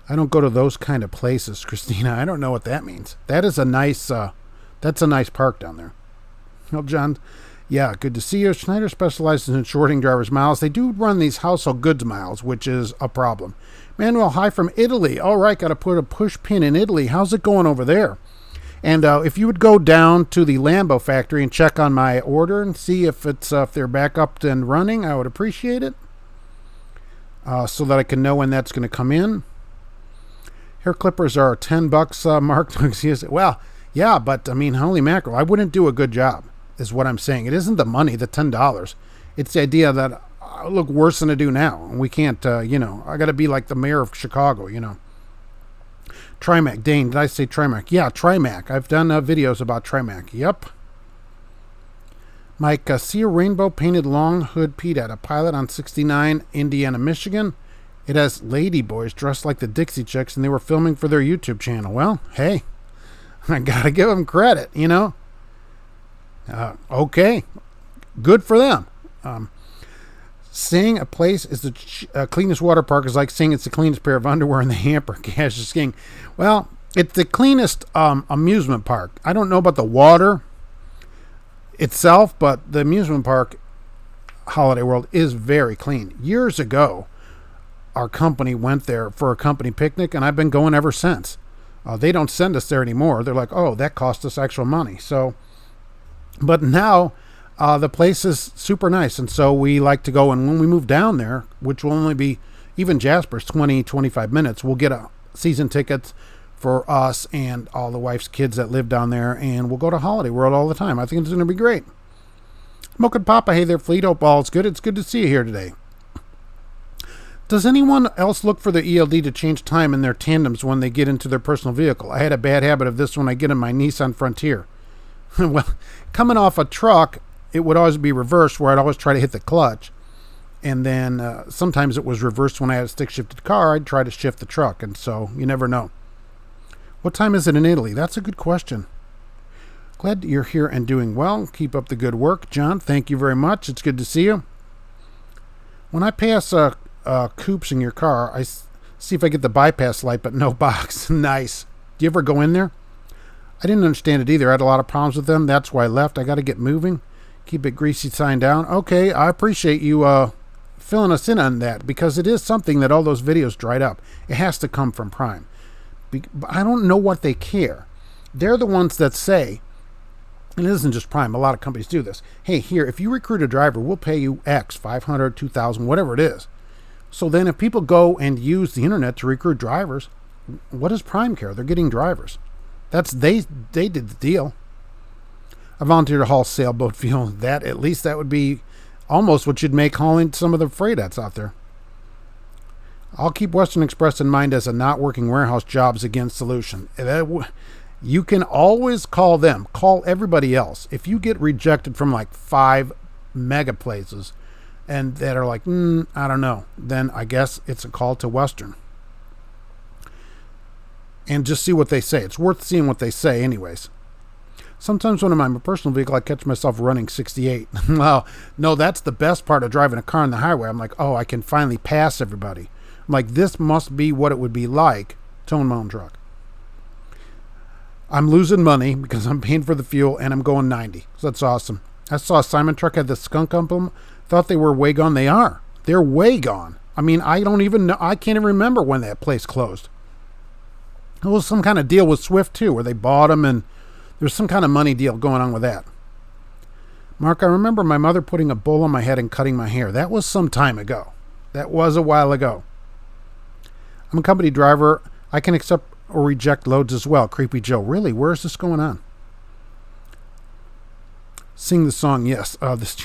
I don't go to those kind of places, Christina. I don't know what that means. That is a nice, that's a nice park down there. Well, John, yeah, good to see you. Schneider specializes in shorting drivers' miles. They do run these household goods miles, which is a problem. Manuel, hi from Italy. All right, got to put a push pin in Italy. How's it going over there? And if you would go down to the Lambo factory and check on my order and see if it's if they're back up and running, I would appreciate it. So that I can know when that's going to come in. Hair clippers are $10, Mark. Well, yeah, but I mean, holy mackerel, I wouldn't do a good job, is what I'm saying. It isn't the money, the $10. It's the idea that I look worse than I do now. And we can't, I got to be like the mayor of Chicago, Trimac. Dane, did I say Trimac? Yeah, Trimac. I've done videos about Trimac. Yep. Mike, see a rainbow painted long hood Pete at a pilot on 69 Indiana, Michigan. It has lady boys dressed like the Dixie Chicks, and they were filming for their YouTube channel. Well, hey, I got to give them credit, Okay, good for them. Saying a place is the cleanest water park is like saying it's the cleanest pair of underwear in the hamper. Cash is king. Well, it's the cleanest amusement park. I don't know about the water itself, but the amusement park, Holiday World, is very clean. Years ago, our company went there for a company picnic, and I've been going ever since. They don't send us there anymore. They're like, oh, that cost us actual money. So, but now the place is super nice, and so we like to go. And when we move down there, which will only be, even Jasper's 25 minutes, we'll get a season tickets for us and all the wife's kids that live down there, and we'll go to Holiday World all the time. I think it's going to be great. Mocha Papa, hey there, Fleet. Hope all's good. It's good to see you here today. Does anyone else look for the ELD to change time in their tandems when they get into their personal vehicle? I had a bad habit of this when I get in my Nissan Frontier. Well, coming off a truck, it would always be reversed, where I'd always try to hit the clutch. And then sometimes it was reversed when I had a stick-shifted car. I'd try to shift the truck, and so you never know. What time is it in Italy? That's a good question. Glad you're here and doing well. Keep up the good work. John, thank you very much. It's good to see you. When I pass coops in your car, I see if I get the bypass light, but no box. Nice. Do you ever go in there? I didn't understand it either. I had a lot of problems with them. That's why I left. I got to get moving. Keep it greasy sign down. Okay, I appreciate you filling us in on that, because it is something that all those videos dried up. It has to come from Prime. I don't know what they care. They're the ones that say, and it isn't just Prime, a lot of companies do this. Hey, here, if you recruit a driver, we'll pay you X, 500, 2,000, whatever it is. So then if people go and use the internet to recruit drivers, what does Prime care? They're getting drivers. They did the deal. I volunteered to haul sailboat fuel. That, at least that would be almost what you'd make hauling some of the freight that's out there. I'll keep Western Express in mind as a not working warehouse jobs again solution. You can always call them. Call everybody else. If you get rejected from like 5 mega places and that are like, I don't know, then I guess it's a call to Western. And just see what they say. It's worth seeing what they say anyways. Sometimes when I'm in my personal vehicle, I catch myself running 68. Well, no, that's the best part of driving a car on the highway. I'm like, oh, I can finally pass everybody. I'm like, this must be what it would be like to own my own truck. I'm losing money because I'm paying for the fuel and I'm going 90. So that's awesome. I saw a Simon truck had the skunk up them. Thought they were way gone. They are. They're way gone. I mean, I don't even know. I can't even remember when that place closed. It was some kind of deal with Swift too, where they bought them, and there's some kind of money deal going on with that. Mark, I remember my mother putting a bowl on my head and cutting my hair. That was some time ago. That was a while ago. I'm a company driver. I can accept or reject loads as well. Creepy Joe. Really? Where is this going on? Sing the song. Yes. This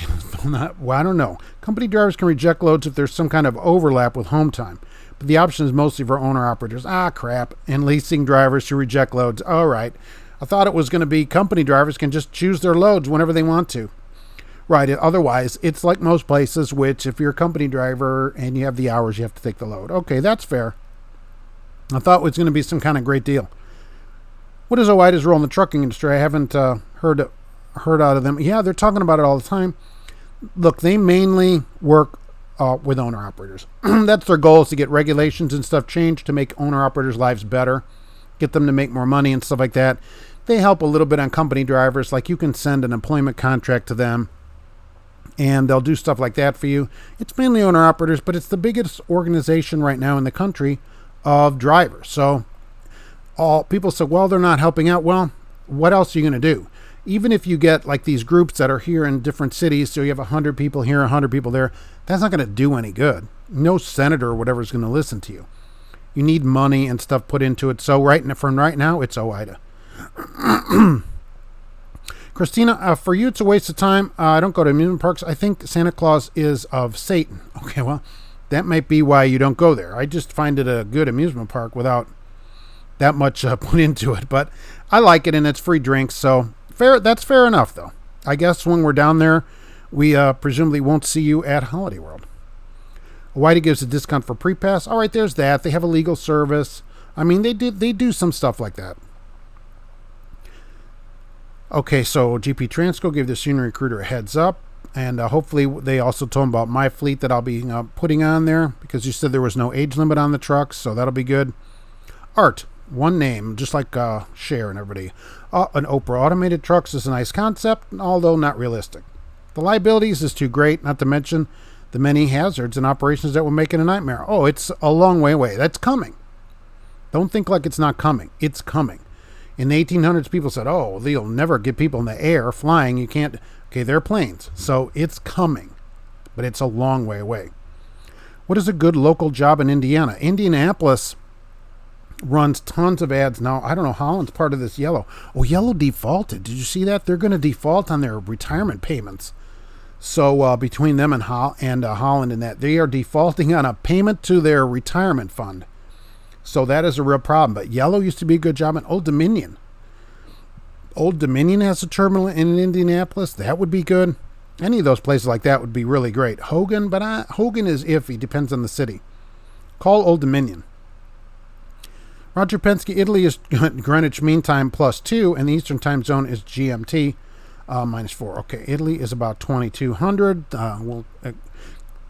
not. Well, I don't know. Company drivers can reject loads if there's some kind of overlap with home time. But the option is mostly for owner-operators. Ah, crap. And leasing drivers to reject loads. All right. I thought it was going to be company drivers can just choose their loads whenever they want to. Right. Otherwise, it's like most places, which if you're a company driver and you have the hours, you have to take the load. Okay, that's fair. I thought it was going to be some kind of great deal. What is OIDA's role in the trucking industry? I haven't heard out of them. Yeah, they're talking about it all the time. Look, they mainly work with owner-operators. That's their goal, is to get regulations and stuff changed to make owner-operators' lives better, get them to make more money and stuff like that. They help a little bit on company drivers. Like, you can send an employment contract to them, and they'll do stuff like that for you. It's mainly owner-operators, but it's the biggest organization right now in the country of drivers. So all people say, well, they're not helping out. Well, what else are you going to do? Even if you get like these groups that are here in different cities, so you have 100 people here, 100 people there, that's not going to do any good. No senator or whatever is going to listen to you. You need money and stuff put into it. So from right now, it's OIDA. Christina, for you, it's a waste of time. I don't go to amusement parks. I think Santa Claus is of Satan. Okay, well, that might be why you don't go there. I just find it a good amusement park without that much put into it. But I like it, and it's free drinks, so fair. That's fair enough, though. I guess when we're down there, we presumably won't see you at Holiday World. Whitey gives a discount for pre-pass. All right, there's that. They have a legal service. I mean, they do some stuff like that. Okay, so GP Transco gave the senior recruiter a heads up, and hopefully they also told him about my fleet that I'll be putting on there, because you said there was no age limit on the trucks, so that'll be good. Art, one name, just like Cher and everybody. An Oprah automated trucks is a nice concept, although not realistic. The liabilities is too great, not to mention the many hazards and operations that will make it a nightmare. Oh, it's a long way away. That's coming. Don't think like it's not coming. It's coming. In the 1800s, people said, oh, they'll never get people in the air flying. You can't. Okay, they're planes. So it's coming, but it's a long way away. What is a good local job in Indiana? Indianapolis runs tons of ads now. I don't know. Holland's part of this Yellow. Oh, Yellow defaulted. Did you see that? They're going to default on their retirement payments. So between them and Holland and that, they are defaulting on a payment to their retirement fund. So that is a real problem. But Yellow used to be a good job in Old Dominion. Old Dominion has a terminal in Indianapolis. That would be good. Any of those places like that would be really great. Hogan, but Hogan is iffy. Depends on the city. Call Old Dominion. Roger Penske, Italy is Greenwich Mean Time +2, and the Eastern Time Zone is GMT -4. Okay, Italy is about 2200. That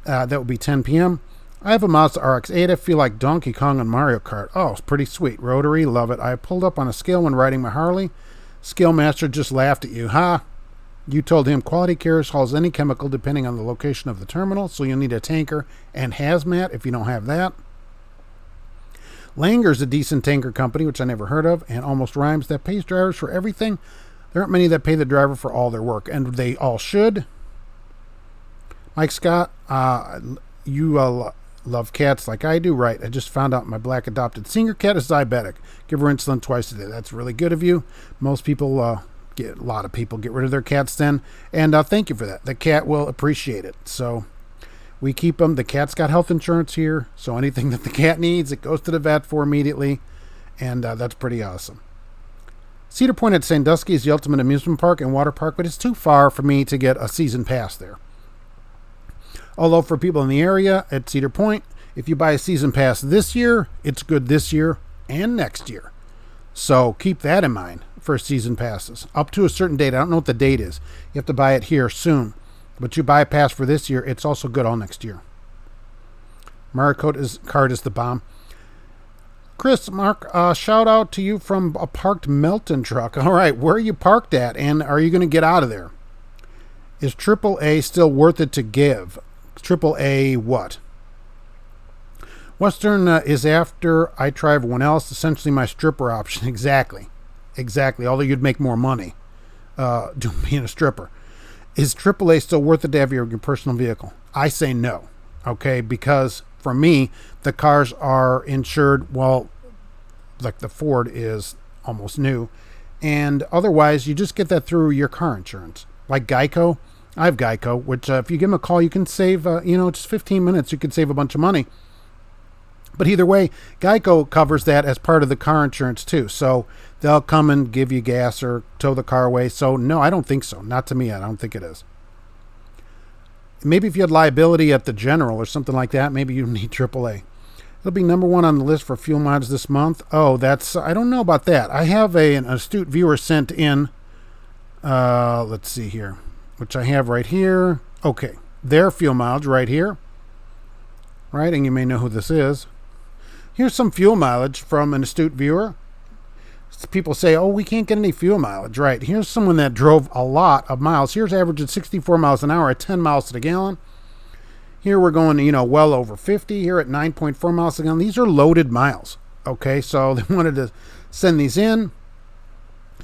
would be 10 p.m. I have a Mazda RX-8. I feel like Donkey Kong on Mario Kart. Oh, it's pretty sweet. Rotary, love it. I pulled up on a scale when riding my Harley. Scale master just laughed at you. Ha! You told him quality carriers hauls any chemical depending on the location of the terminal, so you'll need a tanker and hazmat if you don't have that. Langer's a decent tanker company, which I never heard of, and almost rhymes, that pays drivers for everything. There aren't many that pay the driver for all their work, and they all should. Mike Scott, you love cats like I do, right? I just found out my black adopted senior cat is diabetic. Give her insulin twice a day. That's really good of you. Most people, a lot of people get rid of their cats then, and thank you for that. The cat will appreciate it. So we keep them. The cat's got health insurance here, so anything that the cat needs, it goes to the vet for immediately, and that's pretty awesome. Cedar Point at Sandusky is the ultimate amusement park and water park, but it's too far for me to get a season pass there. Although for people in the area at Cedar Point, if you buy a season pass this year, it's good this year and next year. So keep that in mind for season passes. Up to a certain date. I don't know what the date is. You have to buy it here soon. But you buy a pass for this year, it's also good all next year. Mario Kart is the bomb. Chris, Mark, shout out to you from a parked Melton truck. All right, where are you parked at, and are you going to get out of there? Is AAA still worth it to give? AAA what? Western is after I try everyone else, essentially my stripper option. Exactly. Although you'd make more money being a stripper. Is AAA still worth it to have your personal vehicle? I say no. Okay, because for me, the cars are insured, well, like the Ford is almost new. And otherwise, you just get that through your car insurance. Like Geico, I have Geico, which if you give them a call, you can save, just 15 minutes, you could save a bunch of money. But either way, Geico covers that as part of the car insurance too. So they'll come and give you gas or tow the car away. So no, I don't think so. Not to me. I don't think it is. Maybe if you had liability at the General or something like that, maybe you need AAA. It'll be number one on the list for fuel mileage this month. Oh, I don't know about that. I have an astute viewer sent in, let's see here, which I have right here. Okay, their fuel mileage right here. Right, and you may know who this is. Here's some fuel mileage from an astute viewer. People say, oh, we can't get any fuel mileage. Right, here's someone that drove a lot of miles. Here's averaging 64 miles an hour at 10 miles to the gallon. Here we're going, well over 50. Here at 9.4 miles to the gallon. These are loaded miles. Okay, so they wanted to send these in.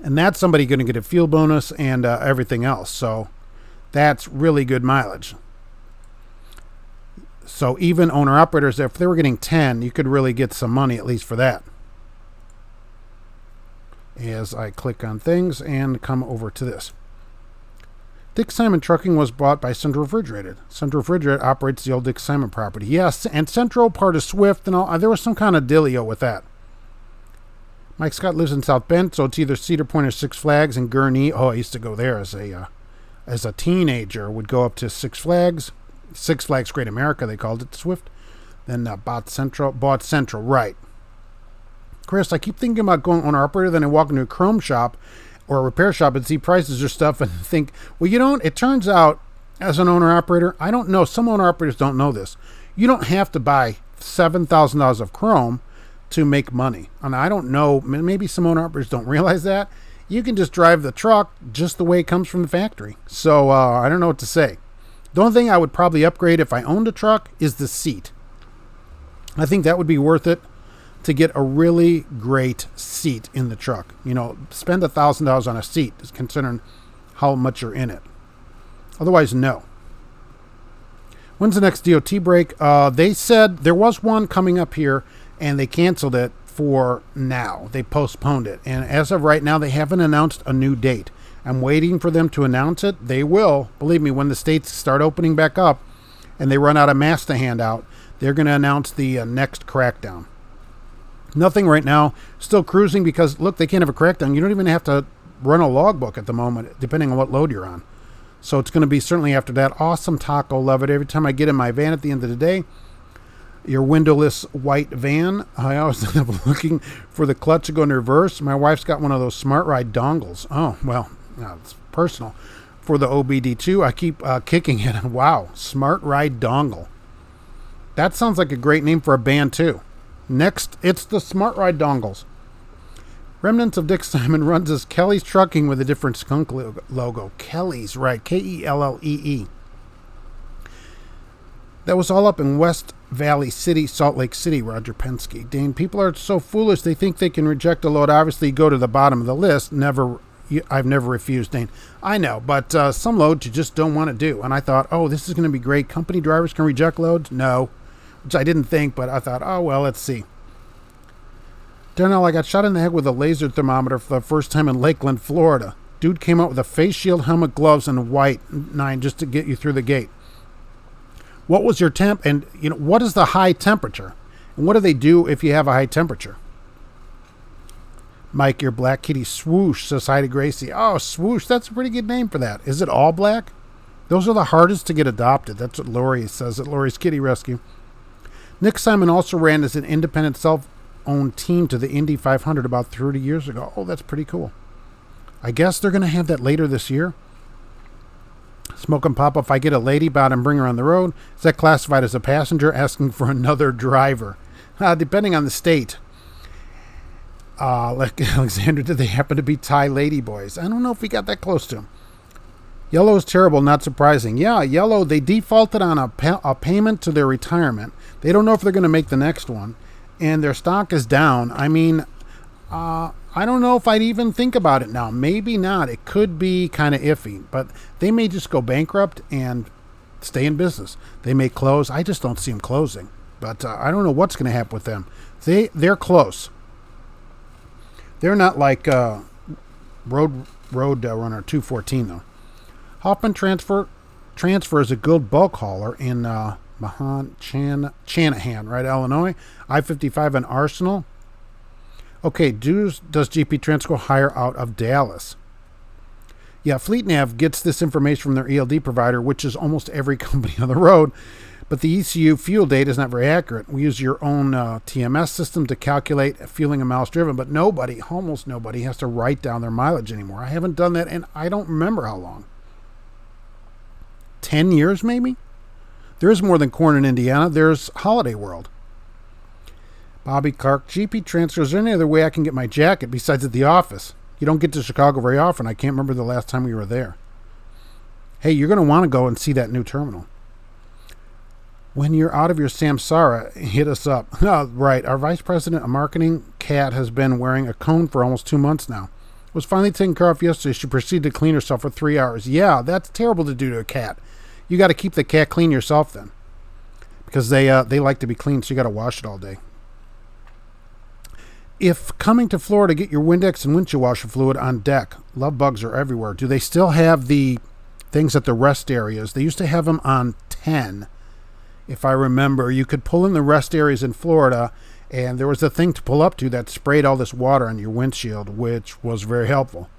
And that's somebody going to get a fuel bonus and everything else. So that's really good mileage. So even owner-operators, if they were getting 10, you could really get some money at least for that. As I click on things and come over to this. Dick Simon Trucking was bought by Central Refrigerated. Central Refrigerated operates the old Dick Simon property. Yes, and Central, part of Swift, and all. There was some kind of dealio with that. Mike Scott lives in South Bend, so it's either Cedar Point or Six Flags in Gurnee. Oh, I used to go there as a teenager. Would go up to Six Flags Great America, they called it, Swift. Then bought Central, right. Chris, I keep thinking about going owner-operator, then I walk into a chrome shop or a repair shop and see prices or stuff and think, well, it turns out as an owner-operator, I don't know, some owner-operators don't know this. You don't have to buy $7,000 of chrome to make money. And I don't know, maybe some owner-operators don't realize that. You can just drive the truck just the way it comes from the factory. So I don't know what to say. The only thing I would probably upgrade if I owned a truck is the seat. I think that would be worth it to get a really great seat in the truck. Spend $1,000 on a seat, considering how much you're in it. Otherwise, no. When's the next DOT break? They said there was one coming up here, and they canceled it for now. They postponed it. And as of right now, they haven't announced a new date. I'm waiting for them to announce it. They will. Believe me, when the states start opening back up and they run out of masks to hand out, they're going to announce the next crackdown. Nothing right now. Still cruising because, look, they can't have a crackdown. You don't even have to run a logbook at the moment, depending on what load you're on. So it's going to be certainly after that. Awesome taco. Love it. Every time I get in my van at the end of the day, your windowless white van, I always end up looking for the clutch to go in reverse. My wife's got one of those Smart Ride dongles. Oh, well, it's personal. For the OBD2, I keep kicking it. Wow, Smart Ride dongle. That sounds like a great name for a band, too. Next, it's the Smart Ride dongles. Remnants of Dick Simon runs as Kelly's Trucking with a different skunk logo. Kelly's, right. Kellee. That was all up in West Valley City, Salt Lake City, Roger Penske. Dane, people are so foolish, they think they can reject a load. Obviously, go to the bottom of the list. I've never refused, Dane. I know, but some loads you just don't want to do. And I thought, oh, this is going to be great. Company drivers can reject loads? No. Which I didn't think, but I thought, oh, well, let's see. Darnell, I got shot in the head with a laser thermometer for the first time in Lakeland, Florida. Dude came out with a face shield, helmet, gloves, and a white 9 just to get you through the gate. What was your temp? And, what is the high temperature? And what do they do if you have a high temperature? Mike, your black kitty swoosh, says hi to Gracie. Oh, swoosh, that's a pretty good name for that. Is it all black? Those are the hardest to get adopted. That's what Lori says at Lori's Kitty Rescue. Nick Simon also ran as an independent self-owned team to the Indy 500 about 30 years ago. Oh, that's pretty cool. I guess they're going to have that later this year. Smoke and Pop, if I get a lady about and bring her on the road, is that classified as a passenger asking for another driver? Depending on the state. Like Alexander, did they happen to be Thai lady boys? I don't know if we got that close to them. Yellow is terrible, not surprising. Yeah, Yellow, they defaulted on a payment to their retirement. They don't know if they're going to make the next one. And their stock is down. I mean, I don't know if I'd even think about it now. Maybe not. It could be kind of iffy. But they may just go bankrupt and stay in business. They may close. I just don't see them closing. But I don't know what's going to happen with them. They're close. They're not like Road Runner 214, though. Hoffman Transfer is a good bulk hauler in Chanahan, right, Illinois. I-55 and Arsenal. Okay, does GP Transco hire out of Dallas? Yeah, FleetNav gets this information from their ELD provider, which is almost every company on the road. But the ECU fuel data is not very accurate. We use your own TMS system to calculate fueling and miles driven, but almost nobody, has to write down their mileage anymore. I haven't done that, and I don't remember how long. 10 years, maybe? There is more than corn in Indiana. There's Holiday World. Bobby Clark, GP transfer. Is there any other way I can get my jacket besides at the office? You don't get to Chicago very often. I can't remember the last time we were there. Hey, you're going to want to go and see that new terminal. When you're out of your samsara, hit us up. Oh, right. Our vice president of marketing, Kat, has been wearing a cone for almost 2 months now. Was finally taken care of yesterday. She proceeded to clean herself for 3 hours. Yeah, that's terrible to do to a cat. You got to keep the cat clean yourself then, because they like to be clean, so you got to wash it all day. If coming to Florida, get your Windex and windshield washer fluid on deck. Love bugs are everywhere. Do they still have the things at the rest areas? They used to have them on 10. If I remember, you could pull in the rest areas in Florida, and there was a thing to pull up to that sprayed all this water on your windshield, which was very helpful.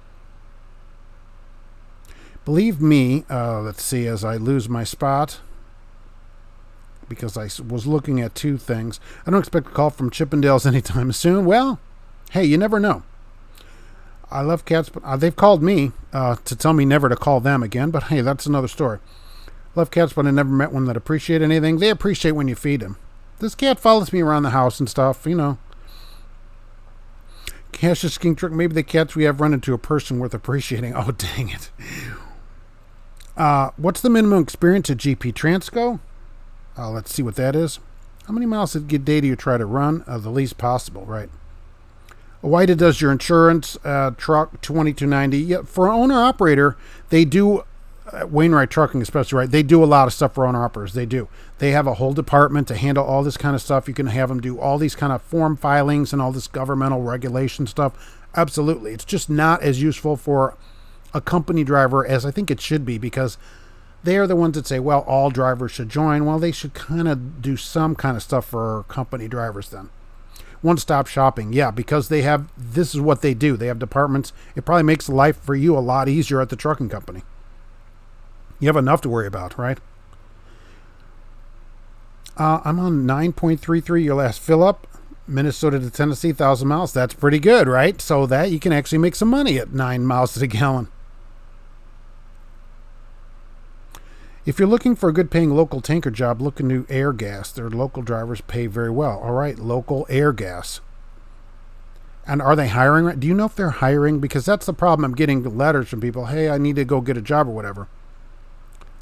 Believe me, let's see, as I lose my spot, because I was looking at two things. I don't expect a call from Chippendales anytime soon. Well, hey, you never know. I love cats, but they've called me to tell me never to call them again, but hey, that's another story. Love cats, but I never met one that appreciate anything. They appreciate when you feed them. This cat follows me around the house and stuff, you know. Cash's skink trick. Maybe the cats we have run into a person worth appreciating. Oh, dang it. What's the minimum experience at GP Transco? Let's see what that is. How many miles a day do you try to run? The least possible, right? Why does your insurance truck $22.90? Yeah, for an owner-operator, they do, Wainwright Trucking especially, right? They do a lot of stuff for owner-operators. They do. They have a whole department to handle all this kind of stuff. You can have them do all these kind of form filings and all this governmental regulation stuff. Absolutely. It's just not as useful for a company driver as I think it should be, because they are the ones that say, well, all drivers should join. Well, they should kind of do some kind of stuff for company drivers then. One-stop shopping, yeah, because this is what they do. They have departments. It probably makes life for you a lot easier at the trucking company. You have enough to worry about, right? I'm on 9.33, your last fill-up. Minnesota to Tennessee, 1,000 miles. That's pretty good, right? So that you can actually make some money at 9 miles to the gallon. If you're looking for a good paying local tanker job, look into Air Gas. Their local drivers pay very well. All right, local Air Gas. And are they hiring? Do you know if they're hiring? Because that's the problem. I'm getting letters from people. Hey, I need to go get a job or whatever.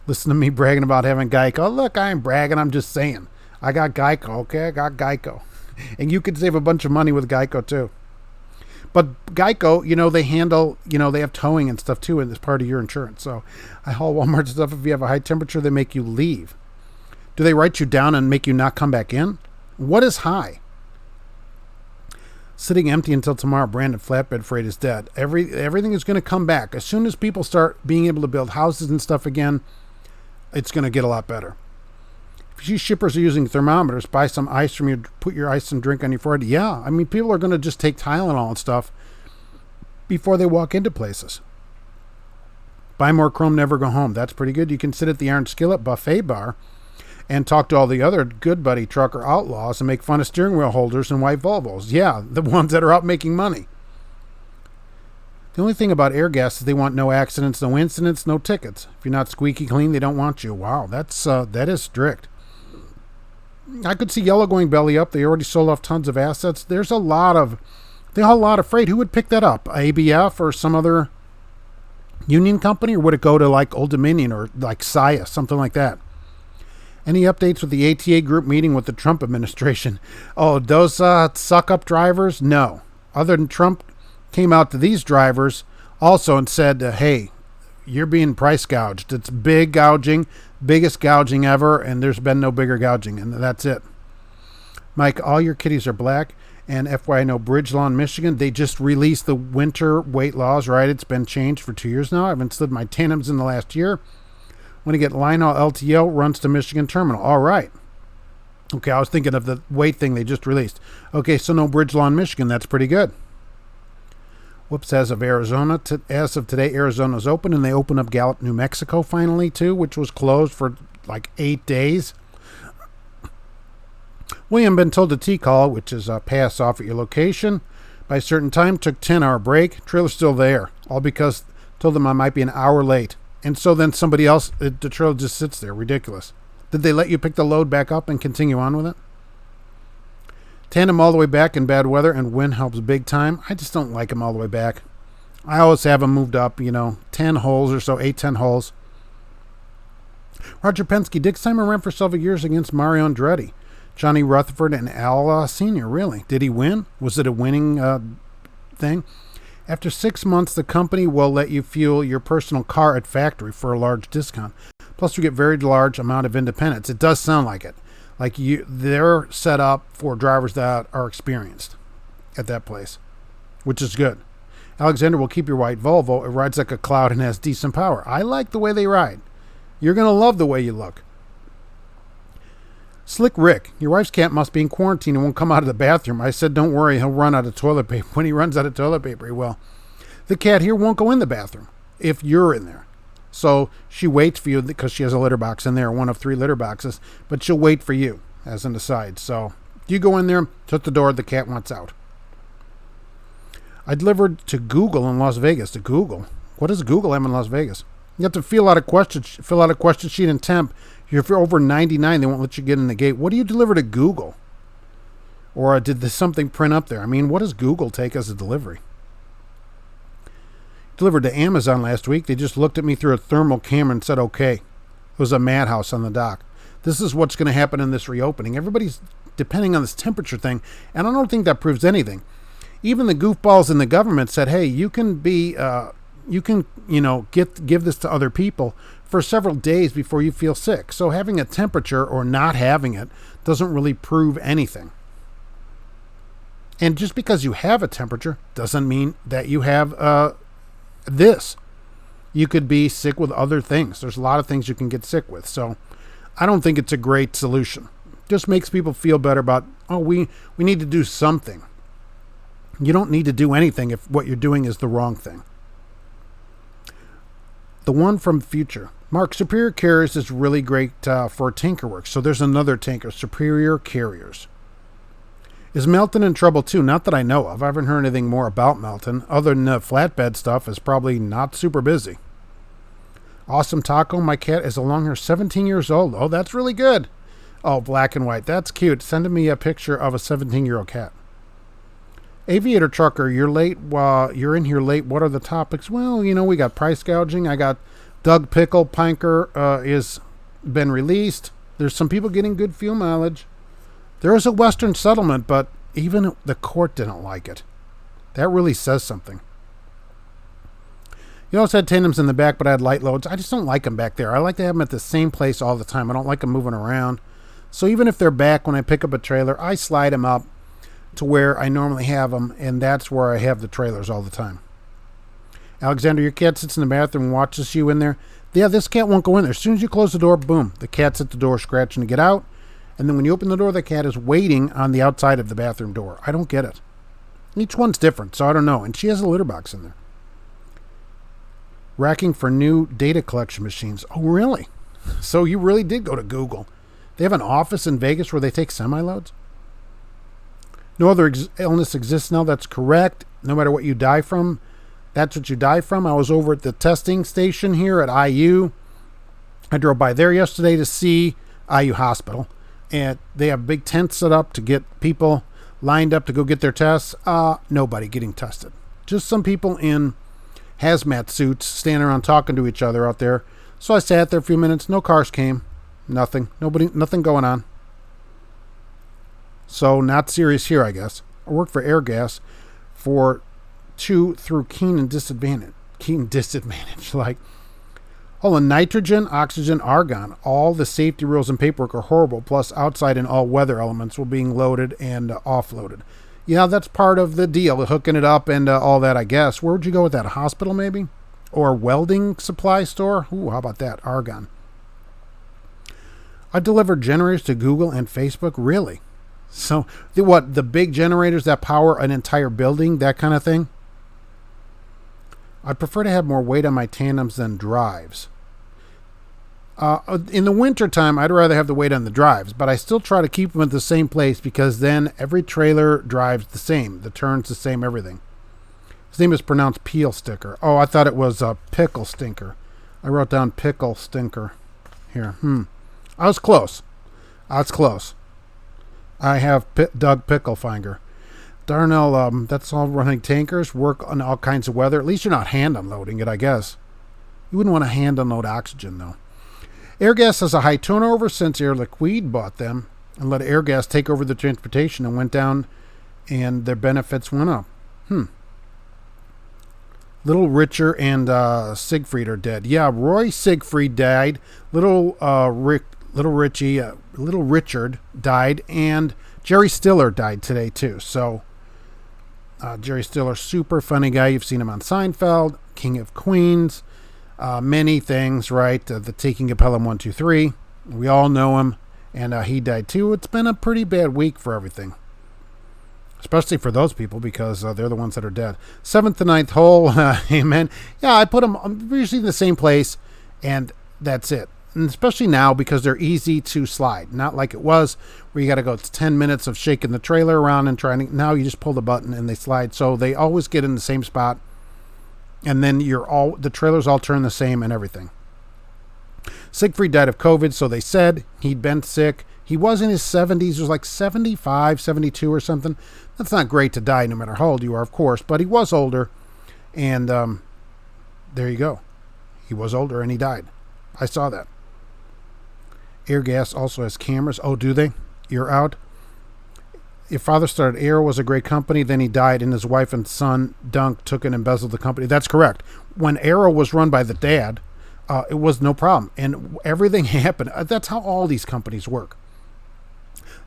Listen to me bragging about having Geico. Look, I ain't bragging. I'm just saying. I got Geico, okay? I got Geico. And you could save a bunch of money with Geico too. But Geico, they handle, they have towing and stuff too, and it's part of your insurance. So I haul Walmart stuff. If you have a high temperature, they make you leave. Do they write you down and make you not come back in? What is high? Sitting empty until tomorrow. Brandon, flatbed freight is dead. Everything is going to come back. As soon as people start being able to build houses and stuff again, it's going to get a lot better. If you shippers are using thermometers, buy some ice from you, put your ice and drink on your forehead. Yeah, I mean, people are going to just take Tylenol and stuff before they walk into places. Buy more Chrome, never go home. That's pretty good. You can sit at the Iron Skillet buffet bar and talk to all the other good buddy trucker outlaws and make fun of steering wheel holders and white Volvos. Yeah, the ones that are out making money. The only thing about Air Gas is they want no accidents, no incidents, no tickets. If you're not squeaky clean, they don't want you. Wow, that is strict. I could see Yellow going belly up. They already sold off tons of assets. There's a lot of freight. Who would pick that up? ABF or some other union company? Or would it go to like Old Dominion or like Saia, something like that? Any updates with the ATA group meeting with the Trump administration? Oh, those suck-up drivers? No. Other than Trump came out to these drivers also and said, hey, you're being price gouged. It's big gouging. Biggest gouging ever, and there's been no bigger gouging, and that's it. Mike, all your kitties are black, and FYI, no Bridge Lawn, Michigan. They just released the winter weight laws, right? It's been changed for 2 years now. I haven't slid my tandems in the last year. When I get Lionel LTL, runs to Michigan Terminal. All right. Okay, I was thinking of the weight thing they just released. Okay, so no Bridge Lawn, Michigan. That's pretty good. Whoops, as of today, Arizona's open, and they open up Gallup, New Mexico finally, too, which was closed for like 8 days. William been told to T-call, which is pass off at your location by a certain time. Took 10-hour break. Trailer's still there. All because told them I might be an hour late. And so then somebody else, the trailer just sits there. Ridiculous. Did they let you pick the load back up and continue on with it? Tandem all the way back in bad weather and wind helps big time. I just don't like them all the way back. I always have them moved up, 10 holes or so, 8-10 holes. Roger Penske, Dick Simon ran for several years against Mario Andretti. Johnny Rutherford and Al Sr., really. Did he win? Was it a winning thing? After 6 months, the company will let you fuel your personal car at factory for a large discount. Plus, you get very large amount of independence. It does sound like it. Like they're set up for drivers that are experienced at that place, which is good. Alexander will keep your white Volvo. It rides like a cloud and has decent power. I like the way they ride. You're going to love the way you look. Slick Rick, your wife's cat must be in quarantine and won't come out of the bathroom. I said, don't worry, he'll run out of toilet paper. When he runs out of toilet paper, he will. The cat here won't go in the bathroom if you're in there. So she waits for you because she has a litter box in there, one of 3 litter boxes, but she'll wait for you as an aside. So you go in there, shut the door, the cat wants out. I delivered to Google in Las Vegas. To Google? What does Google have in Las Vegas? You have to fill out a question sheet and temp. If you're over 99, they won't let you get in the gate. What do you deliver to Google? Or did something print up there? I mean, what does Google take as a delivery? Delivered to Amazon last week. They just looked at me through a thermal camera and said, okay. It was a madhouse on the dock. This is what's going to happen in this reopening. Everybody's depending on this temperature thing, and I don't think that proves anything. Even the goofballs in the government said, hey, you can give this to other people for several days before you feel sick. So having a temperature or not having it doesn't really prove anything. And just because you have a temperature doesn't mean that you have this. You could be sick with other things. There's a lot of things you can get sick with. So I don't think it's a great solution. Just makes people feel better about, we need to do something. You don't need to do anything if what you're doing is the wrong thing. The one from Future. Mark, Superior Carriers is really great for tanker work. So there's another tanker, Superior Carriers. Is Melton in trouble too? Not that I know of. I haven't heard anything more about Melton. Other than the flatbed stuff is probably not super busy. Awesome Taco. My cat is a long-haired 17 years old. Oh, that's really good. Oh, black and white. That's cute. Send me a picture of a 17-year-old cat. Aviator Trucker, you're late. You're in here late. What are the topics? Well, we got price gouging. I got Doug Pickle. Pinker is been released. There's some people getting good fuel mileage. There is a Western settlement, but even the court didn't like it. That really says something. You also had tandems in the back, but I had light loads. I just don't like them back there. I like to have them at the same place all the time. I don't like them moving around. So even if they're back when I pick up a trailer, I slide them up to where I normally have them, and that's where I have the trailers all the time. Alexander, your cat sits in the bathroom and watches you in there. Yeah, this cat won't go in there. As soon as you close the door, boom, the cat's at the door scratching to get out. And then when you open the door, the cat is waiting on the outside of the bathroom door. I don't get it. Each one's different, so I don't know. And she has a litter box in there. Racking for new data collection machines. Oh, really? So you really did go to Google. They have an office in Vegas where they take semi-loads? No other illness exists now. That's correct. No matter what you die from, that's what you die from. I was over at the testing station here at IU. I drove by there yesterday to see IU Hospital. And they have big tents set up to get people lined up to go get their tests. Nobody getting tested. Just some people in hazmat suits standing around talking to each other out there. So I sat there a few minutes. No cars came. Nothing. Nothing going on. So not serious here, I guess. I worked for Airgas for 2 through Keen Disadvantage. Like, oh, and nitrogen, oxygen, argon. All the safety rules and paperwork are horrible. Plus, outside and all weather elements were being loaded and offloaded. Yeah, that's part of the deal, hooking it up and all that, I guess. Where would you go with that? A hospital, maybe? Or a welding supply store? Ooh, how about that? Argon. I delivered generators to Google and Facebook. Really? So, the big generators that power an entire building, that kind of thing? I prefer to have more weight on my tandems than drives. In the winter time, I'd rather have the weight on the drives, but I still try to keep them at the same place because then every trailer drives the same. The turn's the same, everything. His name is pronounced Peel Sticker. Oh, I thought it was Pickle Stinker. I wrote down Pickle Stinker here. I was close. That's close. I have Doug Picklefinger. Darnell, that's all running tankers, work on all kinds of weather. At least you're not hand unloading it, I guess. You wouldn't want to hand unload oxygen, though. Airgas has a high turnover since Air Liquide bought them and let Airgas take over the transportation and went down and their benefits went up. Little Richard and Siegfried are dead. Yeah, Roy Siegfried died. Little Richard died, and Jerry Stiller died today too. So Jerry Stiller, super funny guy. You've seen him on Seinfeld, King of Queens, many things, right? The Taking of Pelham 1, 2, 3. We all know him, and he died too. It's been a pretty bad week for everything. Especially for those people because they're the ones that are dead. 7th to 9th hole, amen. Yeah, I put them usually in the same place, and that's it. And especially now because they're easy to slide. Not like it was where you got to go 10 minutes of shaking the trailer around and trying to. Now you just pull the button and they slide. So they always get in the same spot, and then the trailers all turn the same and everything. Siegfried died of COVID, so they said he'd been sick. He was in his 70s. It was like 75, 72 or something. That's not great to die no matter how old you are, of course, but he was older. And there you go. He was older and he died. I saw that. Airgas also has cameras. Oh, do they? You're out. Your father started Air, was a great company. Then he died, and his wife and son, Dunk, took and embezzled the company. That's correct. When Arrow was run by the dad, it was no problem. And everything happened. That's how all these companies work.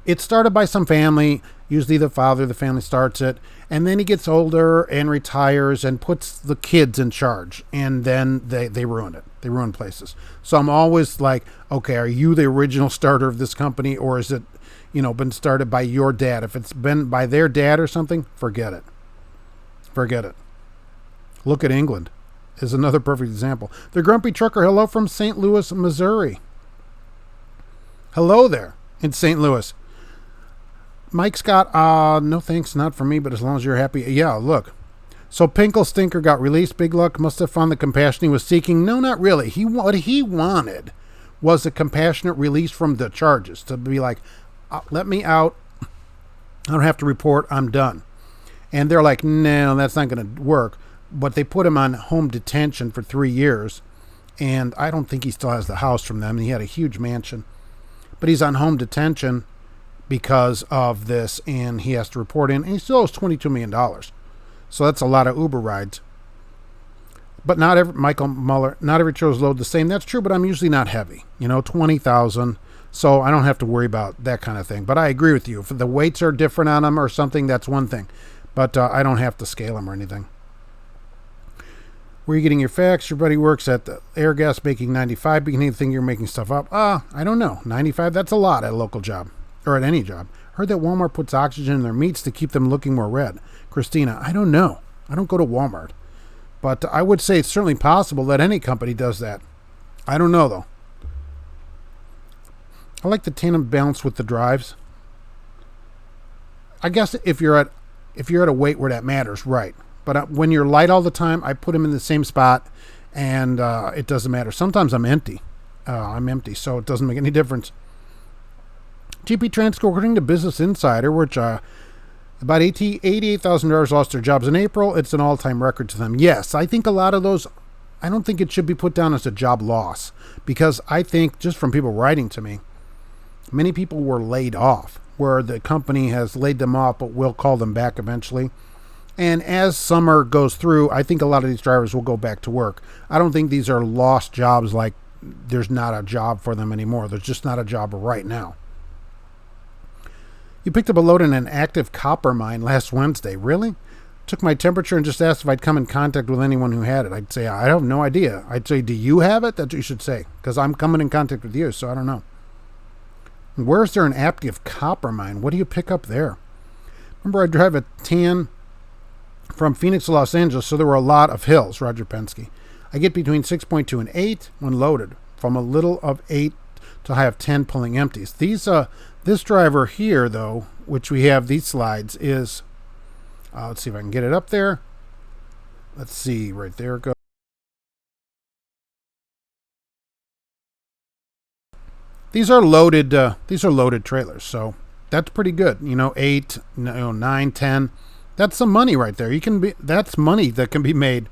It started by some family, usually the father, the family starts it, and then he gets older and retires and puts the kids in charge, and then they ruin it. They ruin places. So I'm always like, okay, are you the original starter of this company, or is it, been started by your dad? If it's been by their dad or something, forget it. Forget it. Look at England is another perfect example. The Grumpy Trucker, hello from St. Louis, Missouri. Hello there in St. Louis. Mike Scott, no thanks, not for me, but as long as you're happy. Yeah, look. So Pinkle Stinker got released. Big Luck must have found the compassion he was seeking. No, not really. What he wanted was a compassionate release from the charges. To be like, let me out. I don't have to report. I'm done. And they're like, no, that's not going to work. But they put him on home detention for 3 years. And I don't think he still has the house from them. He had a huge mansion. But he's on home detention because of this, and he has to report in, and he still owes $22 million. So that's a lot of Uber rides. But Michael Muller, not every trailer is loaded the same. That's true, but I'm usually not heavy. 20,000. So I don't have to worry about that kind of thing. But I agree with you. If the weights are different on them or something, that's one thing. But I don't have to scale them or anything. Where are you getting your facts? Your buddy works at the Airgas making 95, beginning to think you're making stuff up. I don't know. 95, that's a lot at a local job. Or at any job. Heard that Walmart puts oxygen in their meats to keep them looking more red. Christina, I don't know. I don't go to Walmart. But I would say it's certainly possible that any company does that. I don't know, though. I like the tandem balance with the drives. I guess if you're at a weight where that matters, right. But when you're light all the time, I put them in the same spot, and it doesn't matter. Sometimes I'm empty. So it doesn't make any difference. GP Transco, according to Business Insider, which about 88,000 drivers lost their jobs in April. It's an all-time record to them. Yes, I think a lot of those, I don't think it should be put down as a job loss, because I think, just from people writing to me, many people were laid off, where the company has laid them off, but will call them back eventually. And as summer goes through, I think a lot of these drivers will go back to work. I don't think these are lost jobs, like there's not a job for them anymore. There's just not a job right now. You picked up a load in an active copper mine last Wednesday. Really? Took my temperature and just asked if I'd come in contact with anyone who had it. I'd say, I have no idea. I'd say, do you have it? That's what you should say, because I'm coming in contact with you, so I don't know. Where is there an active copper mine? What do you pick up there? Remember, I drive a tan from Phoenix to Los Angeles, so there were a lot of hills, Roger Penske. I get between 6.2 and 8 when loaded. from a little of 8 to high of 10 pulling empties. This driver here, though, which we have these slides, is, let's see if I can get it up there. Let's see, right there it goes. These are loaded trailers, so that's pretty good. 8, 9, 10. That's some money right there. That's money that can be made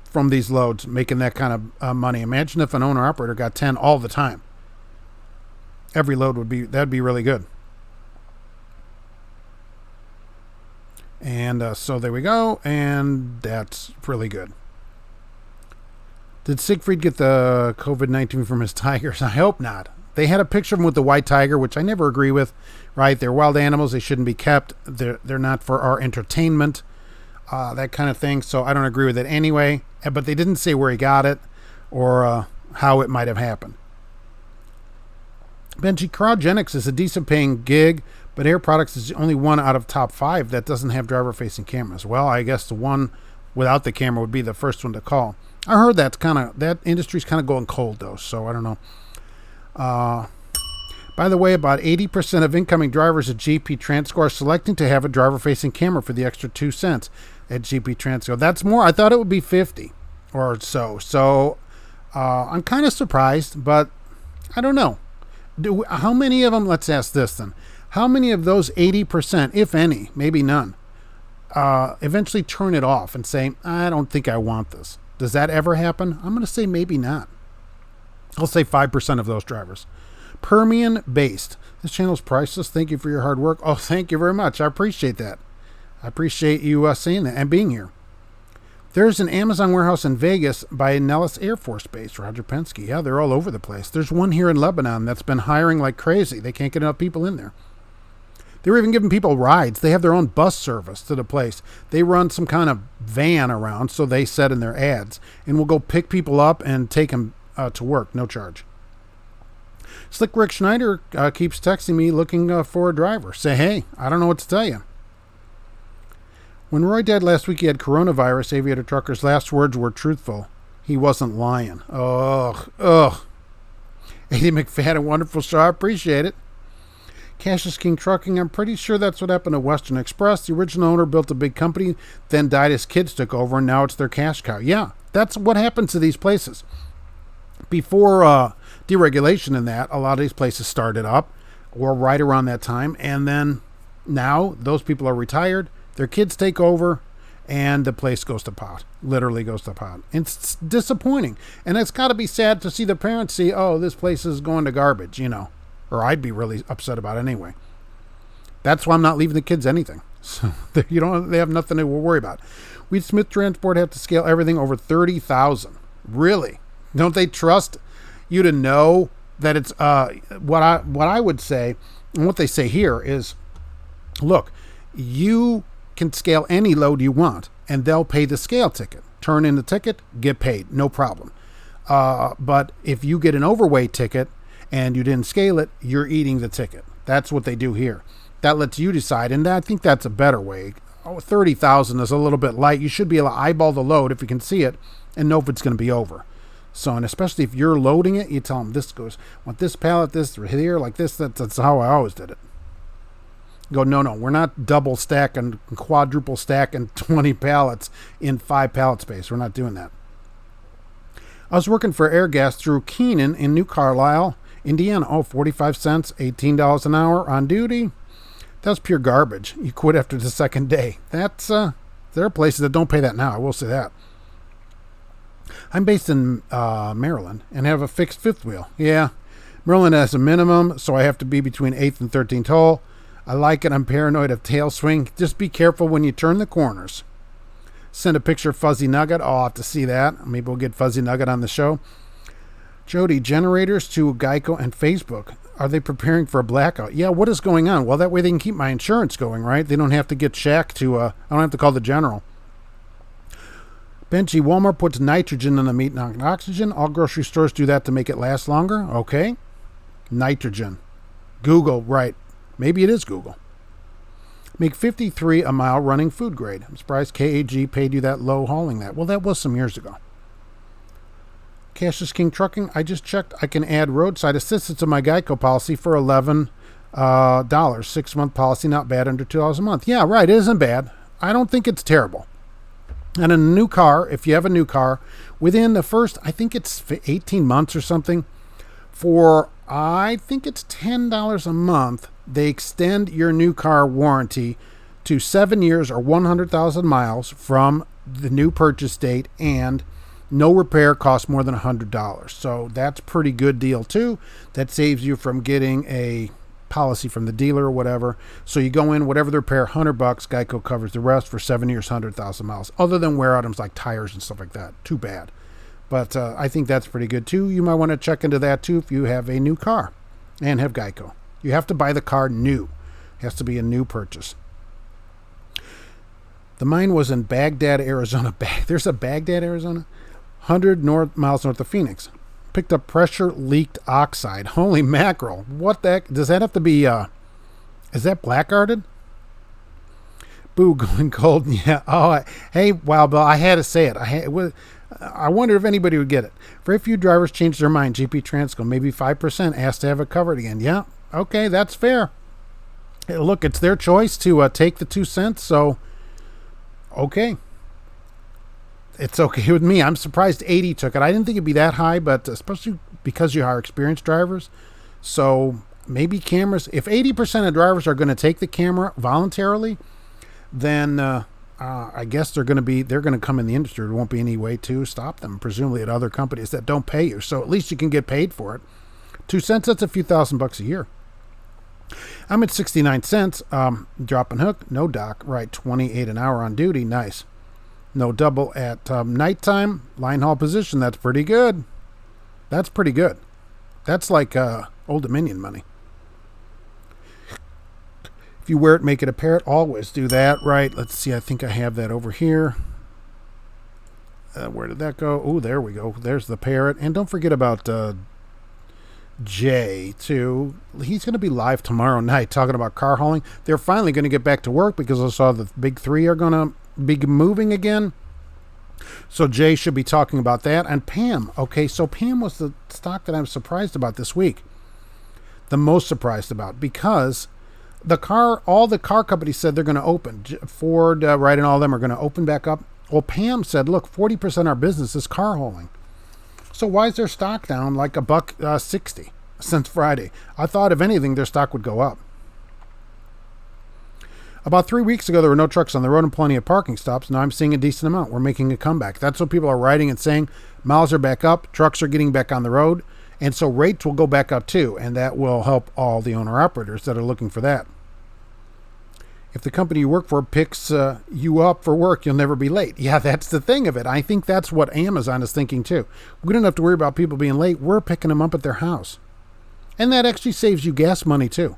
from these loads, making that kind of money. Imagine if an owner operator got 10 all the time. Every load that'd be really good. And so there we go, and that's really good. Did Siegfried get the COVID-19 from his tigers? I hope not. They had a picture of him with the white tiger, which I never agree with. Right? They're wild animals. They shouldn't be kept. They're not for our entertainment, that kind of thing. So I don't agree with it anyway. But they didn't say where he got it or how it might have happened. Benji, cryogenics is a decent paying gig, but Air Products is the only one out of top 5 that doesn't have driver-facing cameras. Well, I guess the one without the camera would be the first one to call. I heard that industry's kind of going cold, though, so I don't know. By the way, about 80% of incoming drivers at GP Transco are selecting to have a driver-facing camera for the extra 2 cents at GP Transco. That's more. I thought it would be 50 or so. So I'm kind of surprised, but I don't know. How many of them, let's ask this then, how many of those 80%, if any, maybe none, eventually turn it off and say, I don't think I want this? Does that ever happen? I'm going to say maybe not. I'll say 5% of those drivers. Permian based. This channel is priceless. Thank you for your hard work. Oh, thank you very much. I appreciate that. I appreciate you saying that and being here. There's an Amazon warehouse in Vegas by Nellis Air Force Base. Roger Penske. Yeah, they're all over the place. There's one here in Lebanon that's been hiring like crazy. They can't get enough people in there. They're even giving people rides. They have their own bus service to the place. They run some kind of van around, so they said in their ads, and will go pick people up and take them to work, no charge. Slick Rick Schneider keeps texting me looking for a driver. Say, hey, I don't know what to tell you. When Roy died last week, he had coronavirus. Aviator Trucker's last words were truthful. He wasn't lying. Ugh. Eddie McFadden, wonderful show. I appreciate it. Cassius King Trucking, I'm pretty sure that's what happened to Western Express. The original owner built a big company, then died, his kids took over, and now it's their cash cow. Yeah, that's what happens to these places. Before deregulation and that, a lot of these places started up, or right around that time, and then now those people are retired, their kids take over, and the place goes to pot. Literally goes to pot. It's disappointing. And it's got to be sad to see the parents see, oh, this place is going to garbage, Or I'd be really upset about it anyway. That's why I'm not leaving the kids anything. So they have nothing to worry about. Weed Smith Transport have to scale everything over 30,000. Really? Don't they trust you to know that it's what I would say, and what they say here is, look, you can scale any load you want, and they'll pay the scale ticket. Turn in the ticket, get paid, no problem. But if you get an overweight ticket and you didn't scale it, you're eating the ticket. That's what they do here. That lets you decide, and I think that's a better way. 30,000 is a little bit light. You should be able to eyeball the load if you can see it and know if it's going to be over. So, and especially if you're loading it, you tell them this goes, want this pallet, this here, like this. That's how I always did it. Go, no, we're not double stack and quadruple stack and 20 pallets in 5 pallet space. We're not doing that. I was working for Airgas through Keenan in New Carlisle, Indiana. 45 cents, $18 an hour on duty. That's pure garbage. You quit after the second day. That's there are places that don't pay that now. I will say that. I'm based in Maryland and have a fixed fifth wheel. Yeah, Maryland has a minimum, so I have to be between 8th and 13th hole. I like it. I'm paranoid of tail swing. Just be careful when you turn the corners. Send a picture of Fuzzy Nugget. I'll have to see that. Maybe we'll get Fuzzy Nugget on the show. Jody, generators to Geico and Facebook. Are they preparing for a blackout? Yeah, what is going on? Well, that way they can keep my insurance going, right? They don't have to get Shaq to, I don't have to call the general. Benji, Walmart puts nitrogen in the meat, not oxygen. All grocery stores do that to make it last longer. Okay. Nitrogen. Google, right. Maybe it is Google. Make $53 a mile running food grade. I'm surprised KAG paid you that low hauling that. Well, that was some years ago. Cash is King Trucking. I just checked. I can add roadside assistance to my Geico policy for $11. 6-month policy, not bad, under $2 a month. Yeah, right. It isn't bad. I don't think it's terrible. And in a new car, if you have a new car, within the first, I think it's 18 months or something, for I think it's $10 a month, they extend your new car warranty to 7 years or 100,000 miles from the new purchase date, and no repair costs more than $100. So that's a pretty good deal too. That saves you from getting a policy from the dealer or whatever. So you go in, whatever the repair, $100, Geico covers the rest for 7 years, 100,000 miles. Other than wear items like tires and stuff like that. Too bad. But I think that's pretty good too. You might want to check into that too if you have a new car and have Geico. You have to buy the car new. It has to be a new purchase. The mine was in Baghdad, Arizona. There's a Baghdad, Arizona? 100 miles north of Phoenix. Picked up pressure leaked oxide. Holy mackerel. What the heck? Does that have to be, is that blackguarded? Boo, going cold. Yeah. Oh, hey, wow, Bill, I had to say it. I wonder if anybody would get it. Very few drivers change their mind. GP Transco, maybe 5% asked to have it covered again. Yeah. Okay, that's fair. Hey, look, it's their choice to take the 2 cents, so okay. It's okay with me. I'm surprised 80 took it. I didn't think it'd be that high, but especially because you hire experienced drivers. So maybe cameras, if 80% of drivers are going to take the camera voluntarily, then I guess they're going to come in the industry. There won't be any way to stop them, presumably at other companies that don't pay you. So at least you can get paid for it. 2 cents, that's a few $1,000 a year. I'm at 69 cents. Drop and hook, no dock, right, 28 an hour on duty, nice. No double at nighttime. Line haul position. That's pretty good. That's pretty good. That's like Old Dominion money. If you wear it, make it a parrot. Always do that. Right. Let's see. I think I have that over here. Where did that go? Oh, there we go. There's the parrot. And don't forget about Jay, too. He's going to be live tomorrow night talking about car hauling. They're finally going to get back to work because I saw the big three are going to be moving again. So Jay should be talking about that. And Pam. Okay, so Pam was the stock that I'm surprised about this week. The most surprised about, because all the car companies said they're going to open. Ford, Wright, and all of them are going to open back up. Well, Pam said, look, 40% of our business is car hauling. So why is their stock down like $1.60 since Friday? I thought, if anything, their stock would go up. About 3 weeks ago, there were no trucks on the road and plenty of parking stops. Now I'm seeing a decent amount. We're making a comeback. That's what people are writing and saying. Miles are back up. Trucks are getting back on the road. And so rates will go back up too. And that will help all the owner-operators that are looking for that. If the company you work for picks you up for work, you'll never be late. Yeah, that's the thing of it. I think that's what Amazon is thinking too. We don't have to worry about people being late. We're picking them up at their house. And that actually saves you gas money too.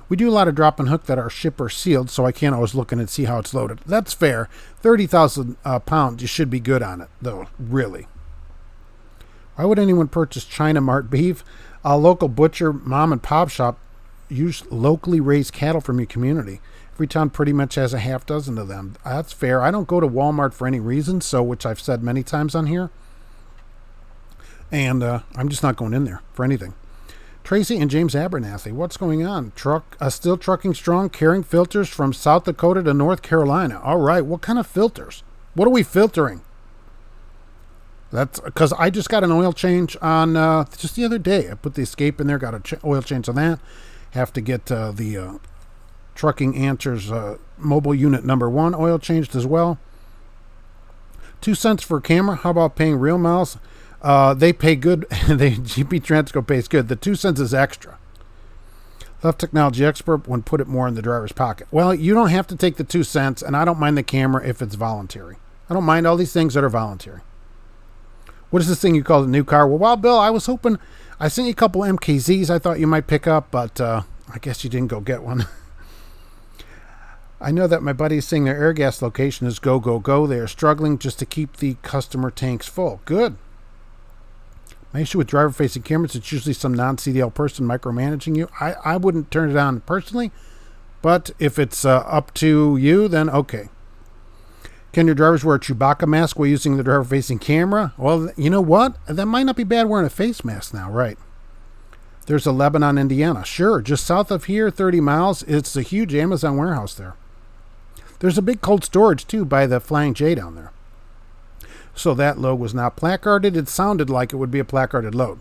We do a lot of drop and hook that are shipper sealed, so I can't always look in and see how it's loaded. That's fair. 30,000 pounds, you should be good on it, though, really. Why would anyone purchase China Mart beef? A local butcher, mom and pop shop use locally raised cattle from your community. Every town pretty much has a half dozen of them. That's fair. I don't go to Walmart for any reason, which I've said many times on here. And I'm just not going in there for anything. Tracy and James Abernathy, what's going on? Still trucking strong, carrying filters from South Dakota to North Carolina. All right, what kind of filters? What are we filtering? That's because I just got an oil change on just the other day. I put the Escape in there, got an oil change on that. Have to get the Trucking Answers mobile unit number 1 oil changed as well. 2 cents for a camera. How about paying real miles? They pay good. GP Transco pays good. The 2 cents is extra. Left technology expert when put it more in the driver's pocket. Well, you don't have to take the 2 cents, and I don't mind the camera if it's voluntary. I don't mind all these things that are voluntary. What is this thing you call a new car? Well, Bill, I was hoping I sent you a couple MKZs I thought you might pick up, but I guess you didn't go get one. I know that my buddy is saying their air gas location is go, go, go. They are struggling just to keep the customer tanks full. Good. My issue with driver-facing cameras, it's usually some non-CDL person micromanaging you. I wouldn't turn it on personally, but if it's up to you, then okay. Can your drivers wear a Chewbacca mask while using the driver-facing camera? Well, you know what? That might not be bad wearing a face mask now, right? There's a Lebanon, Indiana. Sure, just south of here, 30 miles. It's a huge Amazon warehouse there. There's a big cold storage, too, by the Flying J down there. So that load was not placarded. It sounded like it would be a placarded load.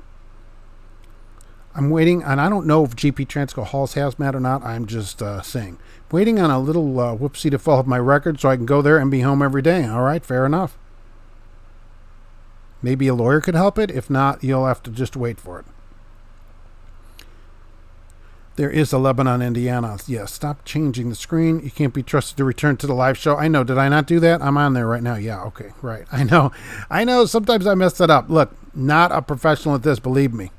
I'm waiting, and I don't know if GP Transco hauls hazmat or not. I'm just saying. Waiting on a little whoopsie to fall off my record so I can go there and be home every day. All right, fair enough. Maybe a lawyer could help it. If not, you'll have to just wait for it. There is a Lebanon, Indiana. Yes, stop changing the screen. You can't be trusted to return to the live show. I know. Did I not do that? I'm on there right now. Yeah, okay, right. I know. Sometimes I mess it up. Look, not a professional at this, believe me.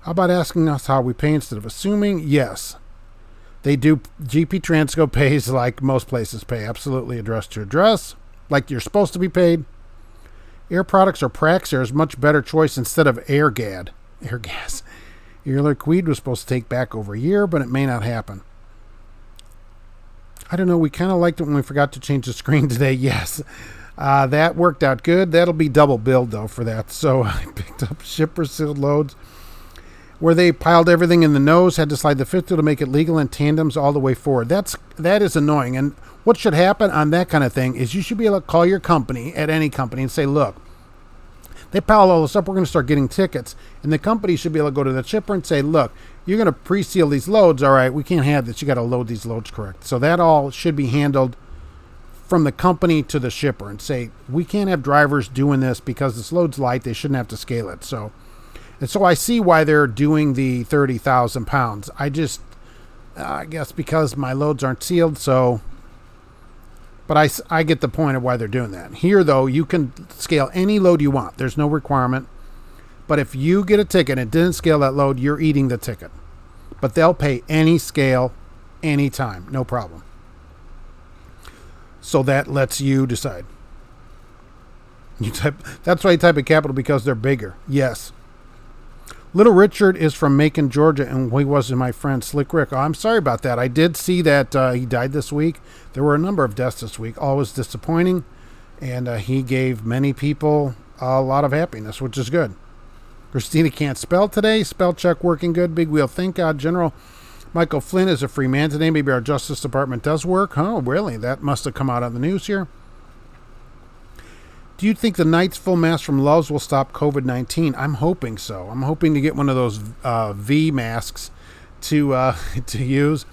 How about asking us how we pay instead of assuming? Yes. They do. GP Transco pays like most places pay. Absolutely address to address. Like you're supposed to be paid. Air Products or Praxair is much better choice instead of Airgad. Airgas. Air Liquide was supposed to take back over a year, but it may not happen. I don't know. We kind of liked it when we forgot to change the screen today. Yes. That worked out good. That'll be double billed, though, for that. So I picked up shipper sealed loads where they piled everything in the nose, had to slide the fifth wheel to make it legal in tandems all the way forward. That is annoying. And what should happen on that kind of thing is you should be able to call your company at any company and say, look, they piled all this up. We're going to start getting tickets. And the company should be able to go to the shipper and say, look, you're going to pre-seal these loads. All right, we can't have this. You got to load these loads correct. So that all should be handled from the company to the shipper and say, we can't have drivers doing this because this load's light. They shouldn't have to scale it. So I see why they're doing the 30,000 pounds. I guess because my loads aren't sealed. But I get the point of why they're doing that. Here, though, you can scale any load you want. There's no requirement. But if you get a ticket and it didn't scale that load, you're eating the ticket. But they'll pay any scale, anytime. No problem. So that lets you decide. That's why you type in capital, because they're bigger. Yes. Little Richard is from Macon, Georgia, and he wasn't my friend Slick Rick. Oh, I'm sorry about that. I did see that he died this week. There were a number of deaths this week. Always disappointing, and he gave many people a lot of happiness, which is good. Christina can't spell today. Spell check working good. Big wheel. Thank God. General Michael Flynn is a free man today. Maybe our Justice Department does work. Oh, really? That must have come out on the news here. Do you think the Knights full mask from Love's will stop COVID-19? I'm hoping so. I'm hoping to get one of those V masks to use.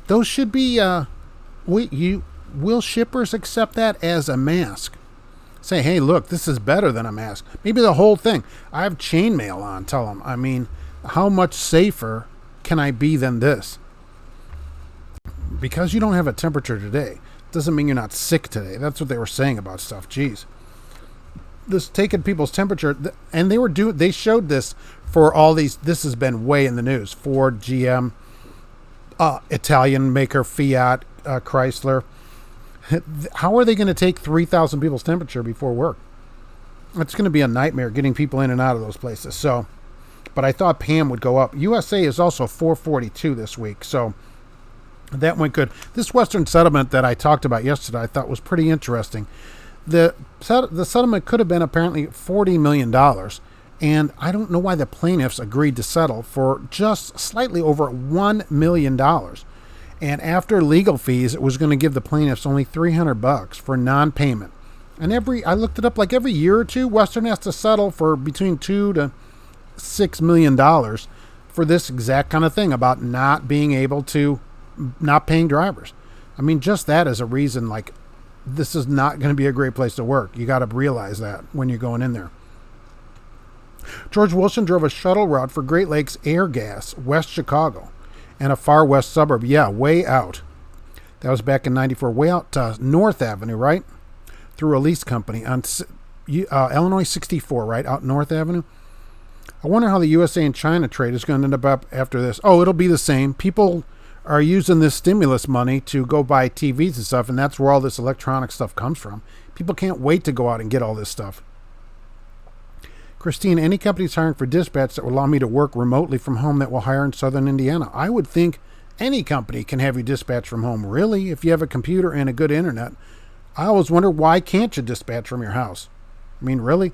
Those should be. Will shippers accept that as a mask? Say, hey, look, this is better than a mask. Maybe the whole thing. I have chainmail on. Tell them. I mean, how much safer can I be than this? Because you don't have a temperature today doesn't mean you're not sick today. That's what they were saying about stuff. Jeez. This taking people's temperature, and they showed this for all these. This has been way in the news. Ford, GM, Italian maker Fiat, Chrysler. How are they going to take 3,000 people's temperature before work? It's going to be a nightmare getting people in and out of those places. So, but I thought Pam would go up. USA is also 442 this week, so that went good. This Western settlement that I talked about yesterday, I thought was pretty interesting. The settlement could have been apparently $40 million, and I don't know why the plaintiffs agreed to settle for just slightly over $1 million. And after legal fees, it was going to give the plaintiffs only $300 for non-payment. And I looked it up, like every year or two, Western has to settle for between $2 to $6 million for this exact kind of thing about not paying drivers. I mean, just that is a reason, like, this is not going to be a great place to work. You got to realize that when you're going in there. George Wilson drove a shuttle route for Great Lakes Air Gas, West Chicago, and a far west suburb. Yeah, way out. That was back in 94. Way out to North Avenue, right? Through a lease company on Illinois 64, right? Out North Avenue. I wonder how the USA and China trade is going to end up after this. Oh, it'll be the same. People are using this stimulus money to go buy TVs and stuff, and that's where all this electronic stuff comes from. People can't wait to go out and get all this stuff. Christine, any companies hiring for dispatch that will allow me to work remotely from home that will hire in southern Indiana? I would think any company can have you dispatch from home, really, if you have a computer and a good internet. I always wonder, why can't you dispatch from your house? I mean, really?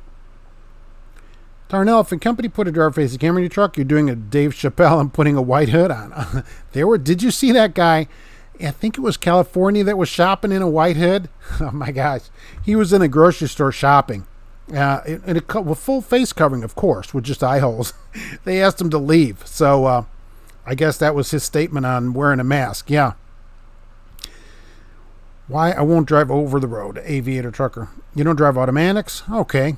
Darnell, if a company put a driver-facing camera in your truck, you're doing a Dave Chappelle and putting a white hood on. Did you see that guy? I think it was California that was shopping in a white hood. Oh my gosh. He was in a grocery store shopping. With full face covering, of course, with just eye holes. They asked him to leave. So I guess that was his statement on wearing a mask. Yeah. Why I won't drive over the road, aviator trucker. You don't drive automatics? Okay.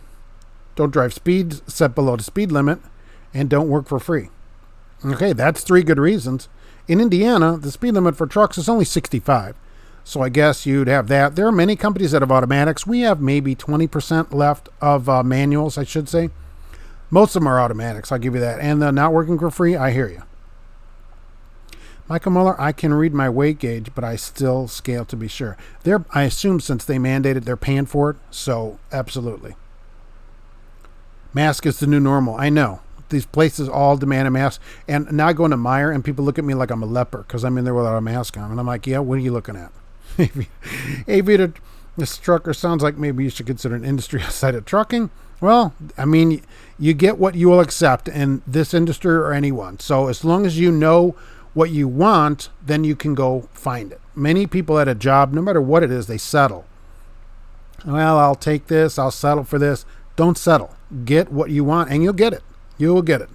Don't drive speeds set below the speed limit, and don't work for free. Okay, that's 3 good reasons. In Indiana, the speed limit for trucks is only 65. So I guess you'd have that. There are many companies that have automatics. We have maybe 20% left of manuals, I should say. Most of them are automatics, I'll give you that. And the not working for free, I hear you. Michael Muller, I can read my weight gauge, but I still scale to be sure. I assume since they mandated, they're paying for it. So absolutely. Mask is the new normal. I know. These places all demand a mask. And now I go into Meijer and people look at me like I'm a leper because I'm in there without a mask on. And I'm like, yeah, what are you looking at? Aviator, this trucker sounds like maybe you should consider an industry outside of trucking. Well, I mean, you get what you will accept in this industry or anyone. So as long as you know what you want, then you can go find it. Many people at a job, no matter what it is, they settle. Well, I'll take this. I'll settle for this. Don't settle. Get what you want, and you'll get it. You will get it.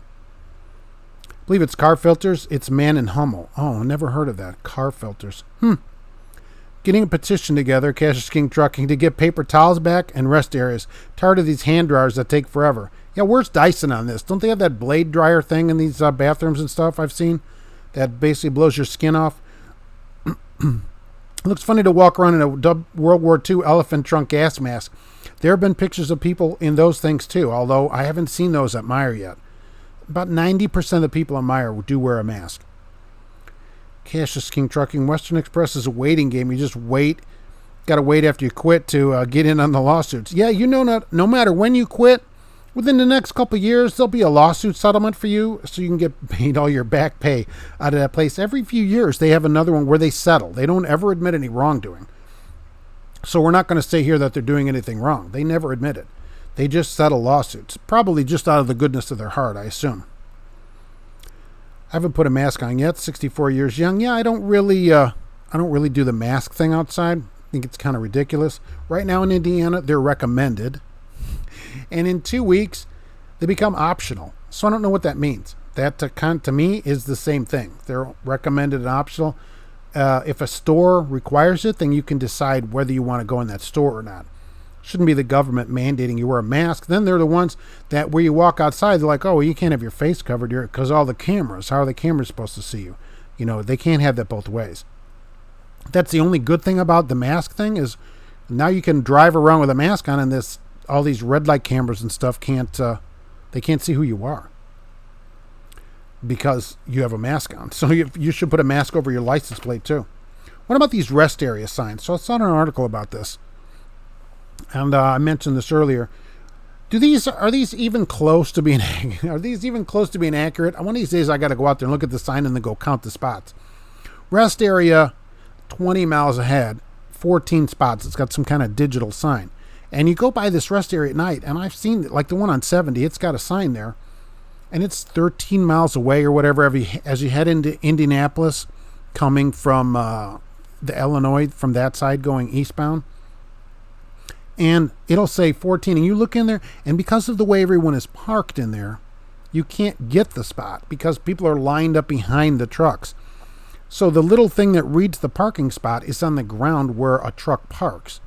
I believe it's car filters. It's Man and Hummel. Oh, never heard of that. Car filters. Getting a petition together, Cash is King Trucking, to get paper towels back and rest areas. Tired of these hand dryers that take forever. Yeah, where's Dyson on this? Don't they have that blade dryer thing in these bathrooms and stuff I've seen that basically blows your skin off? It looks funny to walk around in a World War II elephant trunk gas mask. There have been pictures of people in those things too, although I haven't seen those at Meijer yet. About 90% of the people at Meijer do wear a mask. Cash is King Trucking. Western Express is a waiting game. You just wait. Got to wait after you quit to get in on the lawsuits. Yeah, you know, no matter when you quit, within the next couple of years, there'll be a lawsuit settlement for you so you can get paid all your back pay out of that place. Every few years, they have another one where they settle. They don't ever admit any wrongdoing. So we're not going to say here that they're doing anything wrong. They never admit it. They just settle lawsuits, probably just out of the goodness of their heart, I assume. I haven't put a mask on yet. 64 years young. Yeah, I don't really do the mask thing outside. I think it's kind of ridiculous. Right now in Indiana, they're recommended. And in 2 weeks, they become optional. So I don't know what that means. That to me is the same thing. They're recommended and optional. If a store requires it, then you can decide whether you want to go in that store or not. Shouldn't be the government mandating you wear a mask. Then they're the ones that where you walk outside, they're like, oh, well, you can't have your face covered here because all the cameras. How are the cameras supposed to see you? You know, they can't have that both ways. That's the only good thing about the mask thing is now you can drive around with a mask on, and all these red light cameras and stuff can't see who you are because you have a mask on. So you should put a mask over your license plate too. What about these rest area signs? So I saw an article about this, and I mentioned this earlier. Are these even close to being accurate? One of these days I got to go out there and look at the sign and then go count the spots. Rest area, 20 miles ahead, 14 spots. It's got some kind of digital sign. And you go by this rest area at night, and I've seen, like the one on 70, it's got a sign there, and it's 13 miles away or whatever as you head into Indianapolis, coming from the Illinois, from that side going eastbound. And it'll say 14, and you look in there, and because of the way everyone is parked in there, you can't get the spot because people are lined up behind the trucks. So the little thing that reads the parking spot is on the ground where a truck parks.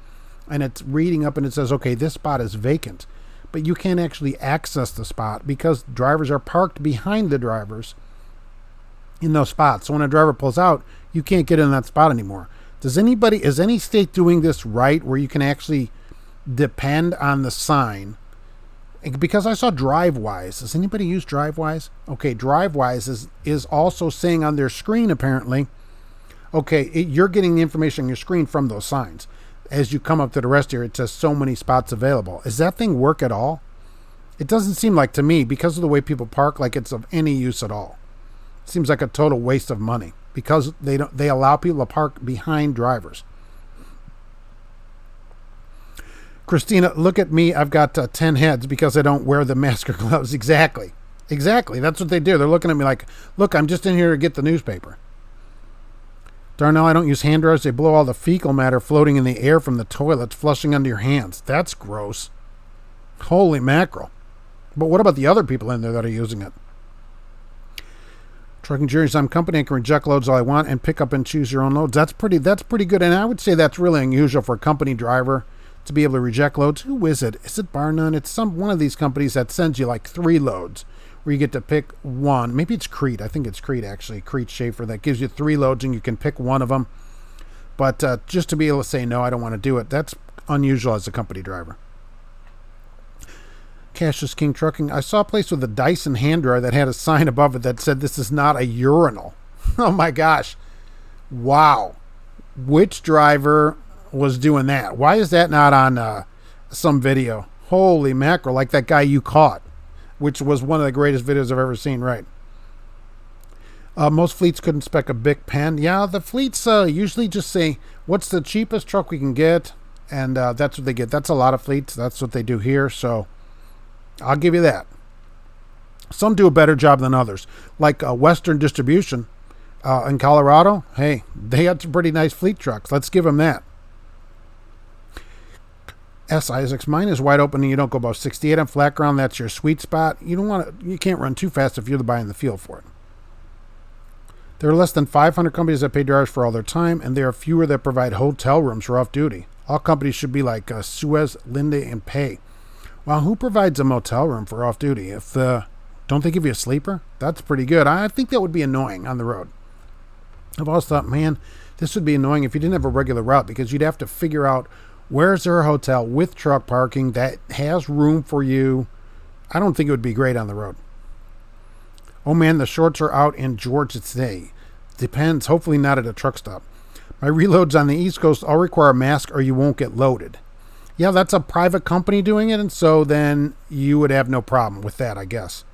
And it's reading up and it says, okay, this spot is vacant. But you can't actually access the spot because drivers are parked behind the drivers in those spots. So when a driver pulls out, you can't get in that spot anymore. Is any state doing this right where you can actually depend on the sign? Because I saw DriveWise. Does anybody use DriveWise? Okay, DriveWise is also saying on their screen, apparently, okay, you're getting the information on your screen from those signs. As you come up to the rest area, it says so many spots available. Does that thing work at all? It doesn't seem like to me, because of the way people park, like it's of any use at all. It seems like a total waste of money because they allow people to park behind drivers. Christina, look at me. I've got 10 heads because I don't wear the mask or gloves. Exactly. Exactly. That's what they do. They're looking at me like, look, I'm just in here to get the newspaper. Darnell, I don't use hand dryers. They blow all the fecal matter floating in the air from the toilets, flushing under your hands. That's gross. Holy mackerel. But what about the other people in there that are using it? Trucking Jerry's I'm company. I can reject loads all I want and pick up and choose your own loads. That's pretty good. And I would say that's really unusual for a company driver to be able to reject loads. Who is it? Is it Bar None? It's one of these companies that sends you like 3 loads where you get to pick one. Maybe it's Crete. I think it's Crete, actually. Crete Schaefer, that gives you 3 loads and you can pick one of them. But just to be able to say, no, I don't want to do it, that's unusual as a company driver. Cash is King Trucking. I saw a place with a Dyson hand dryer that had a sign above it that said, this is not a urinal. Oh my gosh. Wow. Which driver was doing that? Why is that not on some video? Holy mackerel, like that guy you caught, which was one of the greatest videos I've ever seen, right? Most fleets couldn't spec a big pen. Yeah, the fleets usually just say, what's the cheapest truck we can get? And that's what they get. That's a lot of fleets. That's what they do here. So I'll give you that. Some do a better job than others. Like Western Distribution in Colorado. Hey, they had some pretty nice fleet trucks. Let's give them that. S. Isaacs, mine is wide open and you don't go above 68 on flat ground. That's your sweet spot. You can't run too fast if you're the buying the field for it. There are less than 500 companies that pay drivers for all their time, and there are fewer that provide hotel rooms for off duty. All companies should be like Suez, Linde, and Pay. Well, who provides a motel room for off duty? Don't they give you a sleeper? That's pretty good. I think that would be annoying on the road. I've always thought, man, this would be annoying if you didn't have a regular route, because you'd have to figure out where's there a hotel with truck parking that has room for you. I don't think it would be great on the road. Oh man, the shorts are out in Georgia today. Depends. Hopefully not at a truck stop. My reloads on the East Coast all require a mask or you won't get loaded. Yeah, that's a private company doing it, and so then you would have no problem with that, I guess.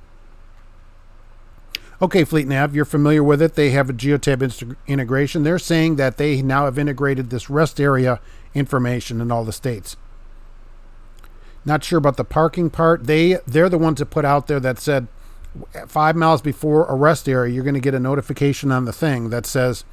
Okay, Fleet Nav, you're familiar with it. They have a geotab integration. They're saying that they now have integrated this rest area information in all the states. Not sure about the parking part. They're the ones that put out there that said 5 miles before a rest area, you're going to get a notification on the thing that says,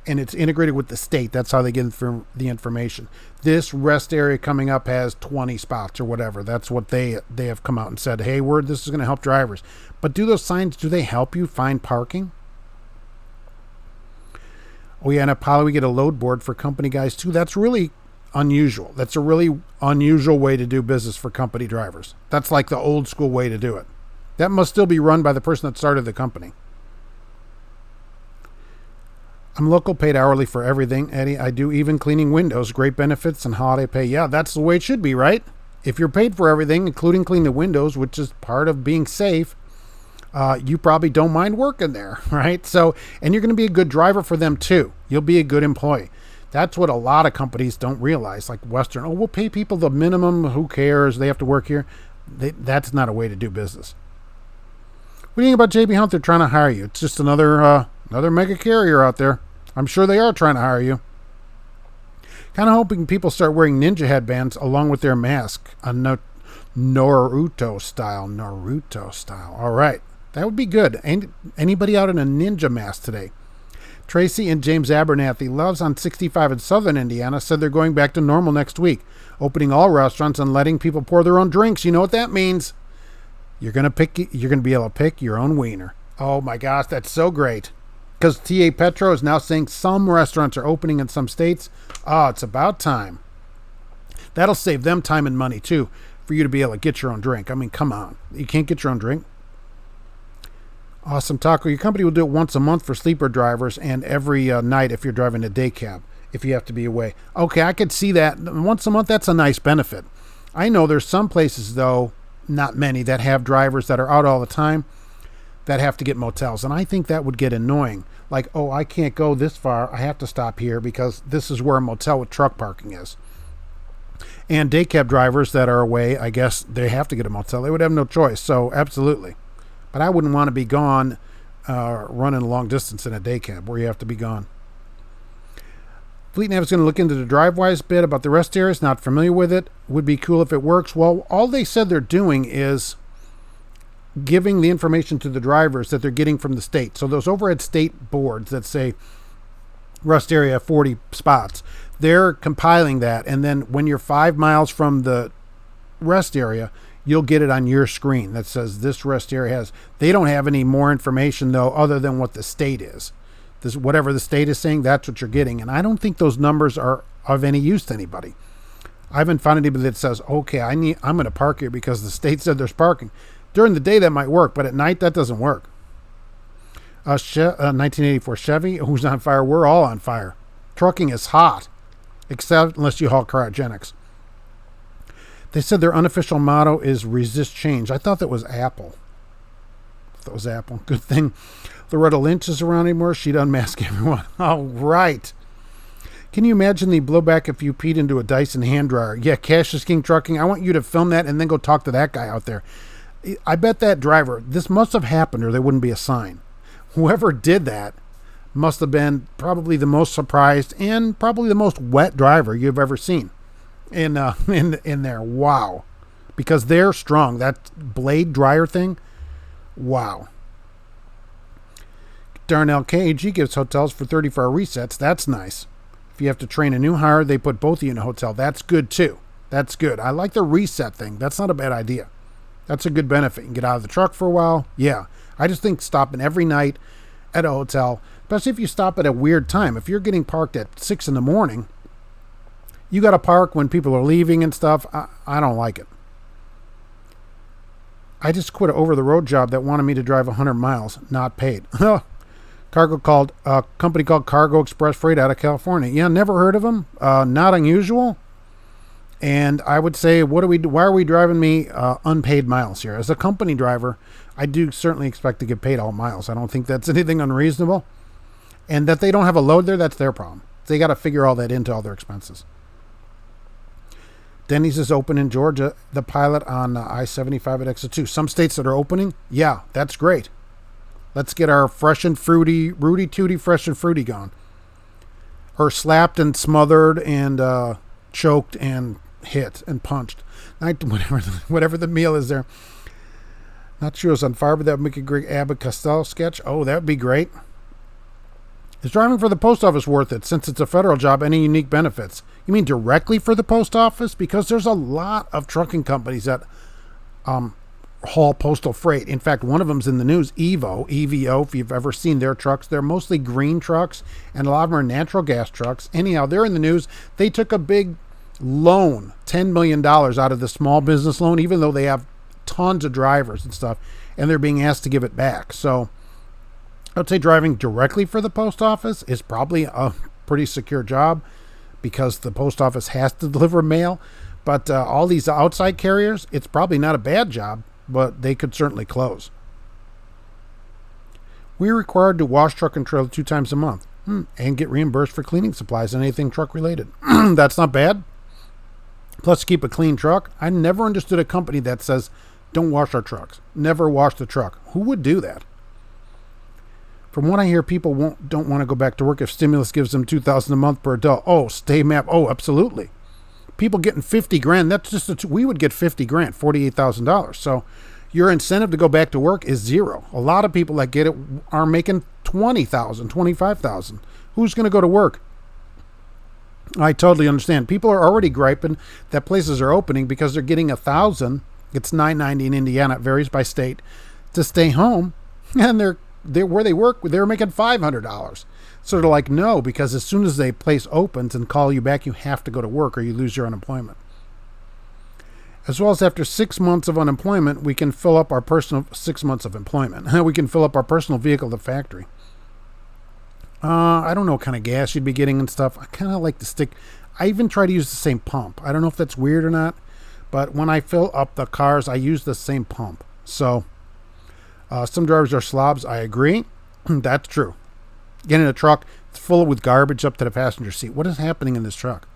and it's integrated with the state. That's how they get the information. This rest area coming up has 20 spots or whatever. That's what they have come out and said, hey, this is going to help drivers. But do those signs, do they help you find parking? Oh yeah, in Apollo we get a load board for company guys too. That's really unusual. That's a really unusual way to do business for company drivers. That's like the old school way to do it. That must still be run by the person that started the company. I'm local, paid hourly for everything, Eddie. I do even cleaning windows, great benefits, and holiday pay. Yeah, that's the way it should be, right? If you're paid for everything, including cleaning the windows, which is part of being safe, you probably don't mind working there, right? So, and you're going to be a good driver for them too. You'll be a good employee. That's what a lot of companies don't realize, like Western. Oh, we'll pay people the minimum. Who cares? They have to work here. That's not a way to do business. What do you think about JB Hunt? They're trying to hire you. It's just another mega carrier out there. I'm sure they are trying to hire you. Kind of hoping people start wearing ninja headbands along with their mask. A Naruto style. All right. That would be good. Anybody out in a ninja mask today? Tracy and James Abernathy, Loves on 65 in Southern Indiana, said they're going back to normal next week, opening all restaurants and letting people pour their own drinks. You know what that means? You're going to be able to pick your own wiener. Oh my gosh, that's so great. Because TA Petro is now saying some restaurants are opening in some states. Oh, it's about time. That'll save them time and money, too, for you to be able to get your own drink. I mean, come on. You can't get your own drink? Awesome Taco. Your company will do it once a month for sleeper drivers and every night if you're driving a day cab, if you have to be away. Okay, I could see that. Once a month, that's a nice benefit. I know there's some places, though, not many, that have drivers that are out all the time that have to get motels. And I think that would get annoying. Like, oh, I can't go this far. I have to stop here because this is where a motel with truck parking is. And day cab drivers that are away, I guess they have to get a motel. They would have no choice. So absolutely. But I wouldn't want to be gone running a long distance in a day cab where you have to be gone. Fleet Nav is going to look into the DriveWise bit about the rest areas. Not familiar with it. Would be cool if it works. Well, all they said they're doing is giving the information to the drivers that they're getting from the state. So those overhead state boards that say rest area 40 spots, they're compiling that. And then when you're 5 miles from the rest area, you'll get it on your screen that says this rest area has. They don't have any more information, though, other than what the state is. This, whatever the state is saying, that's what you're getting. And I don't think those numbers are of any use to anybody. I haven't found anybody that says, okay, I'm going to park here because the state said there's parking. During the day, that might work, but at night, that doesn't work. 1984 Chevy, who's on fire? We're all on fire. Trucking is hot, except unless you haul cryogenics. They said their unofficial motto is resist change. I thought that was Apple. Good thing Loretta Lynch is around anymore. She'd unmask everyone. All right. Can you imagine the blowback if you peed into a Dyson hand dryer? Yeah, Cash is King Trucking. I want you to film that and then go talk to that guy out there. I bet that driver, this must have happened or there wouldn't be a sign. Whoever did that must have been probably the most surprised and probably the most wet driver you've ever seen in there. Wow. Because they're strong. That blade dryer thing, wow. Darnell KAG gives hotels for 34-hour resets. That's nice. If you have to train a new hire, they put both of you in a hotel. That's good too. That's good. I like the reset thing. That's not a bad idea. That's a good benefit. You can get out of the truck for a while. Yeah. I just think stopping every night at a hotel, especially if you stop at a weird time. If you're getting parked at 6 a.m, you got to park when people are leaving and stuff. I don't like it. I just quit an over-the-road job that wanted me to drive 100 miles, not paid. A company called Cargo Express Freight out of California. Yeah, never heard of them. Not unusual. And I would say, why are we driving me unpaid miles here? As a company driver, I do certainly expect to get paid all miles. I don't think that's anything unreasonable. And that they don't have a load there, that's their problem. They got to figure all that into all their expenses. Denny's is open in Georgia. The pilot on I-75 at exit 2. Some states that are opening, yeah, that's great. Let's get our fresh and fruity, Rudy Tooty fresh and fruity going. Or slapped and smothered and choked and hit and punched. Whatever the meal is there. Not sure it's on fire, but that would make a great Abbott Costello sketch. Oh, that would be great. Is driving for the post office worth it? Since it's a federal job, any unique benefits? You mean directly for the post office? Because there's a lot of trucking companies that haul postal freight. In fact, one of them's in the news, EVO, if you've ever seen their trucks. They're mostly green trucks, and a lot of them are natural gas trucks. Anyhow, they're in the news. They took a big loan, $10 million out of the small business loan, even though they have tons of drivers and stuff, and they're being asked to give it back. So I would say driving directly for the post office is probably a pretty secure job because the post office has to deliver mail. But all these outside carriers, it's probably not a bad job, but they could certainly close. We're required to wash truck and trailer 2 times a month and get reimbursed for cleaning supplies and anything truck related. That's not bad. Plus, keep a clean truck. I never understood a company that says, don't wash our trucks. Never wash the truck. Who would do that? From what I hear, people don't want to go back to work if stimulus gives them $2,000 a month per adult. Oh, stay map. Oh, absolutely. People getting $50,000. That's just we would get $50,000, $48,000. So your incentive to go back to work is zero. A lot of people that get it are making $20,000, $25,000. Who's going to go to work? I totally understand. People are already griping that places are opening because they're getting $1,000. It's $9.90 in Indiana. It varies by state to stay home, and they're where they work. They're making $500. So they're like, no, because as soon as a place opens and call you back, you have to go to work or you lose your unemployment. As well as after 6 months of unemployment, we can fill up our personal 6 months of employment. We can fill up our personal vehicle at the factory. I don't know what kind of gas you'd be getting and stuff. I kind of like to stick. I even try to use the same pump. I don't know if that's weird or not, but when I fill up the cars, I use the same pump. So some drivers are slobs. I agree. That's true. Get in a truck, it's full with garbage up to the passenger seat. What is happening in this truck?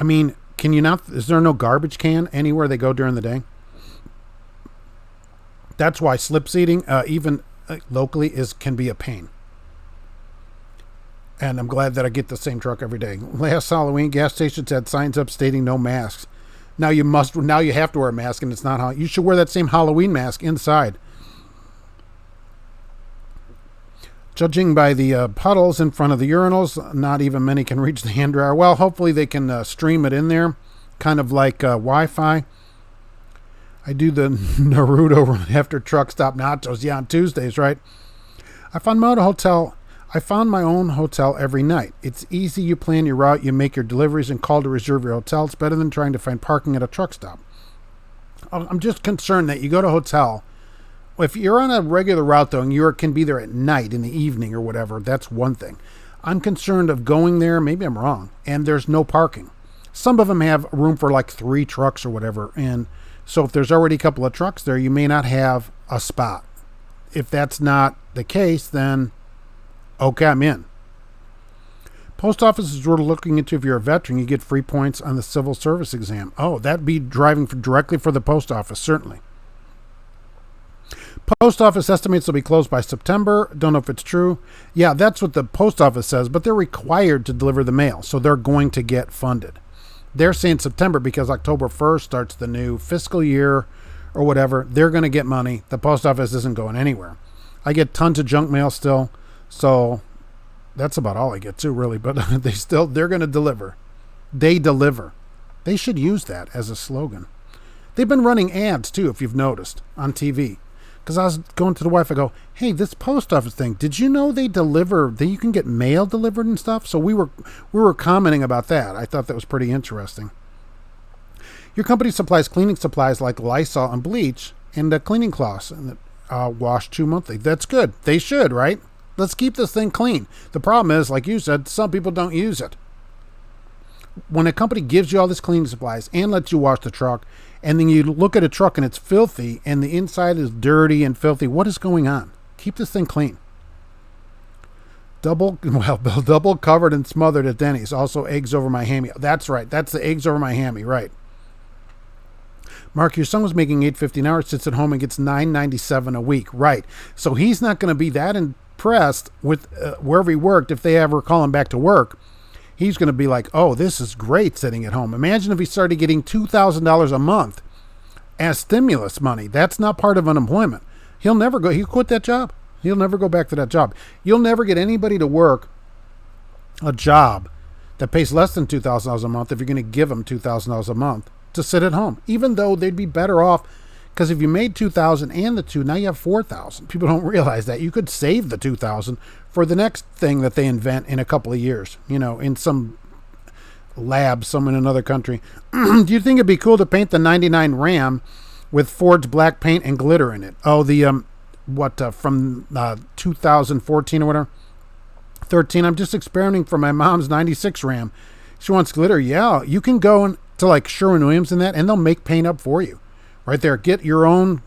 I mean, can you not? Is there no garbage can anywhere they go during the day? That's why slip seating, even locally, can be a pain. And I'm glad that I get the same truck every day. Last Halloween, gas stations had signs up stating no masks. Now you have to wear a mask, and it's not how you should wear that same Halloween mask inside. Judging by the puddles in front of the urinals, not even many can reach the hand dryer. Well, hopefully they can stream it in there, kind of like Wi-Fi. I do the Naruto run after truck stop nachos. Yeah, on Tuesdays, right? I found my own hotel every night. It's easy. You plan your route, you make your deliveries, and call to reserve your hotel. It's better than trying to find parking at a truck stop. I'm just concerned that you go to a hotel. If you're on a regular route, though, and you can be there at night, in the evening or whatever, that's one thing. I'm concerned of going there, maybe I'm wrong, and there's no parking. Some of them have room for like 3 trucks or whatever, and so if there's already a couple of trucks there, you may not have a spot. If that's not the case, then okay, I'm in. Post offices were looking into if you're a veteran, you get free points on the civil service exam. Oh, that'd be driving directly for the post office, certainly. Post office estimates will be closed by September. Don't know if it's true. Yeah, that's what the post office says, but they're required to deliver the mail, so they're going to get funded. They're saying September because October 1st starts the new fiscal year or whatever. They're going to get money. The post office isn't going anywhere. I get tons of junk mail still, so that's about all I get too, really. But they're going to deliver. They deliver. They should use that as a slogan. They've been running ads too, if you've noticed, on TV. Because I was going to the wife, I go, hey, this post office thing, did you know they deliver, that you can get mail delivered and stuff? So we were commenting about that. I thought that was pretty interesting. Your company supplies cleaning supplies like Lysol and bleach and cleaning cloths and wash 2 monthly. That's good. They should, right? Let's keep this thing clean. The problem is, like you said, some people don't use it. When a company gives you all this cleaning supplies and lets you wash the truck, and then you look at a truck and it's filthy and the inside is dirty and filthy, what is going on? Keep this thing clean. Double covered and smothered at Denny's. Also eggs over my hammy. That's right. That's the eggs over my hammy, right. Mark, your son was making $8.50 an hour, sits at home and gets $9.97 a week. Right. So he's not going to be that impressed with wherever he worked if they ever call him back to work. He's going to be like, oh, this is great sitting at home. Imagine if he started getting $2,000 a month as stimulus money. That's not part of unemployment. He'll quit that job. He'll never go back to that job. You'll never get anybody to work a job that pays less than $2,000 a month if you're going to give them $2,000 a month to sit at home, even though they'd be better off. Because if you made $2,000 and the $2,000, now you have $4,000. People don't realize that. You could save the $2,000 for the next thing that they invent in a couple of years, in some lab, somewhere in another country. Do you think it'd be cool to paint the 99 Ram with Ford's black paint and glitter in it? Oh, the, from 2014 or whatever? 13. I'm just experimenting for my mom's 96 Ram. She wants glitter. Yeah, you can go to like Sherwin-Williams and that, and they'll make paint up for you. Right there. Get your own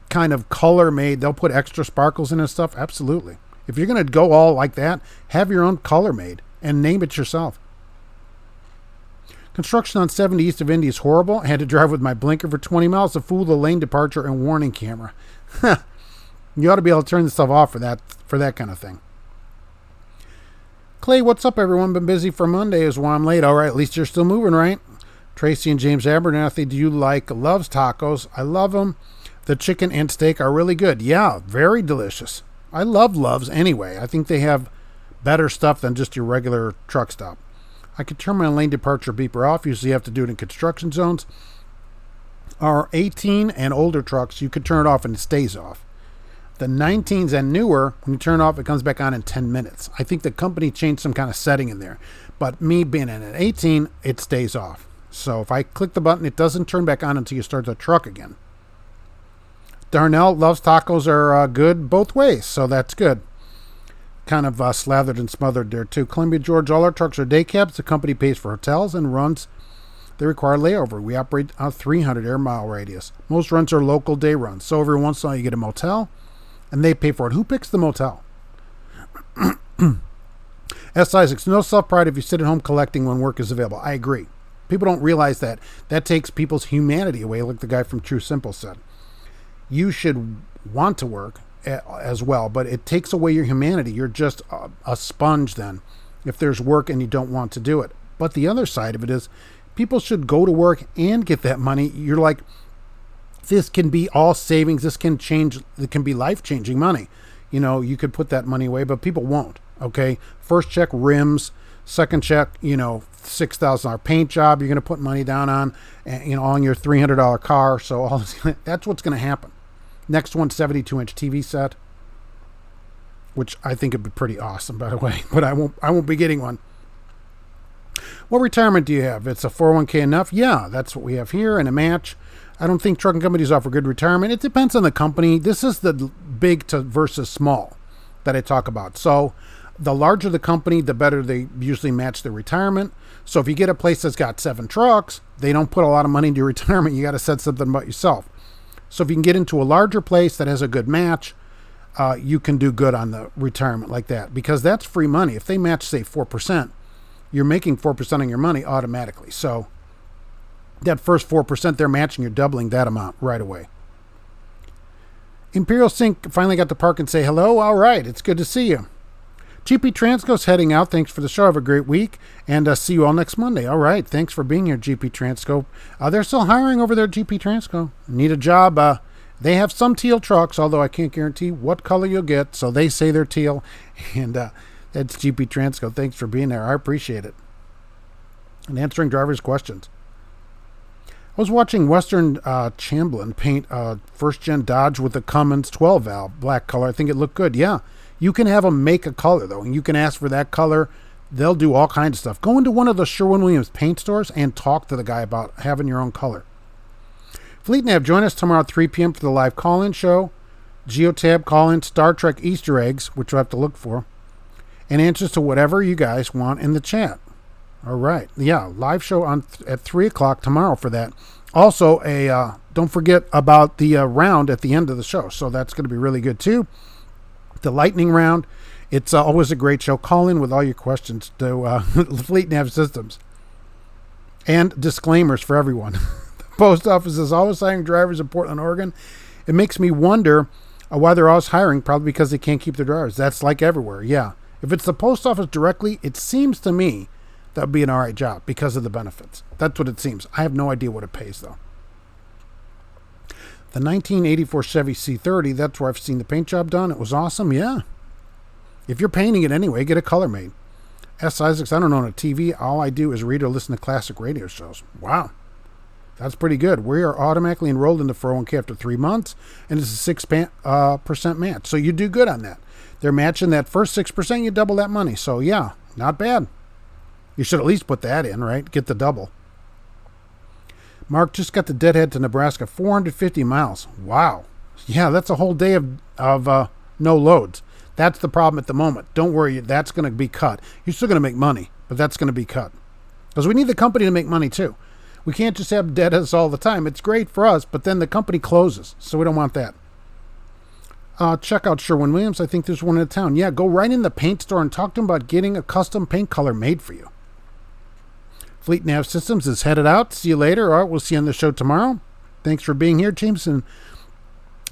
kind of color made. They'll put extra sparkles in and stuff. Absolutely. If you're going to go all like that, have your own color made and name it yourself. Construction on 70 east of Indy is horrible. I had to drive with my blinker for 20 miles to fool the lane departure and warning camera. You ought to be able to turn this stuff off for that kind of thing. Clay, what's up, everyone? Been busy for Monday is why I'm late. All right, at least you're still moving, right? Tracy and James Abernathy, do you like Love's tacos? I love them. The chicken and steak are really good. Yeah, very delicious. I love Love's anyway. I think they have better stuff than just your regular truck stop. I could turn my lane departure beeper off. Usually you have to do it in construction zones. Our 18 and older trucks, you could turn it off and it stays off. The 19s and newer, when you turn it off, it comes back on in 10 minutes. I think the company changed some kind of setting in there. But me being in an 18, it stays off. So if I click the button, it doesn't turn back on until you start the truck again. Darnell Loves tacos are good both ways, so that's good. Kind of slathered and smothered there too. Columbia, Georgia, all our trucks are day cabs. The company pays for hotels and runs. They require layover. We operate a 300 air mile radius. Most runs are local day runs. So every once in a while you get a motel, and they pay for it. Who picks the motel? S. Isaacs, no self-pride if you sit at home collecting when work is available. I agree. People don't realize that. That takes people's humanity away, like the guy from True Simple said. You should want to work as well, but it takes away your humanity. You're just a sponge then. if there's work and you don't want to do it. But the other side of it is people should go to work and get that money. You're like, this can be all savings. This can change. It can be life-changing money. You know, you could put that money away, but people won't. Okay. First check, rims. Second check, you know, $6,000 paint job you're going to put money down on, and, you know, on your $300 car. So all this, that's what's going to happen. Next one, 72-inch TV set, which I think would be pretty awesome, by the way, but I won't be getting one. What retirement do you have? It's a 401k enough? Yeah, that's what we have here, and a match. I don't think trucking companies offer good retirement. It depends on the company. This is the big to versus small that I talk about. So the larger the company, the better they usually match their retirement. So if you get a place that's got 7 trucks, they don't put a lot of money into your retirement. You got to set something about yourself. So if you can get into a larger place that has a good match, you can do good on the retirement like that, because that's free money. If they match, say, 4%, you're making 4% on your money automatically. So that first 4% they're matching, you're doubling that amount right away. Imperial Sync finally got to park and say hello. All right, it's good to see you. GP Transco's heading out. Thanks for the show. Have a great week, and see you all next Monday. All right, thanks for being here, GP Transco. They're still hiring over there at GP Transco. Need a job. They have some teal trucks, although I can't guarantee what color you'll get, so they say they're teal, and that's GP Transco. Thanks for being there. I appreciate it. And answering drivers' questions. I was watching Western Chamberlain paint first-gen Dodge with a Cummins 12-valve black color. I think it looked good. Yeah. You can have them make a color, though, and you can ask for that color. They'll do all kinds of stuff. Go into one of the Sherwin-Williams paint stores and talk to the guy about having your own color. Fleet Nav, join us tomorrow at 3 p.m. for the live call-in show. Geotab call-in, Star Trek Easter eggs, which you'll have to look for, and answers to whatever you guys want in the chat. All right. Yeah, live show at 3 o'clock tomorrow for that. Also, don't forget about the round at the end of the show, so that's going to be really good, too. The lightning round. It's always a great show. Call in with all your questions to Fleet Nav Systems. And disclaimers for everyone. The post office is always hiring drivers in Portland, Oregon. It makes me wonder why they're always hiring, probably because they can't keep their drivers. That's like everywhere, yeah. If it's the post office directly, it seems to me that would be an all right job because of the benefits. That's what it seems. I have no idea what it pays, though. The 1984 Chevy C30, that's where I've seen the paint job done. It was awesome, yeah. If you're painting it anyway, get a color made. S. Isaacs, I don't own a TV. All I do is read or listen to classic radio shows. Wow. That's pretty good. We are automatically enrolled into 401k after 3 months, and it's a 6% match. So you do good on that. They're matching that first 6%, you double that money. So, yeah, not bad. You should at least put that in, right? Get the double. Mark just got the deadhead to Nebraska, 450 miles. Wow. Yeah, that's a whole day of no loads. That's the problem at the moment. Don't worry, that's going to be cut. You're still going to make money, but that's going to be cut. Because we need the company to make money too. We can't just have deadheads all the time. It's great for us, but then the company closes, so we don't want that. Check out Sherwin-Williams. I think there's one in town. Yeah, go right in the paint store and talk to them about getting a custom paint color made for you. Fleet Nav Systems is headed out. See you later. All right, we'll see you on the show tomorrow. Thanks for being here, James and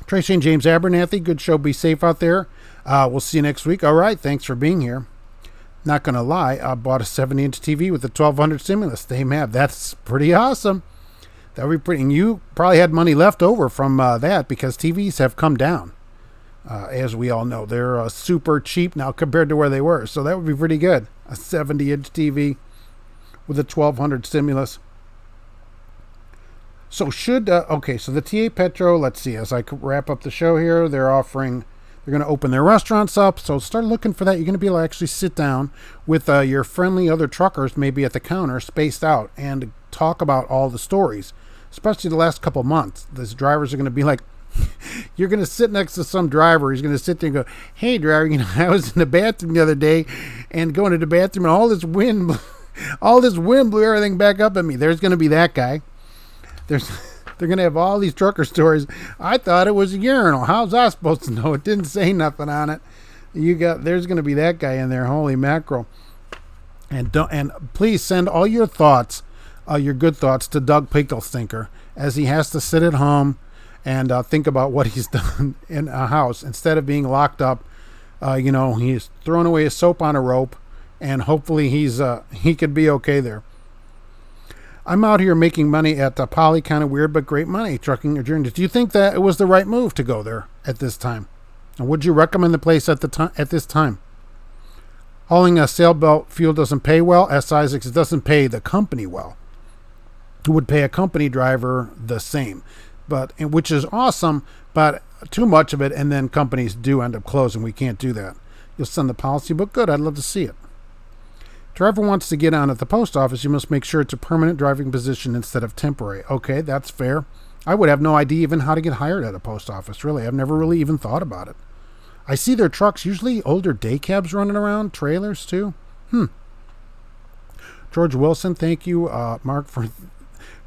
Tracy and James Abernathy. Good show. Be safe out there. We'll see you next week. All right, thanks for being here. Not going to lie, I bought a 70-inch TV with a 1200 stimulus. They have. That's pretty awesome. That would be pretty. And you probably had money left over from that because TVs have come down. As we all know, they're super cheap now compared to where they were. So that would be pretty good. A 70-inch TV with a 1200 stimulus. So so the TA Petro, let's see, as I wrap up the show here, they're going to open their restaurants up. So start looking for that. You're going to be able to actually sit down with your friendly other truckers, maybe at the counter, spaced out, and talk about all the stories, especially the last couple months. These drivers are going to be like, you're going to sit next to some driver. He's going to sit there and go, hey, driver, I was in the bathroom the other day and going to the bathroom and all this wind blew everything back up at me. There's going to be that guy. They're going to have all these trucker stories. I thought it was a urinal. How's I supposed to know? It didn't say nothing on it. There's going to be that guy in there. Holy mackerel. And please send all your thoughts, your good thoughts, to Doug Picklestinker as he has to sit at home and think about what he's done in a house instead of being locked up. He's throwing away his soap on a rope and hopefully he could be okay there. I'm out here making money at Poly, kind of weird, but great money, trucking or journeys. Do you think that it was the right move to go there at this time? And would you recommend the place at this time? Hauling a sailboat fuel doesn't pay well. S. Isaacs, it doesn't pay the company well. It would pay a company driver the same, which is awesome, but too much of it, and then companies do end up closing. We can't do that. You'll send the policy book. Good, I'd love to see it. Driver wants to get on at the post office. You must make sure it's a permanent driving position instead of temporary. Okay, that's fair. I would have no idea even how to get hired at a post office, really. I've never really even thought about it. I see their trucks, usually older day cabs running around, trailers too. George Wilson, thank you, Mark, for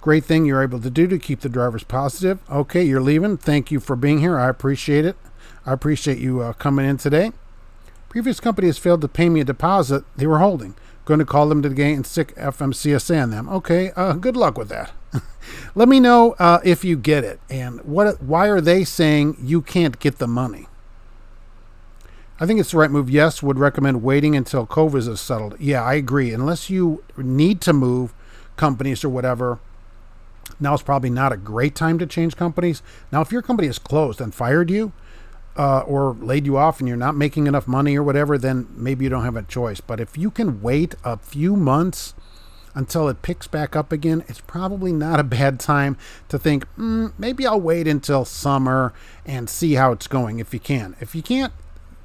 great thing you're able to do to keep the drivers positive. Okay, you're leaving. Thank you for being here. I appreciate it. I appreciate you coming in today. Previous company has failed to pay me a deposit they were holding. Going to call them today and stick FMCSA on them. Okay, good luck with that. Let me know if you get it, and why are they saying you can't get the money? I think it's the right move. Yes, would recommend waiting until COVID is settled. Yeah, I agree. Unless you need to move companies or whatever, now is probably not a great time to change companies. Now, if your company is closed and fired you or laid you off and you're not making enough money or whatever, then maybe you don't have a choice. But if you can wait a few months until it picks back up again, it's probably not a bad time to think, maybe I'll wait until summer and see how it's going if you can. If you can't,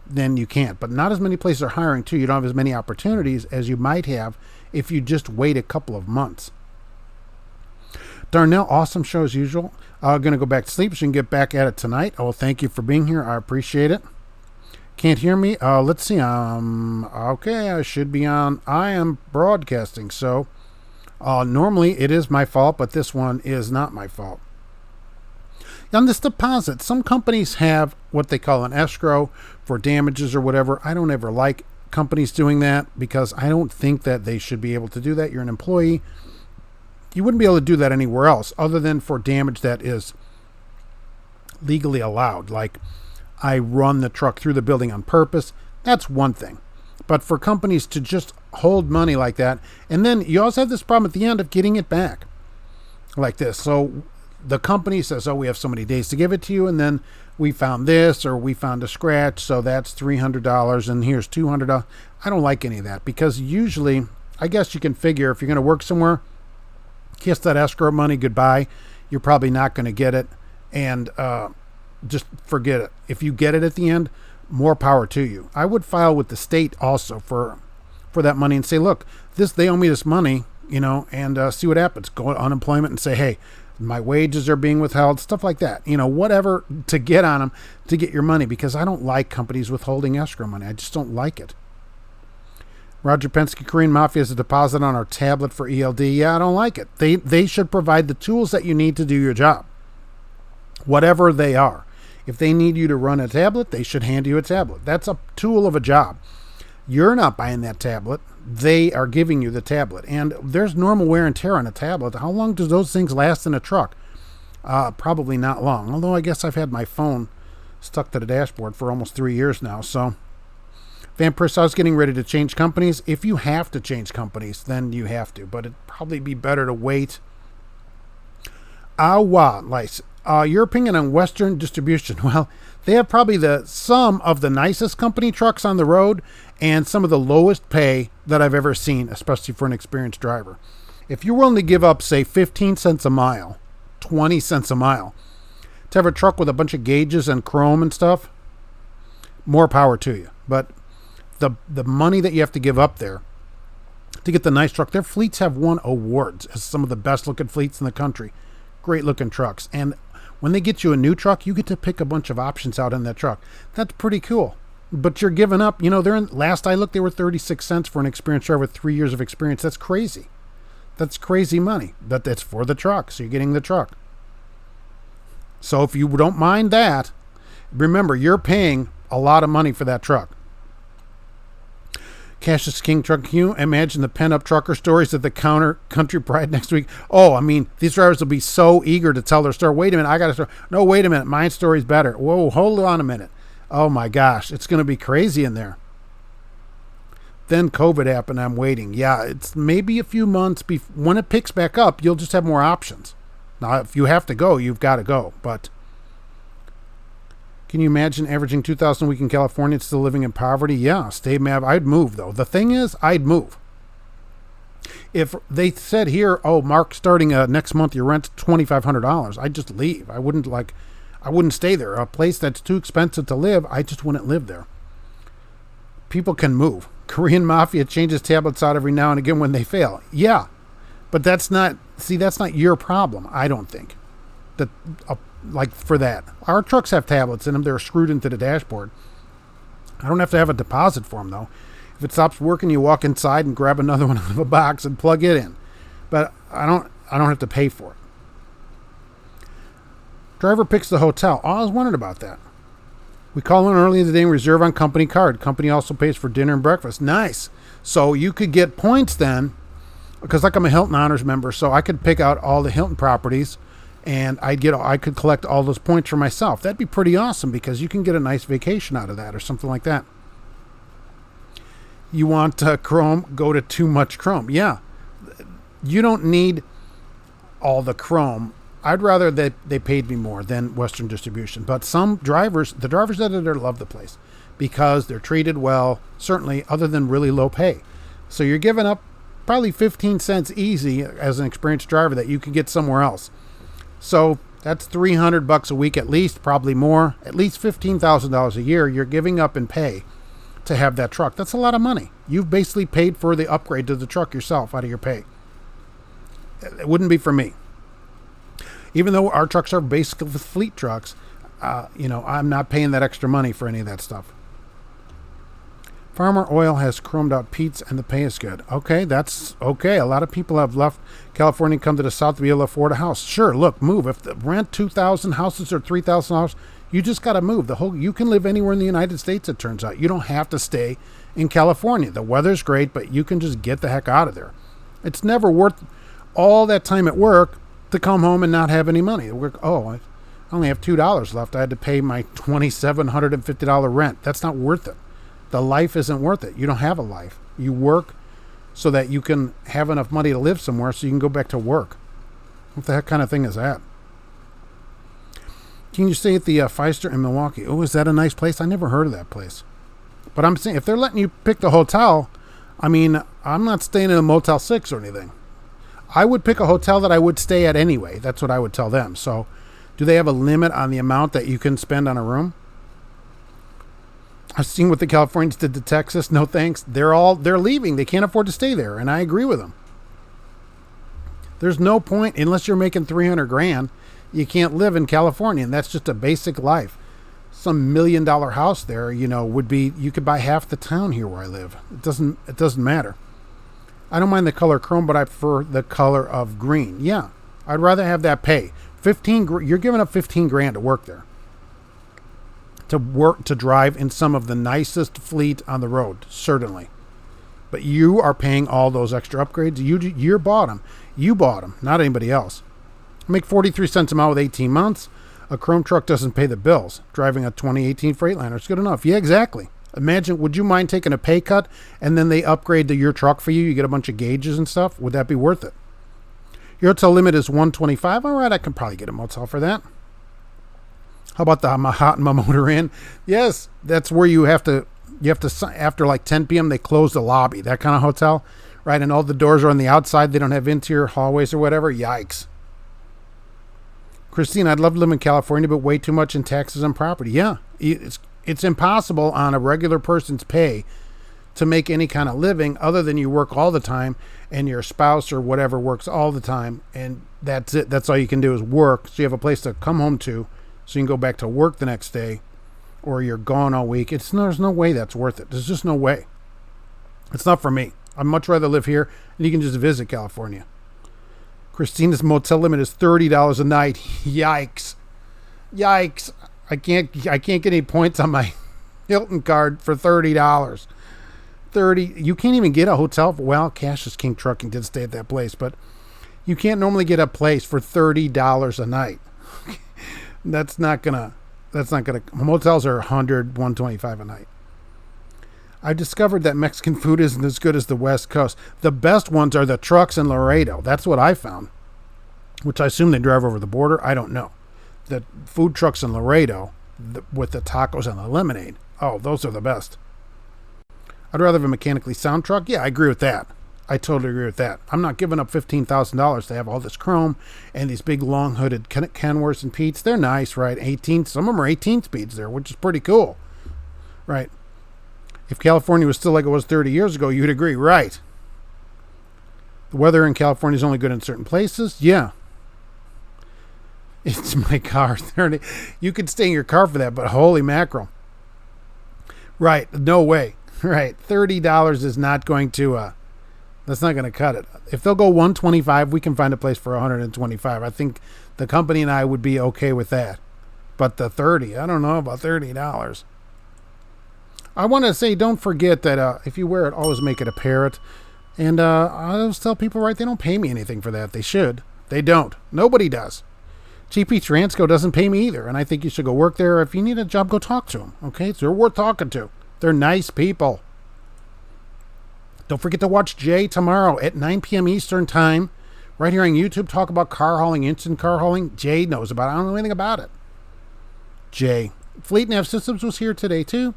then you can't. But not as many places are hiring, too. You don't have as many opportunities as you might have if you just wait a couple of months. Darnell, awesome show as usual. I'm going to go back to sleep so you can get back at it tonight. Oh, thank you for being here. I appreciate it. Can't hear me? Let's see. Okay, I should be on. I am broadcasting, so normally it is my fault, but this one is not my fault. On this deposit, some companies have what they call an escrow for damages or whatever. I don't ever like companies doing that because I don't think that they should be able to do that. You're an employee. You wouldn't be able to do that anywhere else other than for damage that is legally allowed. Like I run the truck through the building on purpose. That's one thing. But for companies to just hold money like that, and then you also have this problem at the end of getting it back like this. So the company says, we have so many days to give it to you, and then we found this, or we found a scratch, so that's $300, and here's $200. I don't like any of that, because usually, I guess you can figure if you're going to work somewhere, kiss that escrow money goodbye. You're probably not going to get it, and just forget it. If you get it at the end, more power to you. I would file with the state also for that money and say, look, they owe me this money, and see what happens. Go on unemployment and say, hey, my wages are being withheld, stuff like that. Whatever to get on them to get your money, because I don't like companies withholding escrow money. I just don't like it. Roger Penske, Korean Mafia has a deposit on our tablet for ELD. Yeah, I don't like it. They should provide the tools that you need to do your job, whatever they are. If they need you to run a tablet, they should hand you a tablet. That's a tool of a job. You're not buying that tablet. They are giving you the tablet. And there's normal wear and tear on a tablet. How long do those things last in a truck? Probably not long. Although I guess I've had my phone stuck to the dashboard for almost 3 years now. So, Van Pers, I was getting ready to change companies. If you have to change companies, then you have to. But it'd probably be better to wait. Your opinion on Western Distribution? Well, they have probably some of the nicest company trucks on the road and some of the lowest pay that I've ever seen, especially for an experienced driver. If you're willing to give up, say, 15 cents a mile, 20 cents a mile, to have a truck with a bunch of gauges and chrome and stuff, more power to you. But the money that you have to give up there to get the nice truck, their fleets have won awards as some of the best looking fleets in the country. Great looking trucks. And when they get you a new truck, you get to pick a bunch of options out in that truck. That's pretty cool. But you're giving up, last I looked, they were 36 cents for an experienced driver with 3 years of experience. That's crazy. That's crazy money. But that's for the truck. So you're getting the truck. So if you don't mind that, remember, you're paying a lot of money for that truck. Cash is King Truck. Can you imagine the pent-up trucker stories at the Country Pride next week? Oh, these drivers will be so eager to tell their story. Wait a minute, I got a story. No, wait a minute, my story's better. Whoa, hold on a minute. Oh my gosh, it's going to be crazy in there. Then COVID happened. I'm waiting. Yeah, it's maybe a few months. When it picks back up, you'll just have more options. Now, if you have to go, you've got to go. But can you imagine averaging 2,000 a week in California and still living in poverty? Yeah, stay mad. I'd move, though. The thing is, I'd move. If they said here, oh, Mark, starting next month, your rent's $2,500, I'd just leave. I wouldn't stay there. A place that's too expensive to live, I just wouldn't live there. People can move. Korean mafia changes tablets out every now and again when they fail. Yeah, but that's not your problem, I don't think. Like for that. Our trucks have tablets in them. They're screwed into the dashboard. I don't have to have a deposit for them, though. If it stops working, you walk inside and grab another one out of a box and plug it in. But I don't have to pay for it. Driver picks the hotel. Oh, I was wondering about that. We call in early in the day and reserve on company card. Company also pays for dinner and breakfast. Nice. So you could get points then, because like I'm a Hilton Honors member, so I could pick out all the Hilton properties and I could collect all those points for myself. That'd be pretty awesome because you can get a nice vacation out of that or something like that. You want Chrome, go to Too Much Chrome. Yeah, you don't need all the Chrome. I'd rather that they paid me more than Western Distribution. But some drivers, the drivers that are there love the place because they're treated well, certainly other than really low pay. So you're giving up probably 15 cents easy as an experienced driver that you can get somewhere else. So that's $300 a week at least, probably more, at least $15,000 a year you're giving up in pay to have that truck. That's a lot of money. You've basically paid for the upgrade to the truck yourself out of your pay. It wouldn't be for me. Even though our trucks are basically fleet trucks, I'm not paying that extra money for any of that stuff. Farmer Oil has chromed out Pete's and the pay is good. Okay, that's okay. A lot of people have left California and come to the South to be able to afford a house. Sure, look, move. If the rent $2,000, houses are $3,000, you just got to move. You can live anywhere in the United States, it turns out. You don't have to stay in California. The weather's great, but you can just get the heck out of there. It's never worth all that time at work to come home and not have any money. I only have $2 left. I had to pay my $2,750 rent. That's not worth it. The life isn't worth it. You don't have a life. You work so that you can have enough money to live somewhere so you can go back to work. What the heck kind of thing is that? Can you stay at the Feister in Milwaukee? Oh, is that a nice place? I never heard of that place. But I'm saying, if they're letting you pick the hotel, I mean, I'm not staying in a Motel 6 or anything. I would pick a hotel that I would stay at anyway. That's what I would tell them. So, do they have a limit on the amount that you can spend on a room? I've seen what the Californians did to Texas. No thanks. They're leaving. They can't afford to stay there, and I agree with them. There's no point unless you're making $300,000. You can't live in California, and that's just a basic life. Some $1 million house there, would be, you could buy half the town here where I live. It doesn't matter. I don't mind the color chrome, but I prefer the color of green. Yeah, I'd rather have that pay. You're giving up $15,000 to work there. To drive in some of the nicest fleet on the road, certainly. But you are paying all those extra upgrades. You bought them. You bought them, not anybody else. Make 43 cents a mile with 18 months. A chrome truck doesn't pay the bills. Driving a 2018 Freightliner is good enough. Yeah, exactly. Imagine, would you mind taking a pay cut and then they upgrade to your truck for you? You get a bunch of gauges and stuff. Would that be worth it? Your hotel limit is $125. All right, I can probably get a motel for that. How about the Mahatma Motor Inn? Yes, that's where you have to after like 10 p.m. they close the lobby. That kind of hotel, right? And all the doors are on the outside. They don't have interior hallways or whatever. Yikes. Christine, I'd love to live in California, but way too much in taxes and property. Yeah, it's impossible on a regular person's pay to make any kind of living other than you work all the time and your spouse or whatever works all the time. And that's it. That's all you can do is work. So you have a place to come home to so you can go back to work the next day or you're gone all week. There's no way that's worth it. There's just no way. It's not for me. I'd much rather live here and you can just visit California. Christina's motel limit is $30 a night. Yikes. I can't get any points on my Hilton card for $30. You can't even get a hotel well, Cash is King Trucking did stay at that place, but you can't normally get a place for $30 a night. That's not gonna motels are $100, $125 a night. I've discovered that Mexican food isn't as good as the West Coast. The best ones are the trucks in Laredo. That's what I found, which I assume they drive over the border. I don't know. The food trucks in Laredo with the tacos and the lemonade. Oh, those are the best. I'd rather have a mechanically sound truck. Yeah, I agree with that. I totally agree with that. I'm not giving up $15,000 to have all this chrome and these big long hooded Kenworths and Pete's. They're nice, right? 18. Some of them are 18 speeds there, which is pretty cool, right? If California was still like it was 30 years ago, you'd agree, right? The weather in California is only good in certain places. Yeah. It's my car. 30. You could stay in your car for that, but holy mackerel. Right. No way. Right. $30 is not going to, that's not going to cut it. If they'll go 125, we can find a place for 125. I think the company and I would be okay with that. But the 30, I don't know about $30. I want to say, don't forget that if you wear it, always make it a parrot. And I always tell people, right, they don't pay me anything for that. They should. They don't. Nobody does. GP Transco doesn't pay me either. And I think you should go work there. If you need a job, go talk to them. Okay? So they're worth talking to. They're nice people. Don't forget to watch Jay tomorrow at 9 p.m. Eastern Time. Right here on YouTube. Talk about car hauling, instant car hauling. Jay knows about it. I don't know anything about it. Jay. Fleet Nav Systems was here today, too.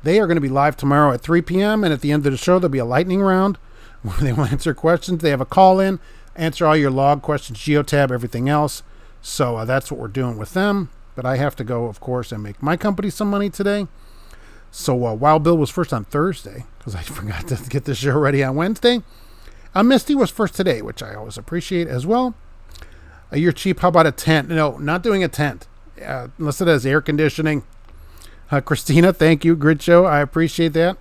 They are going to be live tomorrow at 3 p.m. And at the end of the show, there'll be a lightning round where they will answer questions. They have a call-in, answer all your log questions, geotab, everything else. So that's what we're doing with them. But I have to go, of course, and make my company some money today. So Wild Bill was first on Thursday because I forgot to get the show ready on Wednesday. Misty was first today, which I always appreciate as well. You're cheap. How about a tent? No, not doing a tent unless it has air conditioning. Christina, thank you. Grid show. I appreciate that.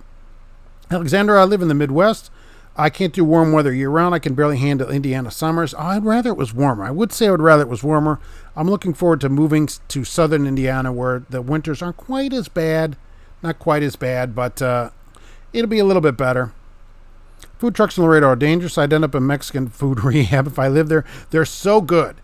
Alexander, I live in the Midwest. I can't do warm weather year-round. I can barely handle Indiana summers. I'd rather it was warmer. I would say I would rather it was warmer. I'm looking forward to moving to southern Indiana where the winters aren't quite as bad. Not quite as bad, but it'll be a little bit better. Food trucks in Laredo are dangerous. I'd end up in Mexican food rehab if I lived there. They're so good.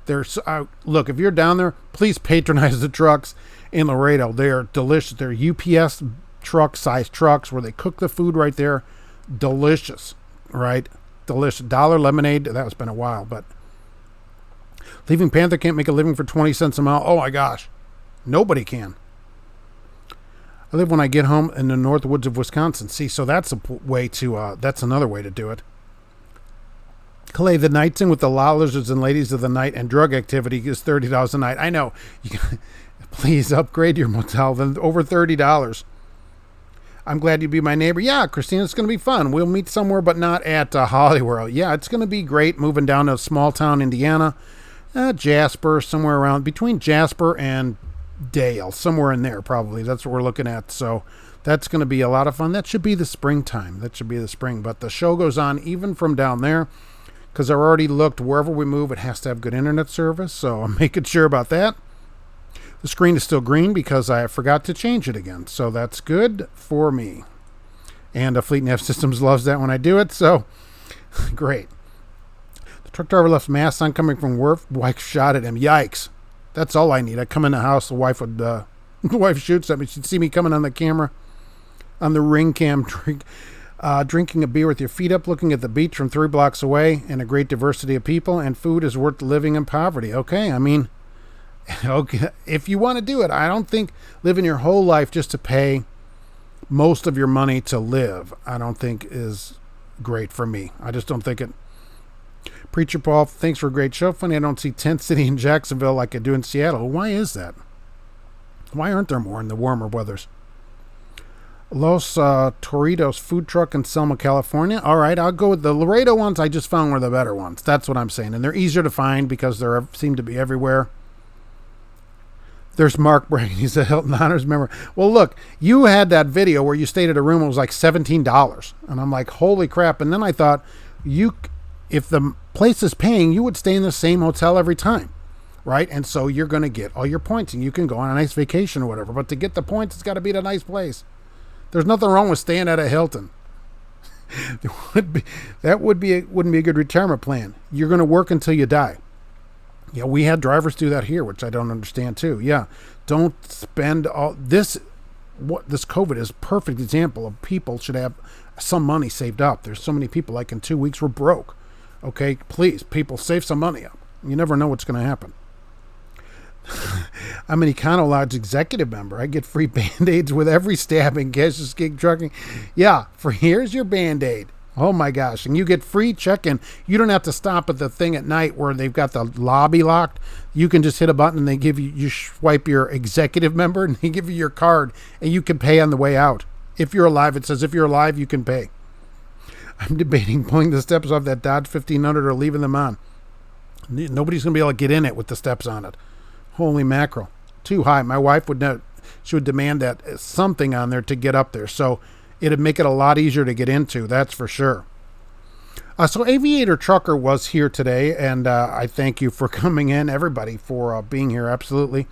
Look, if you're down there, please patronize the trucks in Laredo. They're delicious. They're UPS truck-sized trucks where they cook the food right there. Delicious, right? Delicious. $1 lemonade. That's been a while, but Leaving Panther can't make a living for 20 cents a mile. Oh my gosh, nobody can. I live when I get home in the north woods of Wisconsin. See, so that's a way to. That's another way to do it. Clay, the nights in with the law lizards and ladies of the night and drug activity is $30 a night. I know. Please upgrade your motel. Then over $30. I'm glad you'd be my neighbor. Yeah, Christina, it's going to be fun. We'll meet somewhere, but not at Hollywood. Yeah, it's going to be great moving down to small town Indiana. Jasper, somewhere around between Jasper and Dale. Somewhere in there, probably. That's what we're looking at. So that's going to be a lot of fun. That should be the springtime. That should be the spring. But the show goes on even from down there because I've already looked. Wherever we move, it has to have good internet service. So I'm making sure about that. The screen is still green because I forgot to change it again. So that's good for me. And Fleet Nav Systems loves that when I do it. So great. The truck driver left mask on coming from work. Wife shot at him. Yikes. That's all I need. I come in the house. The wife would, the wife shoots at me. She'd see me coming on the camera, on the ring cam, drinking a beer with your feet up, looking at the beach from 3 blocks away, and a great diversity of people. And food is worth living in poverty. Okay. I mean, okay, if you want to do it, I don't think living your whole life just to pay most of your money to live, I don't think is great for me. I just don't think it. Preacher Paul, thanks for a great show. Funny, I don't see Tent City in Jacksonville like I do in Seattle. Why is that? Why aren't there more in the warmer weathers? Los Torritos food truck in Selma, California. All right, I'll go with the Laredo ones. I just found were the better ones. That's what I'm saying. And they're easier to find because they seem to be everywhere. There's Mark Brain. He's a Hilton Honors member. Well, look, you had that video where you stayed at a room. It was like $17. And I'm like, holy crap. And then I thought, if the place is paying, you would stay in the same hotel every time, right? And so you're going to get all your points and you can go on a nice vacation or whatever. But to get the points, it's got to be at a nice place. There's nothing wrong with staying at a Hilton. That wouldn't be a good retirement plan. You're going to work until you die. Yeah, we had drivers do that here, which I don't understand too. Yeah, don't spend all this. what this COVID is a perfect example of people should have some money saved up. There's so many people like in 2 weeks we're broke. Okay, please, people, save some money up. You never know what's going to happen. I'm an Econo Lodge executive member. I get free Band-Aids with every stabbing, Cash's Gig Trucking. Yeah, here's your Band-Aid. Oh my gosh. And you get free check-in. You don't have to stop at the thing at night where they've got the lobby locked. You can just hit a button and they give you, you swipe your executive member and they give you your card and you can pay on the way out. If you're alive, it says if you're alive, you can pay. I'm debating pulling the steps off that Dodge 1500 or leaving them on. Nobody's going to be able to get in it with the steps on it. Holy mackerel. Too high. My wife would not, she would demand that something on there to get up there. So it'd make it a lot easier to get into. That's for sure. So Aviator Trucker was here today, and I thank you for coming in, everybody, for being here. Absolutely.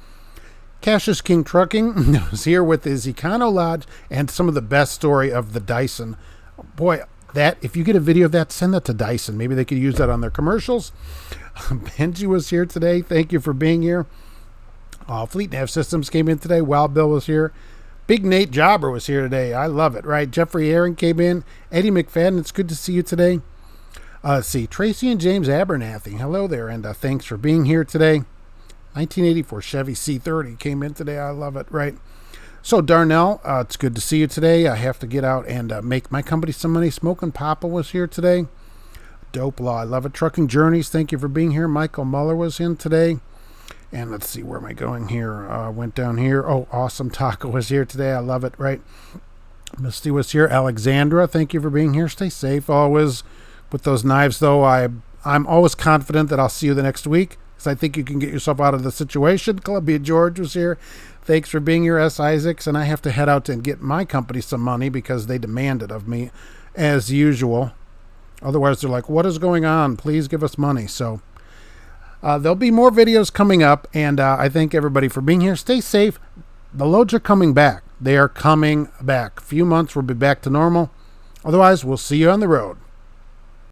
Cassius King Trucking was here with his Econo Lodge and some of the best story of the Dyson. Boy, that if you get a video of that, send that to Dyson. Maybe they could use that on their commercials. Benji was here today. Thank you for being here. Fleet Nav Systems came in today. Wild Bill was here. Big Nate Jobber was here today. I love it, right? Jeffrey Aaron came in. Eddie McFadden, it's good to see you today. Let's see. Tracy and James Abernathy. Hello there, and thanks for being here today. 1984 Chevy C30 came in today. I love it, right? So, Darnell, it's good to see you today. I have to get out and make my company some money. Smoking Papa was here today. Dope Law. I love it. Trucking Journeys, thank you for being here. Michael Muller was in today. And let's see, where am I going here? Went down here. Oh, Awesome Taco was here today. I love it, right? Misty was here. Alexandra, thank you for being here. Stay safe always with those knives, though. I'm always confident that I'll see you the next week because I think you can get yourself out of the situation. Columbia George was here. Thanks for being here, S. Isaacs. And I have to head out and get my company some money because they demand it of me as usual. Otherwise, they're like, what is going on? Please give us money. So there'll be more videos coming up. And I thank everybody for being here. Stay safe. The loads are coming back. They are coming back. A few months, we'll be back to normal. Otherwise, we'll see you on the road.